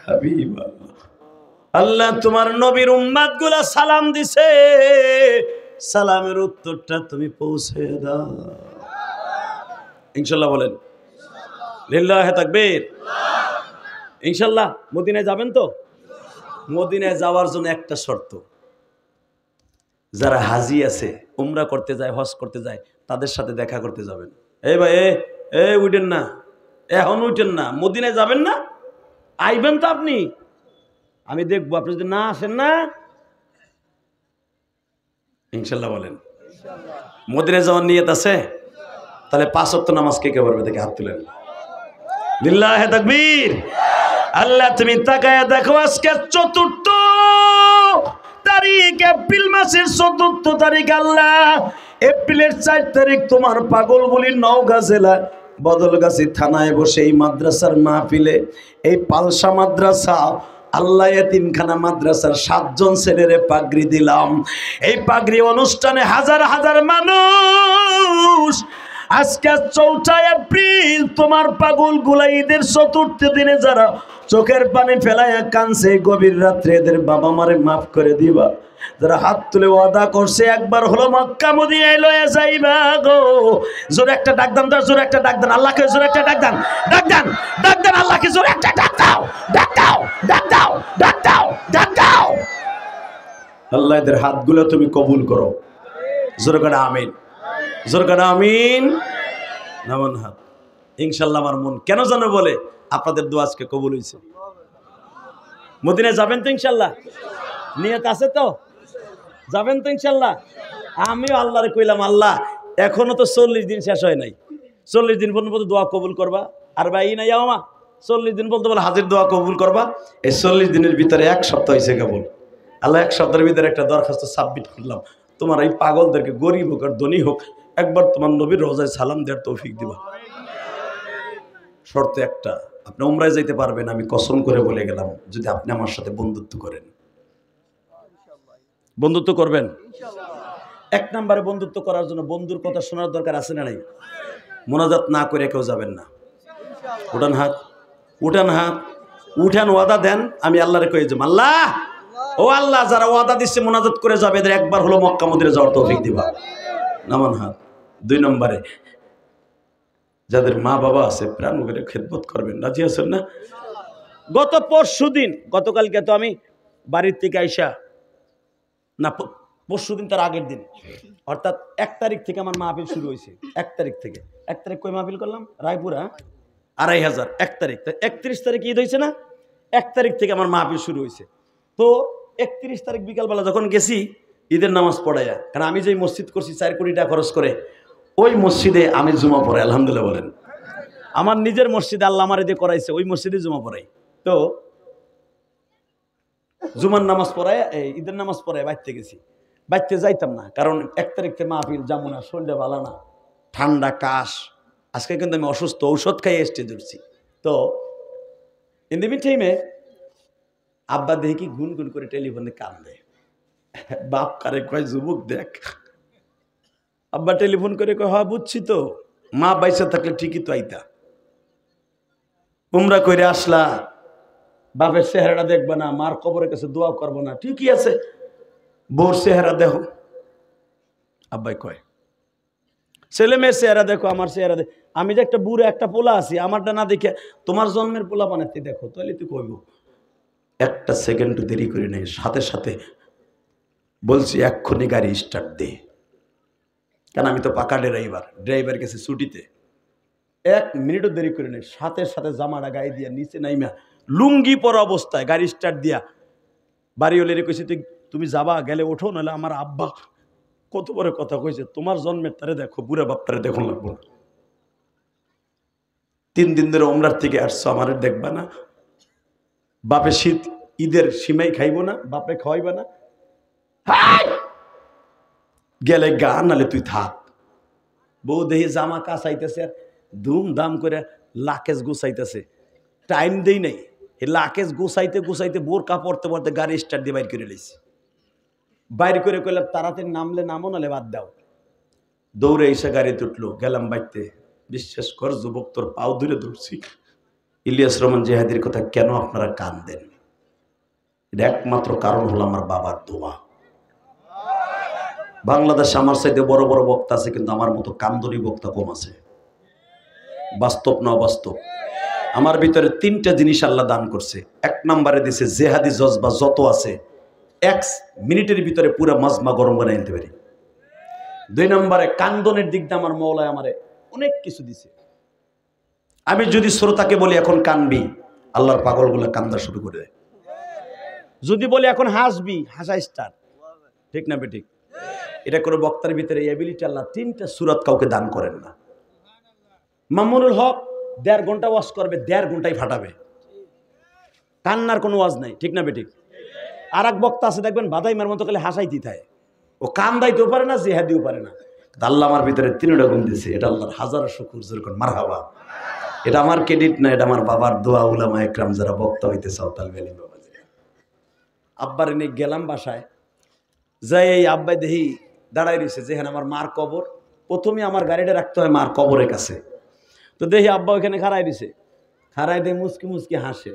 হাবিবাল্লাহ। আল্লাহ তোমার নবীর উম্মতগুলা সালাম দিছে, সালামের উত্তরটা তুমি পৌঁছে দাও। ইনশাআল্লাহ বলেন, লিল্লাহি তাকবীর। ইনশাআল্লাহ মদিনায় যাবেন তো? মদিনায় যাওয়ার জন্য একটা শর্ত, যারা হাজি আছে, উমরা করতে যায়, হজ করতে যায়, তাদের সাথে দেখা করতে যাবেন। এই ভাই এ উঠেন না, এখন উঠেন না, মদিনায় যাবেন না, আইবেন তো আপনি, আমি দেখবো। আপনি যদি না আসেন না, ইনশাল্লাহ বলেন। মদিনায় যাওয়ার নিয়ত আছে? তাহলে 5 ওয়াক্ত নামাজ কে কে পড়বে দেখে হাত তুলেন। লিল্লাহি তাকবীর। আল্লাহ তুমি তাকায়া দেখো, আজকে 4র্থ তারিখ, এপ্রিল মাসের 4র্থ তারিখ। আল্লাহ এপ্রিলের 4 তারিখ তোমার পাগলগুলির নওগাঁ জেলা বদলগাছি থানায় বসে এই মাদ্রাসার মাহফিলে, এই পালসা মাদ্রাসা আল্লাহ এতিমখানা মাদ্রাসার 7 জন ছেলেরে পাগড়ি দিলাম। এই পাগড়ি অনুষ্ঠানে হাজার হাজার মানুষ। আজকে 4 এপ্রিল তোমার পাগলগুলা ঈদের 4র্থ দিনে যারা চোখের পানি ফেলায় কানছে, গভীর রাত্রে এদের বাবা মারে মাফ করে দিবা। যারা হাত তুলে ওয়াদা করছে একবার হলো মক্কা মদিনায় লয়ে যাইবা গো, জোরে একটা ডাক দান, জোরে একটা ডাক দান আল্লাহকে, জোরে একটা ডাক দান, ডাক দান, ডাক দান আল্লাহকে, জোরে একটা ডাক দাও, ডাক দাও, ডাক দাও, ডাক দাও, ডাক দাও। আল্লাহ এদের হাতগুলো তুমি কবুল করো, জোরে করে আমিন, জোরে করে আমিন। নামান হাত। ইনশাআল্লাহ আমার মন কেন জানো বলে আপনাদের দোয়া আজকে কবুল হয়েছে। মদিনায় যাবেন তো ইনশাআল্লাহ? নিয়ত আছে তো? যাবেন তো ইনশাআল্লাহ? আমিও আল্লাহরে কইলাম, আল্লাহ এখনো তো 40 দিন শেষ হয় নাই, 40 দিন পর্যন্ত দোয়া কবুল করবা। আর ভাই নাই আমা 40 দিন বলতে বলে হাজির দোয়া কবুল করবা। এই 40 দিনের ভিতরে 1 সপ্তাহ হয়েছে কেবল। আল্লাহ 1 সপ্তাহের ভিতরে একটা দরখাস্ত সাবমিট করলাম, তোমার এই পাগলদেরকে, গরিব হোক আর ধনী হোক, একবার তোমার নবীর রোজায় সালাম দেওয়ার তৌফিক দিবা। শর্ত একটা, আপনি উমরায় যাইতে পারবেন, আমি কসম করে বলে গেলাম, যদি আপনি আমার সাথে বন্ধুত্ব করেন। বন্ধুত্ব করবেন? 1 নম্বরে বন্ধুত্ব করার জন্য বন্ধুর কথা শোনার দরকার আছে না নাই? মোনাজাত না করে কেউ যাবেন না। উঠান হাত, উঠান হাত, উঠান, ওয়াদা দেন। আমি আল্লাহরে কয়ে যাব, আল্লাহ ও আল্লাহ, যারা ওয়াদা দিচ্ছে মোনাজাত করে যাবে এদের একবার হলো মক্কা মদিনা যাওয়ার তৌফিক দিবা। নামান হাত। 2 নম্বরে যাদের মা বাবা আছে প্রাণ করে খেদমত করবেন, রাজি আছেন না? গত পরশুদিন, গতকালকে তো আমি বাড়ির থেকে আইসা, না পরশুদিন তার আগের দিন, অর্থাৎ 1 তারিখ থেকে আমার মাহফিল শুরু হয়েছে। 1 তারিখ থেকে, 1 তারিখ কই মাহফিল করলাম? রায়পুরা 2500। 1 তারিখ, 31 তারিখ ঈদ হয়েছে না? 1 তারিখ থেকে আমার মাহফিল শুরু হয়েছে। তো 31 তারিখ বিকালবেলা যখন গেছি ঈদের নামাজ পড়াইয়া, কারণ আমি যেই মসজিদ করছি 4 কোটি টাকা খরচ করে, ওই মসজিদে আমি জুমা পড়াই। আলহামদুলিল্লাহ বলেন। আমার নিজের মসজিদে আল্লাহ আমার দিয়ে করাইছে, ওই মসজিদে জুমা পড়াই। তো জুমার নামাজ পড়ায়, ঈদের নামাজ পড়ায় বাইতে গেছি। বাইতে যাইতাম না, কারণ 1 তারিখ থেকে মাহফিল যাবো না, শরীরটা ভালো না, ঠান্ডা কাশ। আজকে কিন্তু আমি অসুস্থ, ঔষধ খাইয়ে স্টেজ উঠছি। তো ইন দি মিন টাইমে আব্বা দেখি কি গুনগুন করে টেলিফোনে কান্দে। বাপ কারে কয়, যুবক দেখ। আব্বা টেলিফোন করে কয়, হ্যাঁ বুঝছি তো, মা বাইসা থাকলে ঠিকই তো আইতা, উমরা কইরে আসলা, বাপের চেহারাটা দেখবা না, মার কবরের কাছে দোয়া করবো না, ঠিকই আছে, বোর চেহারা দেখো। আব্বাই কয়, ছেলে মেয়ের চেহারা দেখো, আমার চেহারা দেখো। আমি যে একটা বুড়ো একটা পোলা আছি, আমারটা না দেখে তোমার জন্মের পোলা বানাতে দেখো, তাহলে তুই কইব। 1 সেকেন্ড দেরি করে নেই, সাথে সাথে বলছি এক্ষুনি গাড়ি স্টার্ট দে। কেন আমি তো পাকা ড্রাইভার গেছে ছুটিতে। 1 মিনিটও দেরি করে নেই, সাথে সাথে জামাটা গায়ে দিয়া নিচে নাইমা লুঙ্গি পরা অবস্থায় গাড়ি স্টার্ট দিয়া বাড়ি হলে কইছে, তুমি যাবা, গেলে ওঠো, নাহলে আমার আব্বা কত বড় কথা কইছে, তোমার জন্মের তারে দেখো, বুড়া বাপটারে দেখুন লাগবো না। 3 দিন ধরে ওমরার থেকে আসছো, আমার দেখবা না। বাপে শীত ঈদের সীমাই খাইব না, বাপে খাওয়াইবা না, গেলে গা, নালে তুই থাক। বউ দেহি জামা কাচাইতেছে আর ধুমধাম করে লাকেজ গুছাইতেছে, টাইম দেই নাই। এই লাকেজ গুছাইতে গুছাইতে বোরকা পড়তে পড়তে গাড়ি স্টার্ট দিয়ে বাইর করে লইছি। বাইর করে কইলাম, তাড়াতাড়ি নামলে নামো, নালে বাদ দাও। দৌড়ে এসে গাড়িতে উঠলো, গেলাম বাইতে। বিশ্বাস কর যুবক, তোর পাও ধরে ধরছি। ইলিয়াস রহমান জিহাদির কথা কেন আপনারা কান দেন? এটা একমাত্র কারণ হলো আমার বাবার দোয়া। বাংলাদেশে আমার সাথে বড় বড় বক্তা আছে, কিন্তু আমার মতো কামদনি বক্তা কম আছে। বাস্তব না অবাস্তব? আমার ভিতরে 3টা জিনিস আল্লাহ দান করছে। 1 নম্বরে দিছে জেহাদি জজবা যত আছে 1 মিনিটের ভিতরে পুরো মাজমা গরম বানাই নিতে পারি। 2 নম্বরে কান্দনের দিক দিয়ে আমার মওলায় আমারে অনেক কিছু দিছে। আমি যদি শ্রোতাকে বলি এখন কানবি, আল্লাহর পাগলগুলো কান্দা শুরু করে দেয়। যদি বলি এখন হাসবি, হাসা স্টার্ট। ঠিক না বেঠিক? এটা কোনো বক্তার ভিতরে এই এবিলিটি আল্লাহ 3টা সূরাত কাউকে দান করেন না। মামুনুল হক 1.5 ঘন্টা ওয়াজ করবে, 1.5 ঘন্টায় ফাটাবে, কান্নার কোনো ওয়াজ নাই। ঠিক না বেঠিক? আর এক বক্তা আছে দেখবেন বাদাইমার মতো খালি হাসাই দিতে, ও কান্দাইতেও পারে না, জিহাদিও পারে না। আল্লাহ আমার ভিতরে 3টা গুণ দিয়েছে। এটা আল্লাহর হাজারো শুকর, যেরকম মারহাবা। এটা আমার ক্রেডিট না, এটা আমার বাবার দোয়া, উলামা একরাম যারা বক্তা হইতে চাও তালবে আলিম বাবা। আব্বার এনে গেলাম বাসায়, যাই এই আব্বাই দেখি দাঁড়াই রয়েছে, যেখানে আমার মার কবর। প্রথমে আমার গাড়িটা রাখতে হয় মার কবরের কাছে। তো দেখি আব্বা ওইখানে খাড়াই দিছে, খাড়াই দিয়ে মুচকি মুচকি হাসে।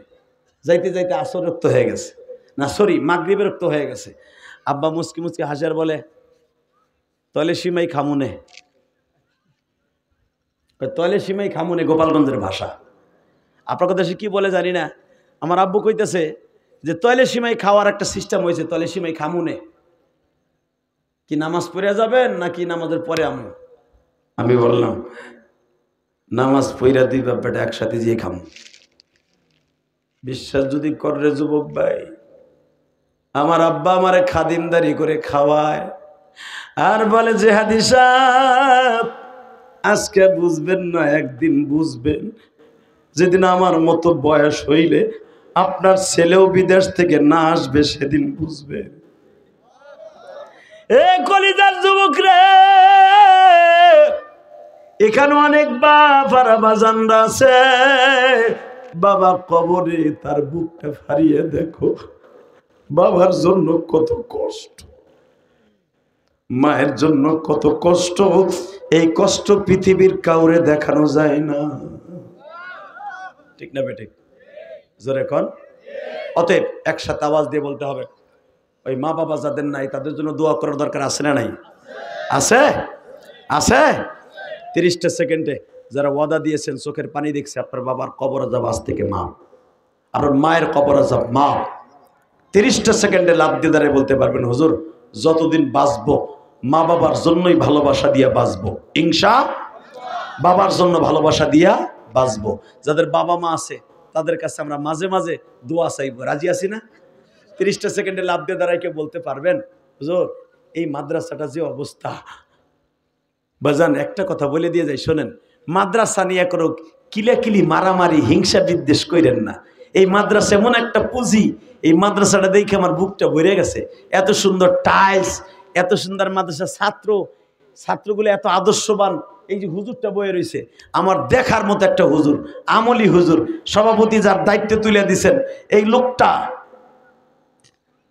যাইতে যাইতে আসর রক্ত হয়ে গেছে, না সরি মাগরিবের রক্ত হয়ে গেছে। আব্বা মুচকি মুচকি হাসে আর বলে, তলে সীমাই খামুনে। তলে সীমাই খামুনে গোপালগঞ্জের ভাষা। আপনার দেশে কি বলে জানি না। আমার আব্বু কইতেছে যে তলে সীমাই খাওয়ার একটা সিস্টেম হয়েছে, তলে সীমাই খামুনে। কি নামাজ পড়ে যাবেন নাকি নামাজের পরে? আমি বললাম নামাজ পইরা 2 বাপটা একসাথে যেয়ে খামু। বিশ্বাস যদি করে যুবক ভাই, আমার আব্বা আমারে খাদিমদারি করে খাওয়ায় আর বলে, জেহাদি সাহেব আজকে বুঝবেন না, একদিন বুঝবেন, যেদিন আমার মতো বয়স হইলে আপনার ছেলেও বিদেশ থেকে না আসবে, সেদিন বুঝবে। এ কলিজার যুবক রে, এখানে অনেক বাপ আর বাজানরা আছে। বাবা কবরে তার বুকটা ফাড়িয়ে দেখো, বাবার জন্য কত কষ্ট, মায়ের জন্য কত কষ্ট। এই কষ্ট পৃথিবীর কাউরে দেখানো যায় না। ঠিক না বেঠিক? জোরে কোন? অতএব একসাথে আওয়াজ দিয়ে বলতে হবে, ওই মা বাবা যাদের নাই তাদের জন্য দোয়া করার দরকার আছে না নাই? আছে আছে। 30টা সেকেন্ডে যারা ওয়াদা দিয়েছেন, চোখের পানি দেখছে, আপনার বাবার কবর আযাব আজ থেকে মাপ, আপনার মায়ের কবর আযাব মাপ। 30টা সেকেন্ডে লাভ দিয়ে দাঁড়িয়ে বলতে পারবেন, হুজুর যতদিন বাঁচবো মা বাবার জন্যই ভালোবাসা দিয়া বাঁচবো, ইনশা বাবার জন্য ভালোবাসা দিয়া বাঁচবো। যাদের বাবা মা আছে তাদের কাছে আমরা মাঝে মাঝে দোয়া চাইবো, রাজি আছি না? 30টা সেকেন্ডে লাভ দিয়ে দাঁড়ায় কেউ বলতে পারবেন, হুজুর এই মাদ্রাসাটা যে অবস্থা। বাজান একটা কথা বলে দিয়ে যাই, শোনেন, মাদ্রাসা নিয়ে কোনো কিলাকিলি মারামারি হিংসা বিদ্বেষ করেন না। এই মাদ্রাসা এমন একটা পুঁজি, এই মাদ্রাসাটা দেখে আমার বুকটা ভরে গেছে। এত সুন্দর টাইলস, এত সুন্দর মাদ্রাসা, ছাত্রগুলো এত আদর্শবান। এই যে হুজুরটা বয়ে রয়েছে, আমার দেখার মতো একটা হুজুর, আমলি হুজুর, সভাপতি যার দায়িত্ব তুলে দিছেন, এই লোকটা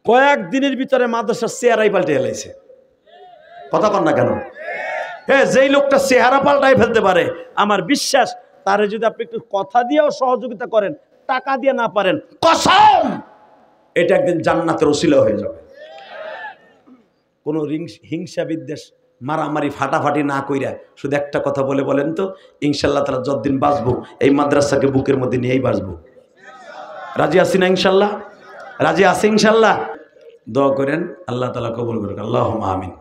কয়েকদিনের ভিতরে মাদ্রাসার চেহারাই পাল্টে এলাইছে। কথা কন না কেন? হ্যাঁ, যেই লোকটা চেহারা পাল্টাই ফেলতে পারে, আমার বিশ্বাস তারে যদি আপনি একটু কথা দিয়েও সহযোগিতা করেন, টাকা দিয়ে না পারেন, কসম এটা একদিন জান্নাতের ওসিলা হয়ে যাবে। কোনো হিংসা বিদ্বেষ মারামারি ফাটাফাটি না কইরা শুধু একটা কথা বলে বলেন তো, ইনশাল্লাহ তারা যতদিন বাঁচবো এই মাদ্রাসাকে বুকের মধ্যে নিয়েই বাঁচবো। রাজি আছি না ইনশাল্লাহ? রাজি আছে ইনশাল্লাহ? দোয়া করেন, আল্লাহ তাআলা কবুল করুন, আল্লাহুম্মা আমিন।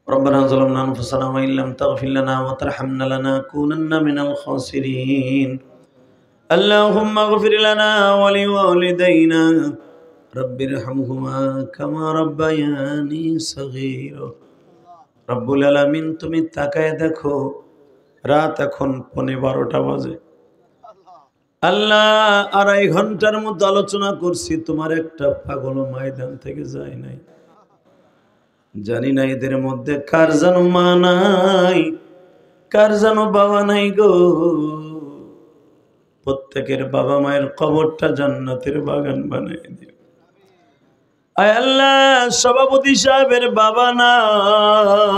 ربنا ظلمنا أنفسنا وإن لم تغفر لنا وترحمنا لنكونن من الخاسرين اللهم اغفر لنا ولوالدينا رب ارحمهما كما ربياني صغيرا রব্বুল আলামিন, তুমি তাকায় দেখো, রাত এখন 12:15 বাজে। আল্লাহ, 2.5 ঘন্টার মধ্যে আলোচনা করছি, তোমার একটা পাগল ময়দান থেকে যায় নাই। জানি না এদের মধ্যে কার যেন মা নাই, কার যেন বাবা নাই গো। প্রত্যেকের বাবা মায়ের কবরটা জান্নাতের বাগান বানাই দিও। আয় আল্লাহ, সভাপতি সাহেবের বাবা নাই,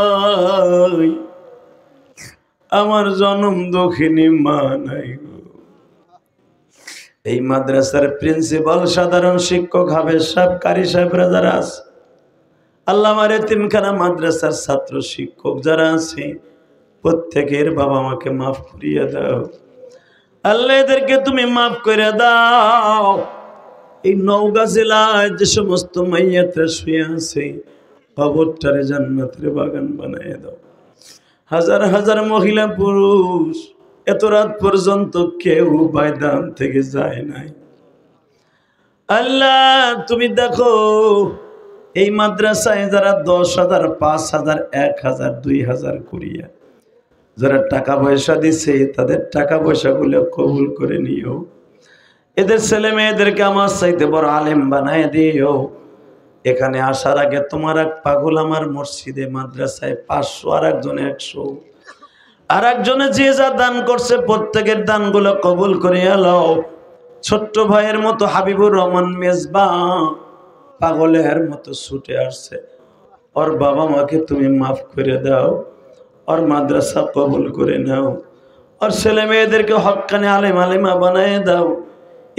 আমার জনম দক্ষিণী মা নাই গো। এই মাদ্রাসার প্রিন্সিপাল, সাধারণ শিক্ষক, হাফেজ সাহেব, কারি সাহেবরা যারা আছে, আল্লাহ আমার এতিমখানা মাদ্রাসার ছাত্র শিক্ষক যারা আছে, প্রত্যেকের বাবা মাকে মাফ করিয়া দাও। আল্লাহ এদেরকে তুমি মাফ করে দাও। এই নওগাঁ জেলায় যে সমস্ত মাইয়াতরা শুয়ে আছে, কবরটারে জান্নাতের বাগান বানায় দাও। হাজার হাজার মহিলা পুরুষ এত রাত পর্যন্ত কেউ ময়দান থেকে যায় নাই। আল্লাহ তুমি দেখো, এই মাদ্রাসায় যারা 10,000, 5,000, 1,000, 2,000 করিয়া যারা টাকা পয়সা দিছে, তাদের টাকা পয়সাগুলো কবুল করে নিও। এদের ছেলে মেয়েদেরকে আমার চাইতে বড় আলেম বানায় দিও। এখানে আসার আগে তোমার এক পাগল আমার মসজিদে মাদ্রাসায় 500, আর একজনে 100, আর একজনে যে যা দান করছে প্রত্যেকের দানগুলো কবুল করে এলো। ছোট্ট ভাইয়ের মতো হাবিবুর রহমান মেজবা পাগলের মতো ছুটে আসছে, ওর বাবা মাকে তুমি মাফ করে দাও, ওর মাদ্রাসা কবুল করে নাও, ওর ছেলে মেয়েদেরকে হক্কানি আলেম আলেমা বানায় দাও।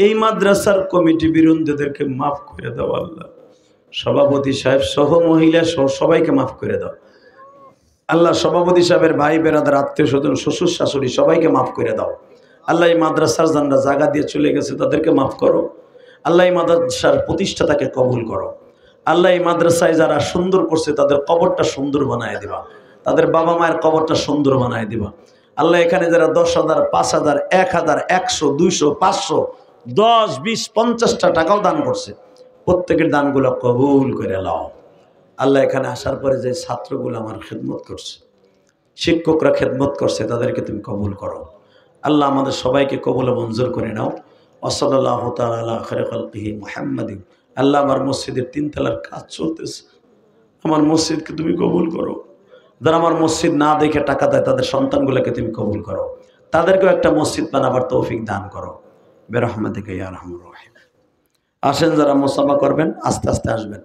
এই মাদ্রাসার কমিটি বৃন্দদেরকে মাফ করে দাও আল্লাহ। সভাপতি সাহেব সহ মহিলা সহ সবাইকে মাফ করে দাও আল্লাহ। সভাপতি সাহেবের ভাই বেরাদার, আত্মীয় স্বজন, শ্বশুর শাশুড়ি সবাইকে মাফ করে দাও আল্লাহ। এই মাদ্রাসার যারা জায়গা দিয়ে চলে গেছে তাদেরকে মাফ করো আল্লাহ। এই মাদ্রাসার প্রতিষ্ঠাতাকে কবুল করো আল্লাহ। এই মাদ্রাসায় যারা সুন্দর করছে তাদের কবরটা সুন্দর বানায় দিবা, তাদের বাবা মায়ের কবরটা সুন্দর বানায় দিবা আল্লাহ। এখানে যারা 10,000, 5,000, 1,000, 100, 200, 500, 10, 20, 50টা টাকাও দান করছে, প্রত্যেকের দানগুলো কবুল করে নাও আল্লাহ। এখানে আসার পরে যে ছাত্রগুলো আমার খেদমত করছে, শিক্ষকরা খেদমত করছে, তাদেরকে তুমি কবুল করো আল্লাহ। আমাদের সবাইকে কবুল মঞ্জুর করে নাও। ওয়াসাল্লাল্লাহু তাআলা আলা খায়রি খালকিহি মুহাম্মাদিন। আল্লাহ, আমার মসজিদের 3 তলার কাজ চলতেছে, আমার মসজিদকে তুমি কবুল করো। যারা আমার মসজিদ না দেখে টাকা দেয় তাদের সন্তানগুলোকে তুমি কবুল করো, তাদেরকেও একটা মসজিদ বানাবার তৌফিক দান করো বিরহমাতিকা ইয়া আরহামার রাহিম। আসেন, যারা মুসাফা করবেন আস্তে আস্তে আসবেন।